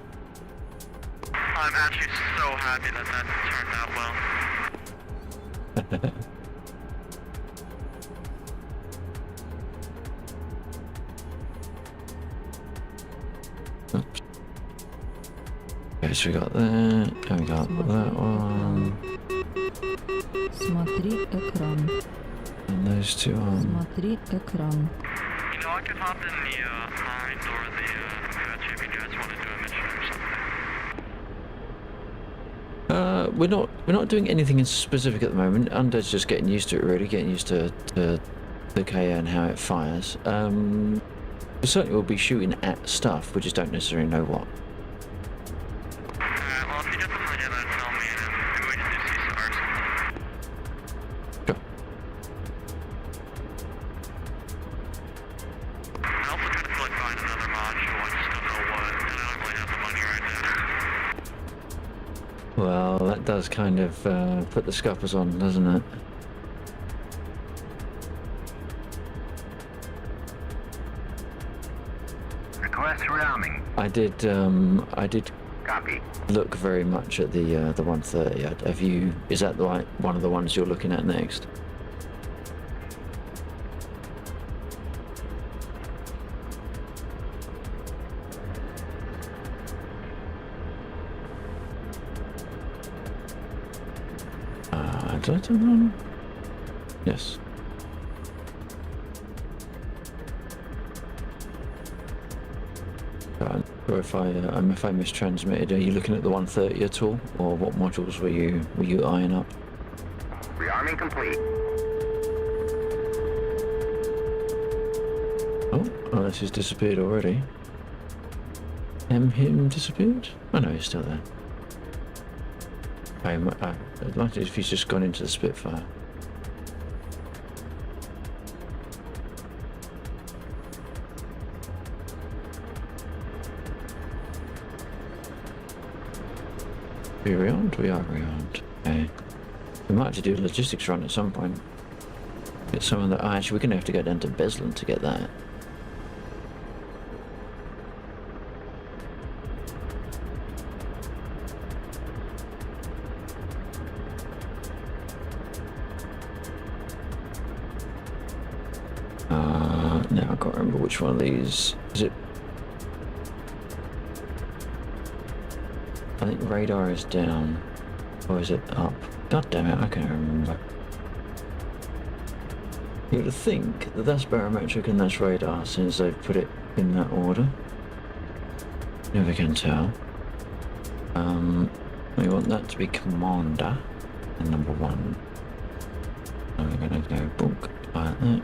I'm actually so happy that turned out well. Oops. Okay, so we got that, and we got that one, Смотри экран. and those two on. Смотри экран. You know, I could hop in the hind or the JP Jets want to do a mission or something. We're not doing anything in specific at the moment. Undead's just getting used to it, really, getting used to the KA and how it fires. We certainly will be shooting at stuff, we just don't necessarily know what. Alright, well, if you get the idea, then tell me, and maybe we can do CSR or something. Sure. I also kind of feel like buying another module, I just don't know what, and I don't really have the money right now. Well, that does kind of put the scuppers on, doesn't it? Request rearming. I did Copy. look very much at the 130. Have you? Is that one of the ones you're looking at next? Did I turn on? Yes. Or if I mistransmitted, are you looking at the 130 at all, or what modules were you eyeing up? Rearming complete. Oh, unless he's disappeared already. Him disappeared? Oh no, he's still there. I'd like it if he's just gone into the Spitfire. Are we rearmed? We are rearmed. Okay. We might have to do a logistics run at some point. Get someone that... Oh, actually, we're going to have to go down to Beslan to get that. Now I can't remember which one of these. Is it? I think radar is down. Or is it up? God damn it, I can't remember. You would think that that's barometric and that's radar since they've put it in that order. Never can tell. We want that to be commander and number 1. And we're going to go book like that.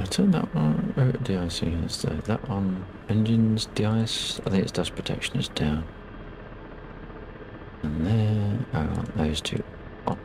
Turn that one, de-ice is there. That one, engines, de-ice, I think it's dust protection is down. And there, I want those two on.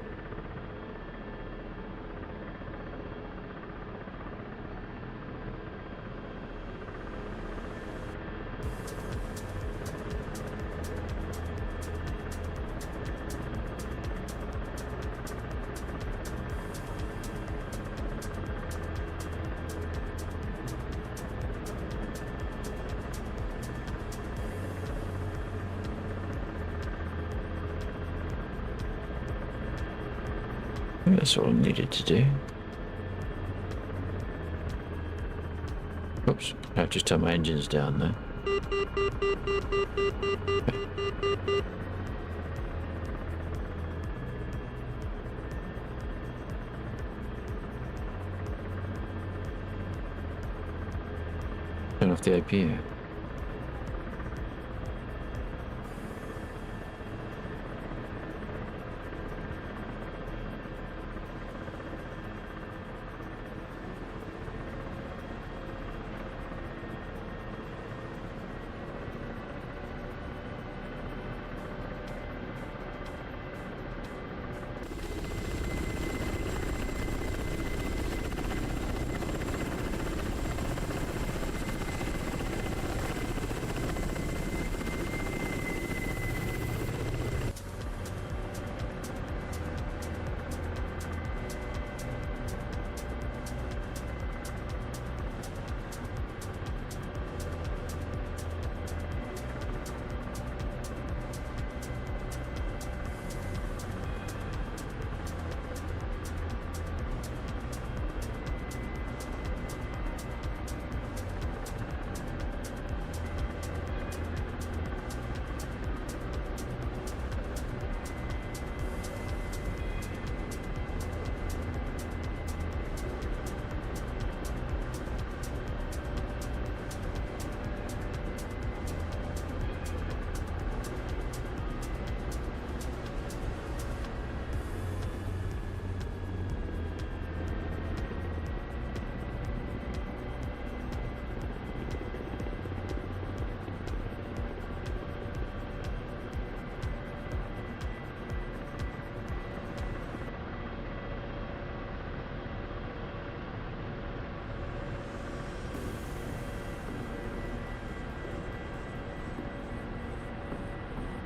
I think that's all I needed to do. Oops, I've just turned my engines down there. Turn off the APU.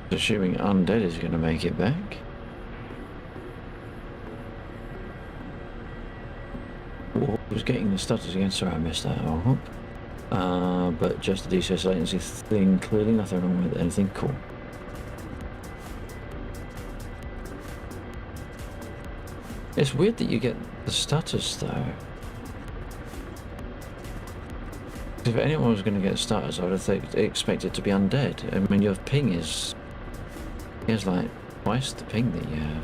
Assuming Undead is going to make it back. Oh, I was getting the stutters again, sorry I missed that. But just the DCS latency thing, clearly nothing wrong with anything. Cool. It's weird that you get the stutters though. If anyone was going to get stutters, I would have expected it to be Undead. I mean, your ping is like twice the ping that you have.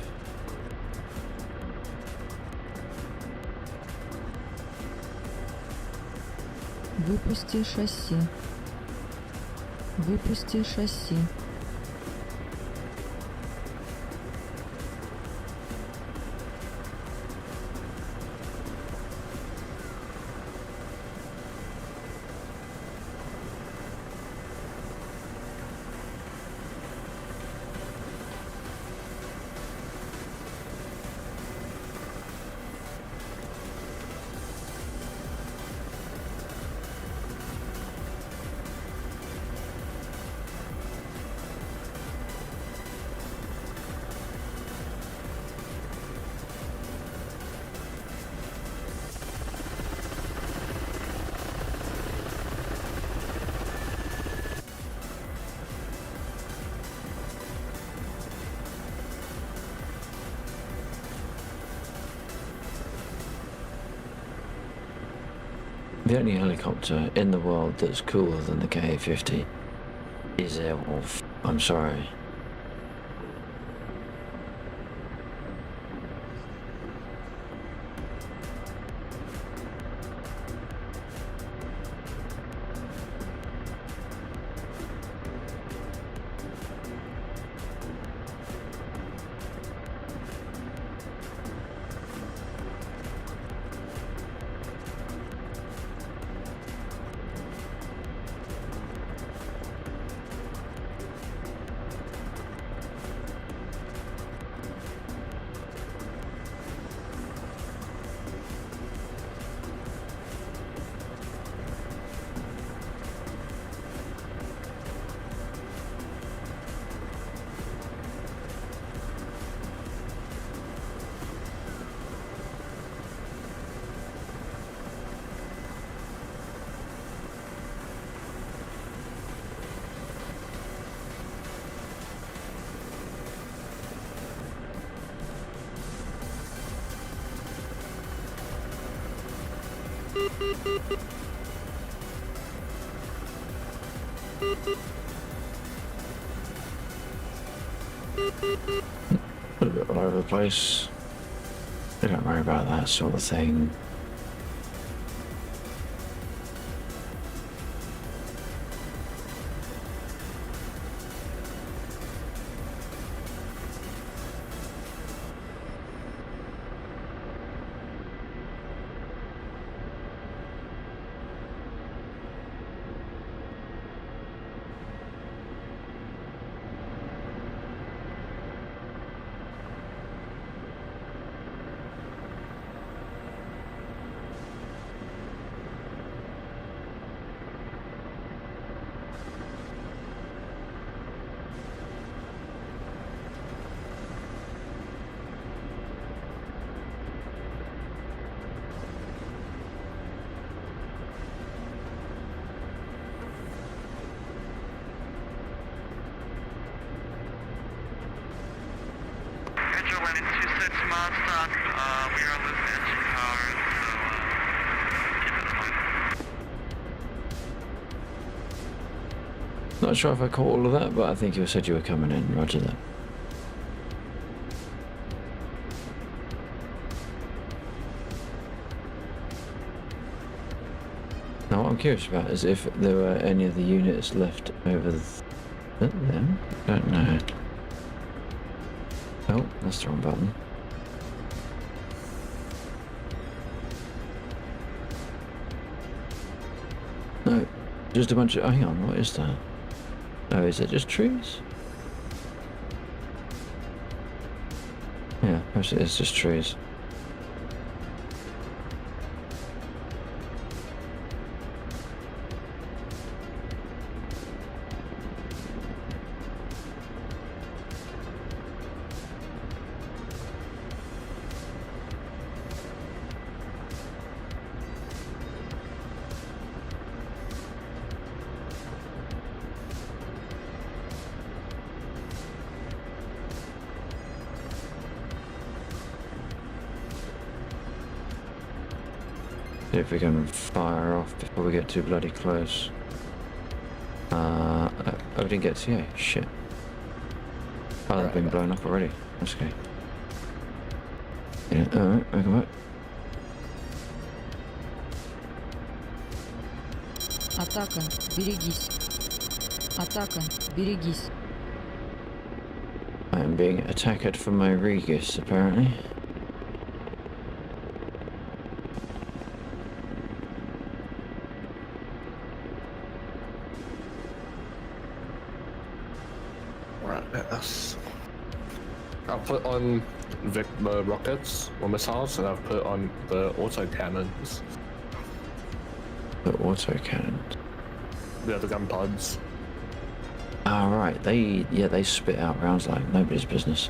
Выпусти шасси. Выпусти шасси. The only helicopter in the world that's cooler than the KA-50 is Airwolf. I'm sorry. A little bit all over the place. Don't worry about that sort of thing. Not sure if I caught all of that, but I think you said you were coming in. Roger that. Now what I'm curious about is if there were any of the units left over them. Don't know. Oh, that's the wrong button. No, just a bunch of... Oh, hang on, what is that? Oh, is it just trees? Yeah, perhaps it is just trees. See if we can fire off before we get too bloody close. Oh, we didn't get TA. Shit. Oh, they've been blown up already. That's okay. Yeah, alright, welcome back. Атака, берегись. Атака, берегись. I am being attacked from my Regis, apparently. Yes. I've put on the rockets or missiles, and I've put on the auto cannons. The auto cannon. The other gun pods. Ah, right. They spit out rounds like nobody's business.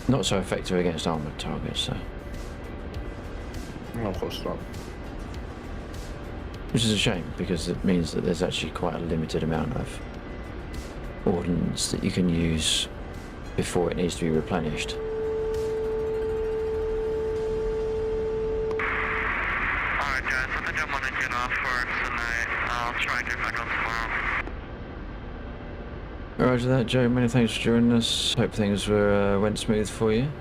Not so effective against armored targets, though. No, of course not. Which is a shame, because it means that there's actually quite a limited amount of ordnance that you can use before it needs to be replenished. Stranger, back on the farm. Roger that, Joe. Many thanks for joining us. Hope things went smooth for you.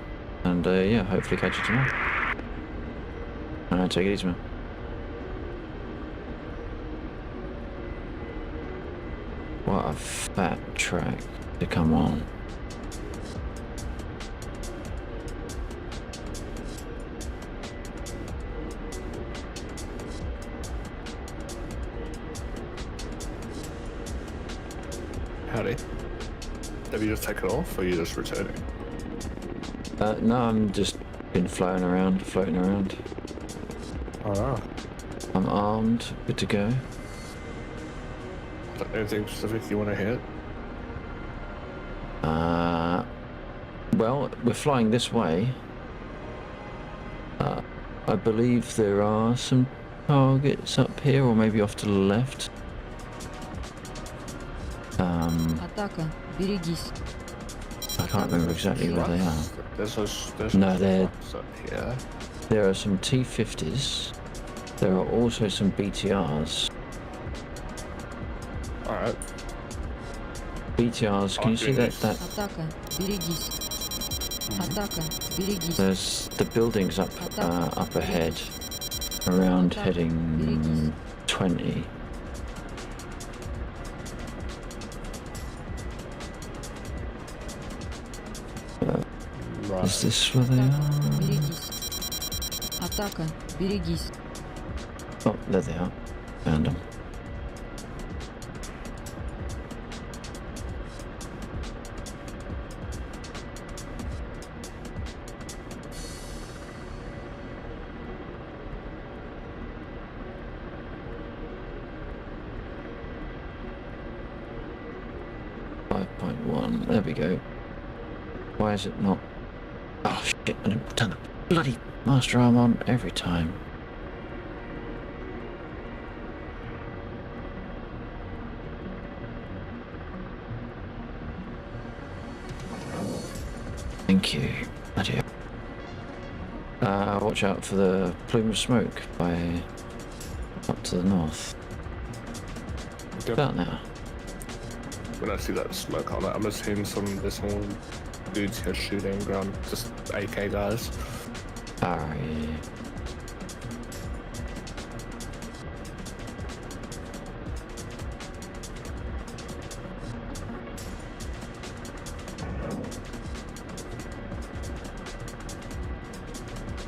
And yeah, hopefully catch you tomorrow. Take it easy, man. What a fat track to come on. Howdy. Have you just taken off, or are you just returning? No, I'm just been floating around. Oh, I'm armed, good to go. anything specific you want to hit? Well, we're flying this way. I believe there are some targets up here, or maybe off to the left. Атака, берегись. I can't remember exactly where they are. There's No, they're- trucks up here. There are some T-50s. There are also some BTRs. Alright. BTRs, can you see that? Атака, берегись. Атака, берегись. There's the buildings up ahead, around heading 20. Is this where they are? Берегись. Атака, берегись. Oh, there they are. Found them. There we go. Why is it not? Oh shit, I didn't turn the bloody master arm on every time. Thank you. Bloody hell. Watch out for the plume of smoke by up to the north. Yep. About now. When I see that smoke on it, I'm assuming there's some dudes here shooting around, just AK guys. Alright.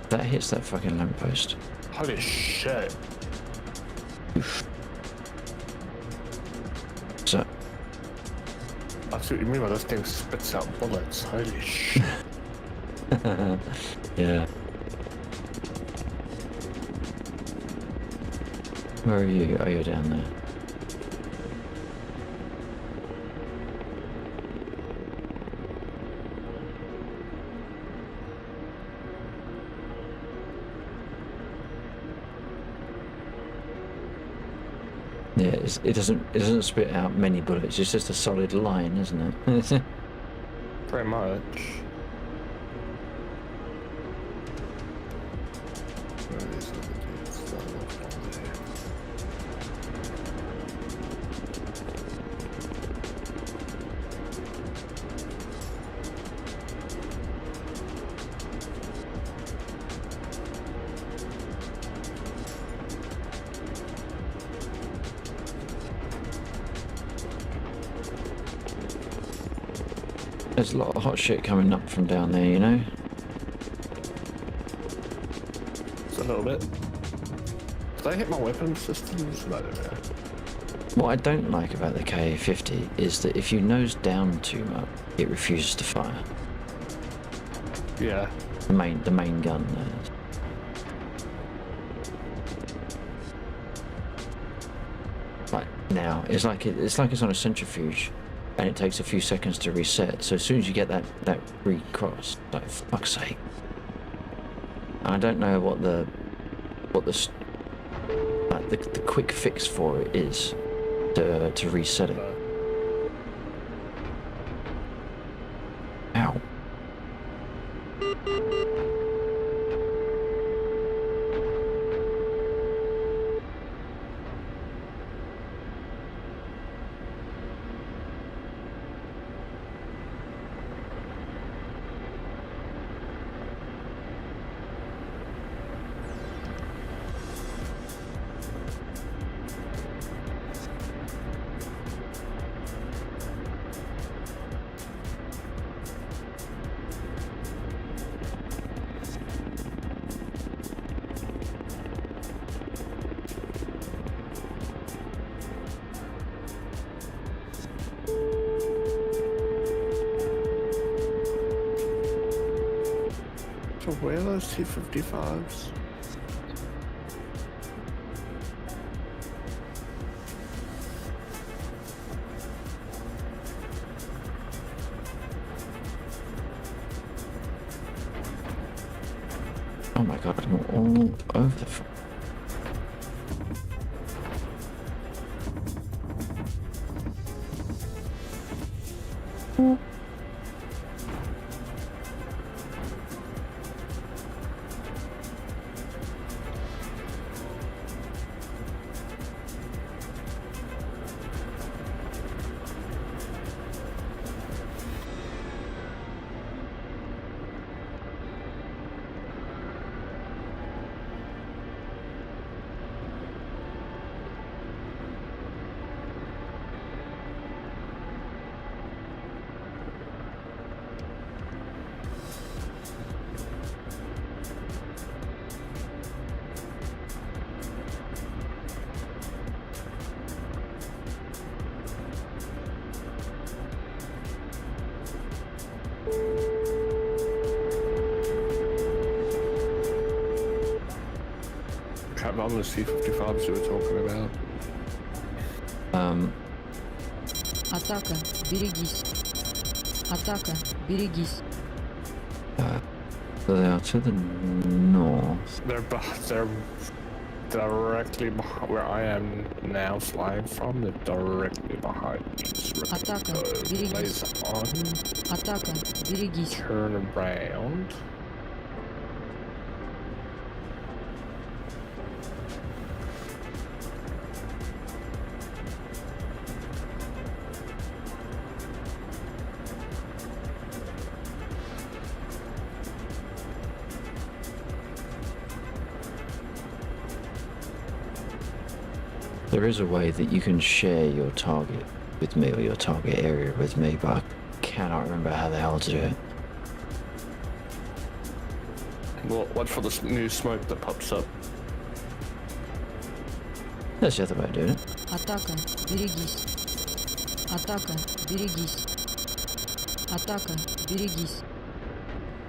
That hits that fucking lamppost. Holy shit. So, I see what you mean by this thing spits out bullets. Holy shit. yeah. Where are you? Oh, you're down there. Yeah, it doesn't spit out many bullets. It's just a solid line, isn't it? Pretty much. Where are these other dudes that are left on there? There's a lot of hot shit coming up from down there, you know? Just a little bit. Did I hit my weapon systems? I don't know. What I don't like about the KA-50 is that if you nose down too much, it refuses to fire. Yeah. The main gun there. Like now, it's like it's on a centrifuge, and it takes a few seconds to reset. So as soon as you get that recross, like fuck's sake. I don't know what the quick fix for it is to reset it. Ow. So where are those T-55s? Oh my god, I'm all over the Can't remember the C-55s you were talking about. Атака, берегись. Атака, берегись. So they are to the north. They're directly behind where I am now flying from. They're directly behind me. Атака, Laser берегись. on. Атака, берегись. Turn around. There is a way that you can share your target with me or your target area with me, but I cannot remember how the hell to do it. Well, watch for the new smoke that pops up. That's the other way of doing it. Атака, берегись. Атака, берегись. Атака, берегись.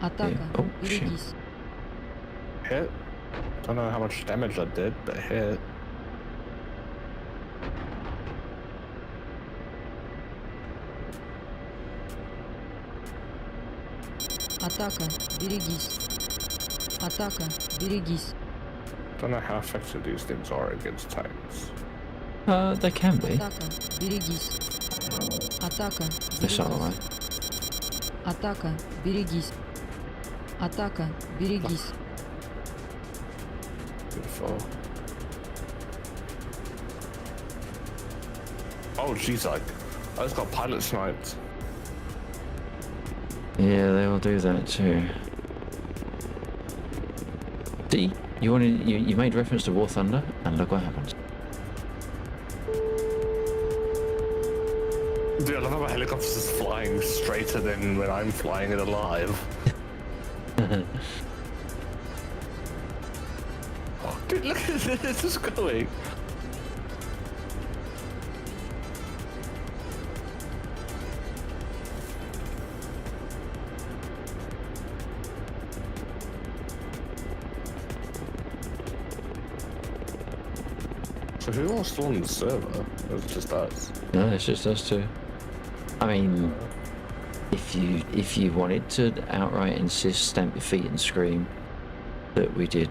Атака, Oh, shit. берегись. Hit. Don't know how much damage I did, but hit. Атака, берегись. Атака, берегись. Don't know how effective these things are against tanks. They can be. Атака, берегись. Атака, It's берегись. alright. Атака, берегись. Атака, берегись. Beautiful. Oh, jeez, I just got pilot sniped. Yeah, they will do that too. See, you made reference to War Thunder, and look what happens. Dude, I love how my helicopter's is flying straighter than when I'm flying it alive. Oh, dude, look at this, it's just going. So who else still on the server? Or is it just us? No, it's just us two. I mean, if you wanted to outright insist, stamp your feet and scream that we did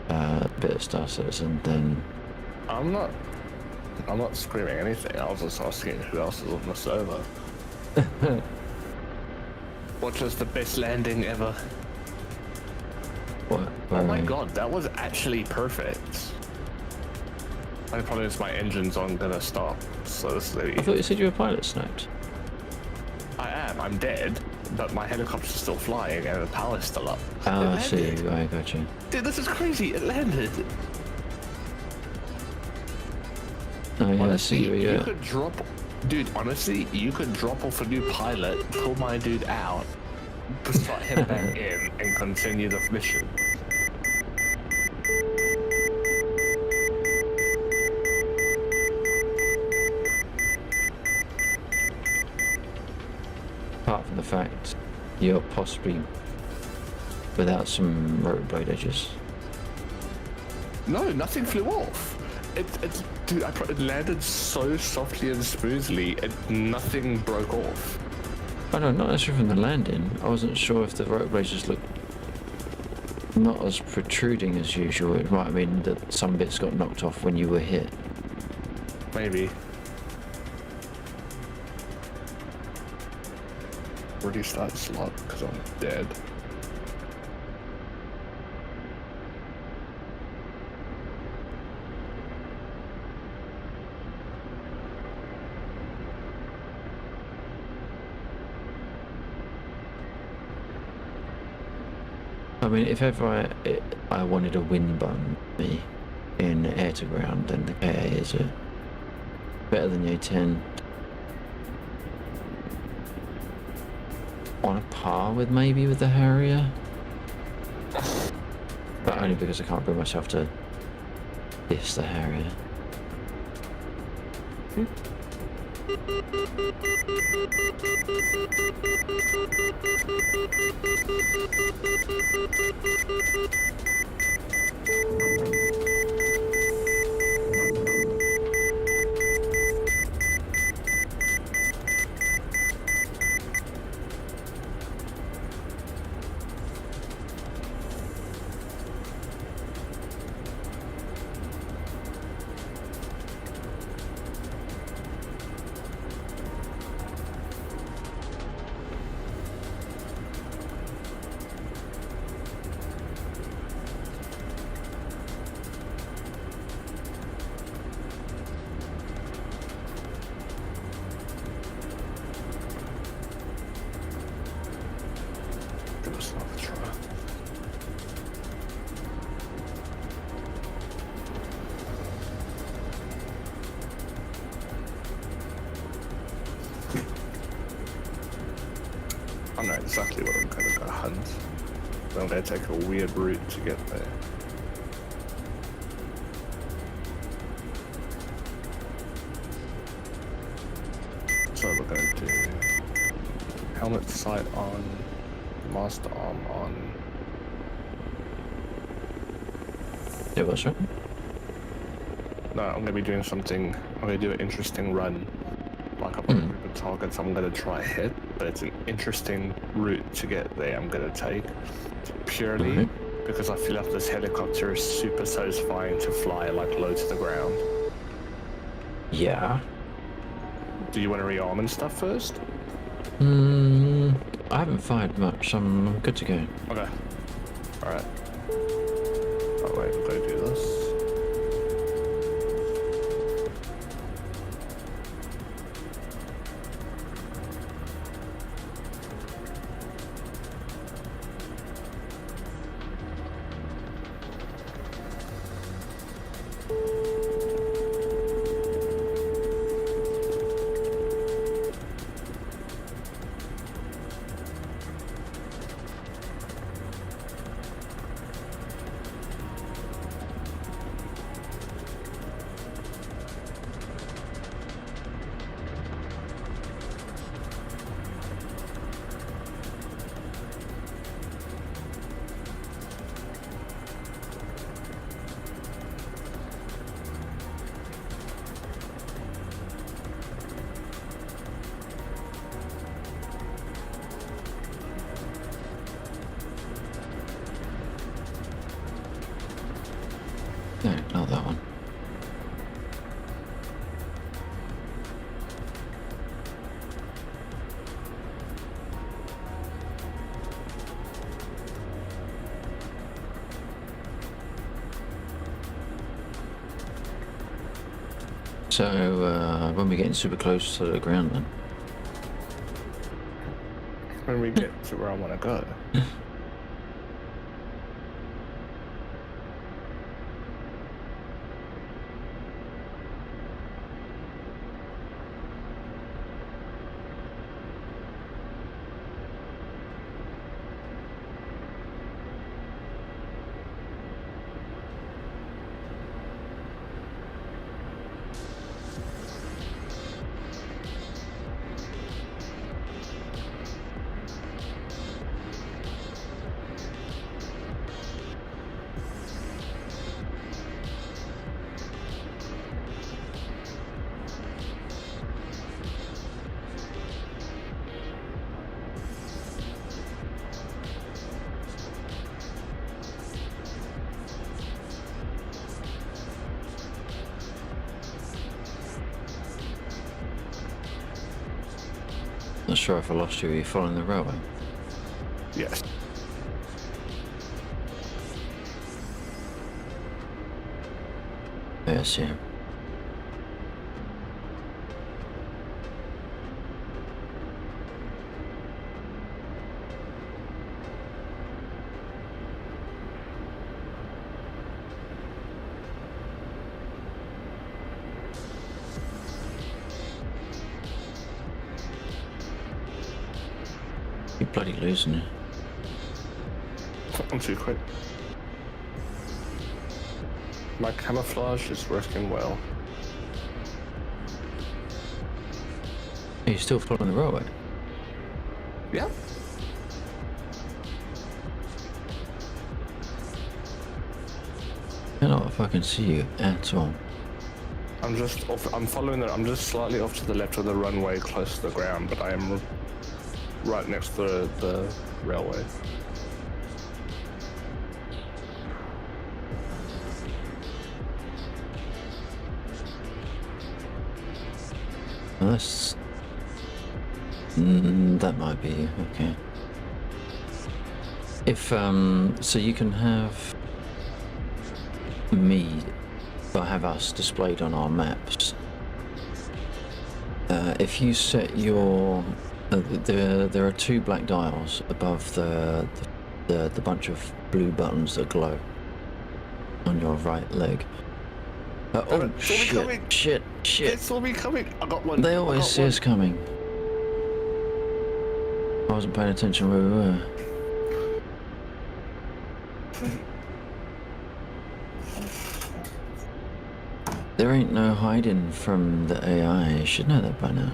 a bit of Star Citizen, then I'm not screaming anything. I was just asking who else is on the server. What was the best landing ever? what? Oh my god, that was actually perfect. The problem is my engines aren't gonna stop, so this is I thought you said you were pilot sniped. I am, I'm dead, but my helicopter's still flying and the power's still up. Oh, It I see. landed. I got you. Dude, this is crazy, it landed. Oh yeah, I Honestly, see where you you're. could drop... Dude, honestly, you could drop off a new pilot, pull my dude out, slot him back in, and continue the mission. Apart from the fact you're possibly without some rotor blade edges? No, nothing flew off. Dude, it landed so softly and smoothly, nothing broke off. Oh no, not necessarily from the landing. I wasn't sure if the rotor blades just looked not as protruding as usual. It might mean that some bits got knocked off when you were hit. Maybe. Already started slot because I'm dead. I mean, if ever I wanted a wind bun me in air to ground, then the KA is better than the A10. On a par with maybe with the Harrier, but only because I can't bring myself to diss the Harrier. Give us another try. I know exactly what I'm gonna go hunt. But I'm gonna take a weird route to get there. So we're gonna do helmet sight on, master arm on. It was right. No, I'm gonna be doing something. I'm gonna do an interesting run. Like I've got a group of targets I'm gonna try hit, but it's an interesting route to get there. I'm gonna take purely because I feel like this helicopter is super satisfying to fly like low to the ground. Yeah. Do you want to rearm and stuff first? I haven't fired much, so I'm good to go. Okay. Alright. Oh wait, I'm gonna do this. No, not that one. So, when we're getting super close to the ground then? When we get to where I want to go. sorry if I lost you. Are you following the railway? Yes. Yes, yeah. You're bloody losing it. I'm too quick. My camouflage is working well. Are you still following the railway? Yeah. I don't know if I can see you at all. I'm just off. I'm following it. I'm just slightly off to the left of the runway, close to the ground, but I am right next to the railway. Well, that's... that might be okay. If, so you can have me, or have us displayed on our maps. If you set your... there are 2 black dials above the bunch of blue buttons that glow on your right leg. Oh, shit. They saw me coming. I got one. They always see us coming. I wasn't paying attention where we were. There ain't no hiding from the AI. You should know that by now.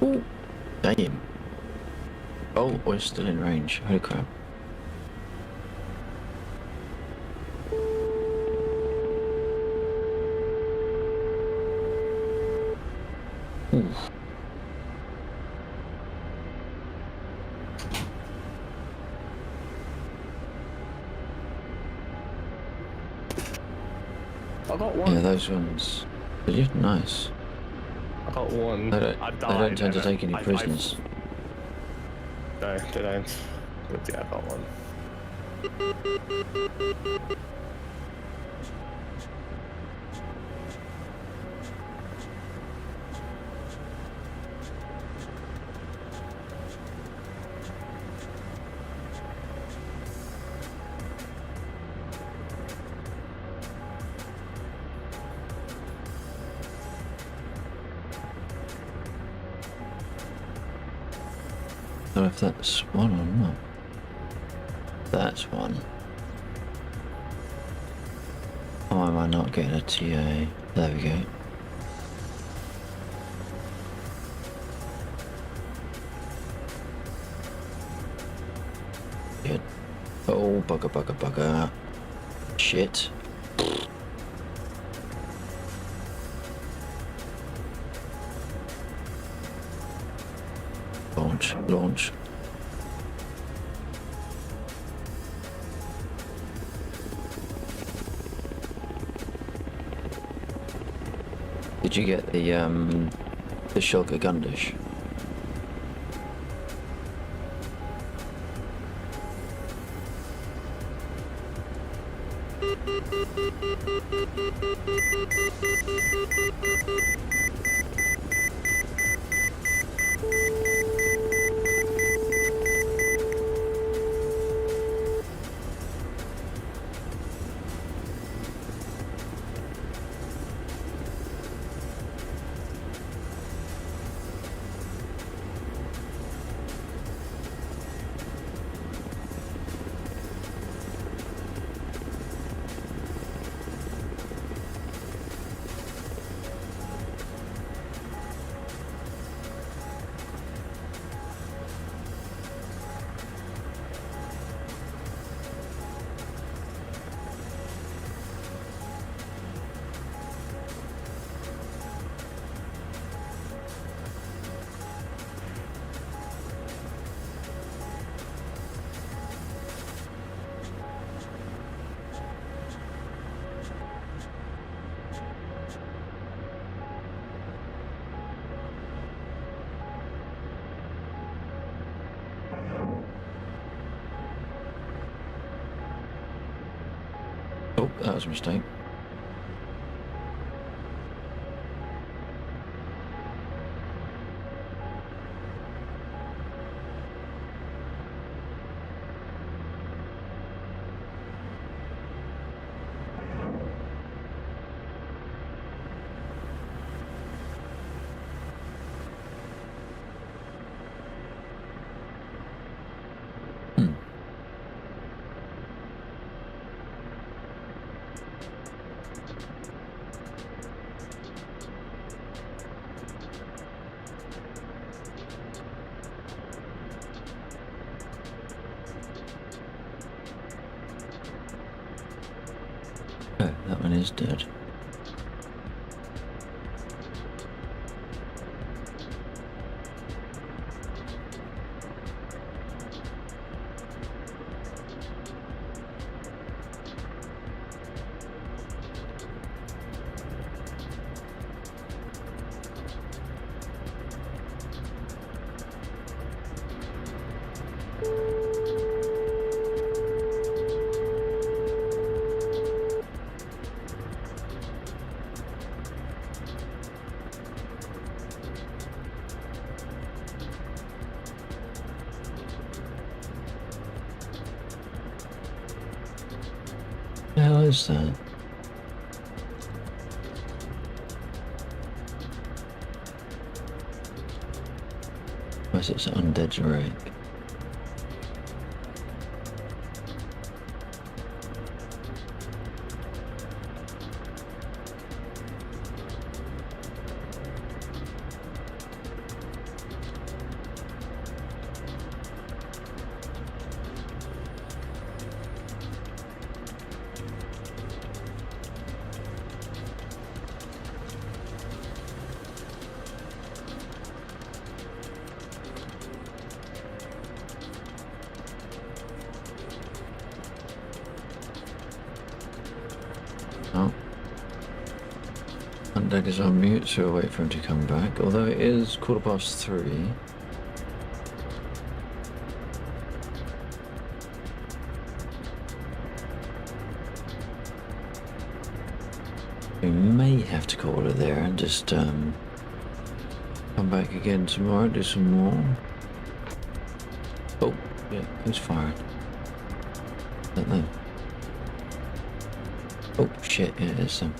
Ooh, damn. Oh, we're still in range. Holy crap. Ooh. I got one. Yeah, those ones. Did you? Nice. I got one. They I don't died. tend to and take any I- prisoners. No, they don't. But yeah, I got one. I don't know if that's one or not. That's one. Why am I not getting a TA? There we go. Shit. Oh, bugger. Shit. Launch. Did you get the Shulker gun dish? that was a mistake. Oh, that one is dead. What the hell is that? Where's it undead wreck? Oh. Undead is on mute, so we'll wait for him to come back. Although it is 3:15. We may have to call it there and just come back again tomorrow, do some more. Oh, yeah, who's firing? Don't know. Oh shit, yeah, it is them.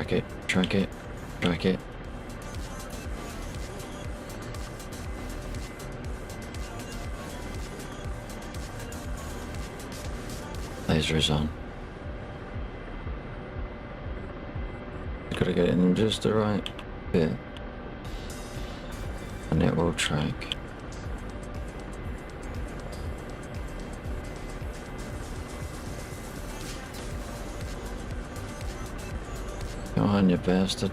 Track it, track it, track it. Laser is on. Gotta get it in just the right bit. And it will track. Come on, you bastard.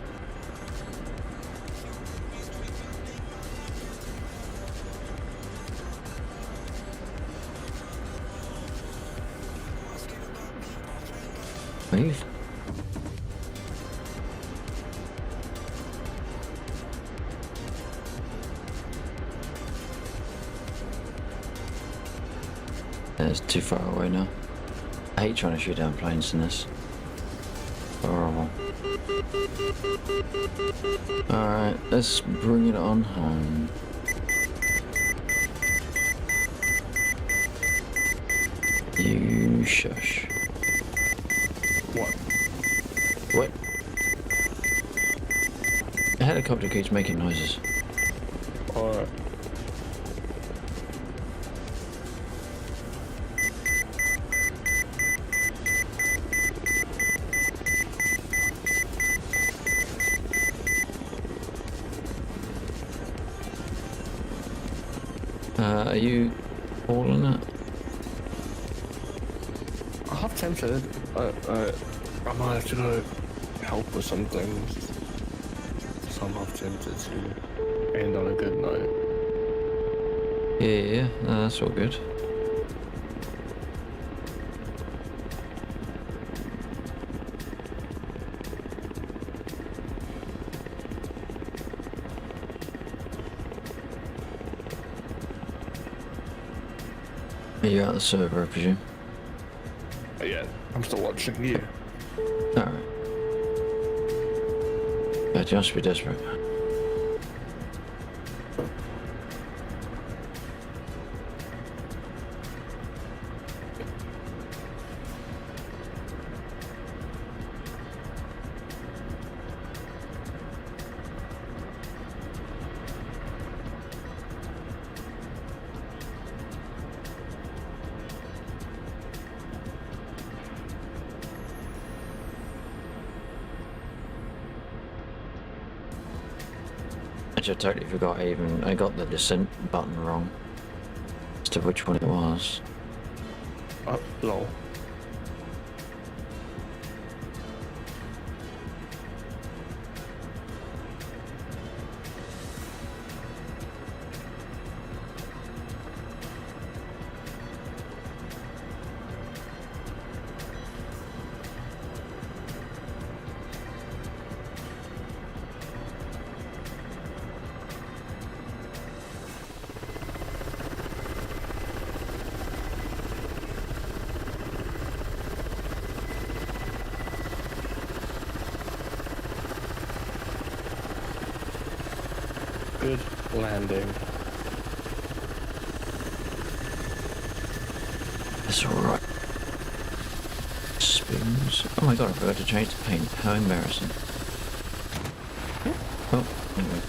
Move. It's too far away now. I hate trying to shoot down planes in this. Horrible. Alright, let's bring it on home. You shush. What? What? A helicopter keeps making noises. Alright. Are you hauling it? I'm half tempted. I might have to go help with some things. So I'm half tempted to end on a good note. Yeah, no, that's all good. You're out the server, I presume. Yeah, I'm still watching you. Alright. God, you must be desperate. Actually, I totally forgot I got the descent button wrong as to which one it was. Oh, lol. Good landing. It's alright. Spoons. Oh my god, I forgot to change the paint. How embarrassing. Oh, anyway.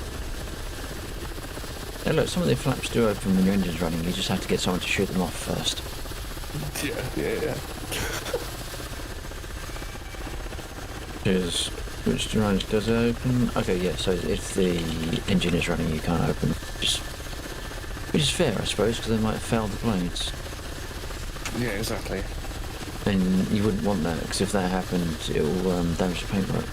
Hey look, some of the flaps do open when your engine's running. You just have to get someone to shoot them off first. Yeah. Which drones does it open? Okay, yeah, so if the engine is running, you can't open it. Which is fair, I suppose, because they might have failed the planes. Yeah, exactly. And you wouldn't want that, because if that happened, it will damage the paintwork.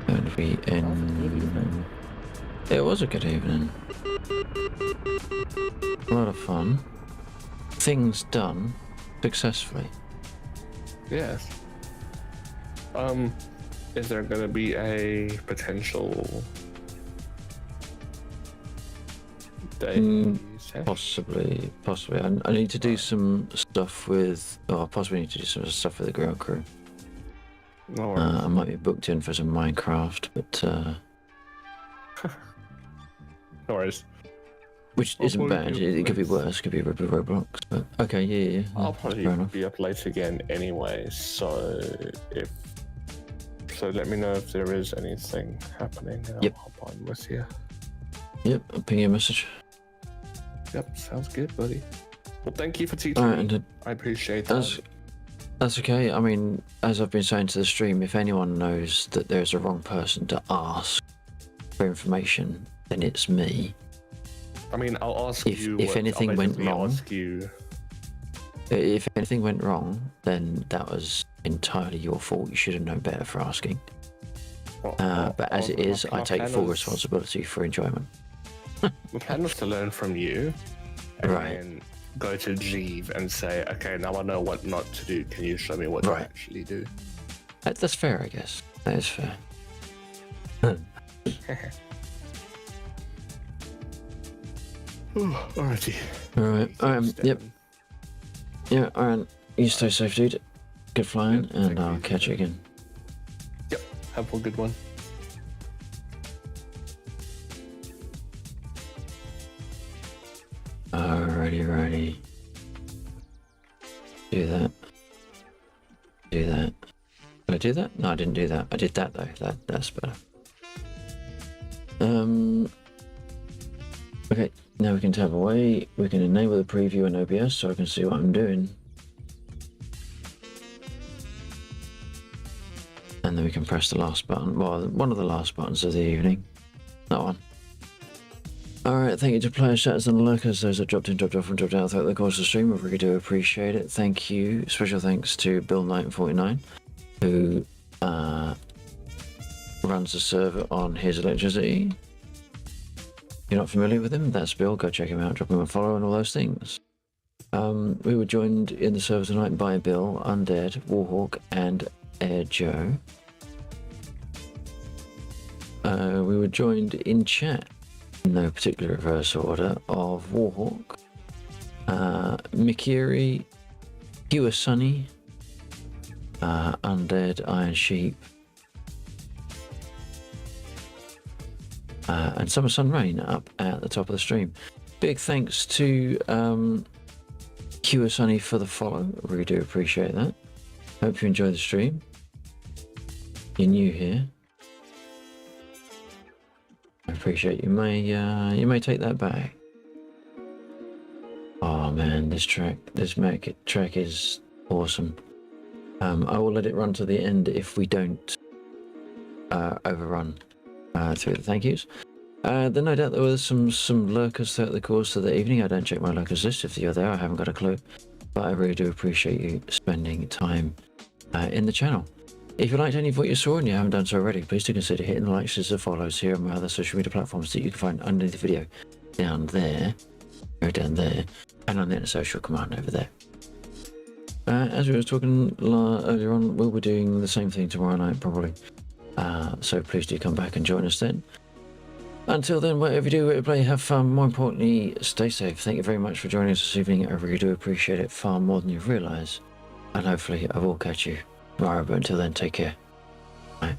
And we end... It was a good evening. A lot of fun. Things done successfully. Yes. Is there gonna be a potential day session? Possibly. I need to do some stuff with... Oh, I possibly need to do some stuff with the ground crew. No worries. I might be booked in for some Minecraft, but No worries. Which I'll isn't probably bad. be up It could be late. worse. It could be a bit of Roblox. But okay, yeah. I'll That's probably fair enough. be up late again anyway, so let me know if there is anything happening and Yep. I'll hop on with you. Yep, I'll ping you a message. Yep, sounds good, buddy. Well, thank you for teaching Alright, me. and I appreciate that. that's okay. I mean, as I've been saying to the stream, if anyone knows that there's a wrong person to ask for information, then it's me. I mean, I'll ask If- you. if anything I'll went basically wrong- ask you. If anything went wrong, then that was entirely your fault. You should have known better for asking. But as it is, I take full responsibility for enjoyment. My plan was to learn from you, and Right. then go to Jeeve and say, okay, now I know what not to do. Can you show me what to Right. actually do? That's fair, I guess. That is fair. Alrighty. Alright, yep. Yeah, alright. You stay safe, dude. Good flying, Yep, and thank I'll you. catch you again. Yep. Have a good one. Alrighty. Do that. Do that. Did I do that? No, I didn't do that. I did that though. That's better. Okay, now we can tab away. We can enable the preview in OBS so I can see what I'm doing. And then we can press the last button. Well, one of the last buttons of the evening. That one. Alright, thank you to players, chatters and lurkers, those that dropped in, dropped off and dropped out throughout the course of the stream. I really do appreciate it. Thank you. Special thanks to Bill949, who runs the server on his electricity. If you're not familiar with him, that's Bill. Go check him out, drop him a follow and all those things. We were joined in the server tonight by Bill, Undead, Warhawk, and Air Joe. We were joined in chat, in no particular reverse order, of Warhawk, Mikiri, Hewer Sunny, Undead, Iron Sheep, and Summer Sun Rain up at the top of the stream. Big thanks to Hewer Sunny for the follow. I really do appreciate that. Hope you enjoy the stream. You're new here. I appreciate you may take that back. Oh man, this track is awesome. I will let it run to the end if we don't overrun through the thank yous. Then no doubt there were some lurkers throughout the course of the evening. I don't check my lurkers list. If you're there, I haven't got a clue. But I really do appreciate you spending time in the channel. If you liked any of what you saw and you haven't done so already, please do consider hitting the like, shares, and follows here on my other social media platforms that you can find underneath the video, down there, and on the inner social command over there. As we were talking earlier on, we'll be doing the same thing tomorrow night probably. So please do come back and join us then. Until then, whatever you do, whatever you play, have fun. More importantly, stay safe. Thank you very much for joining us this evening. I really do appreciate it far more than you realise. And hopefully I will catch you tomorrow, but until then, take care. Bye.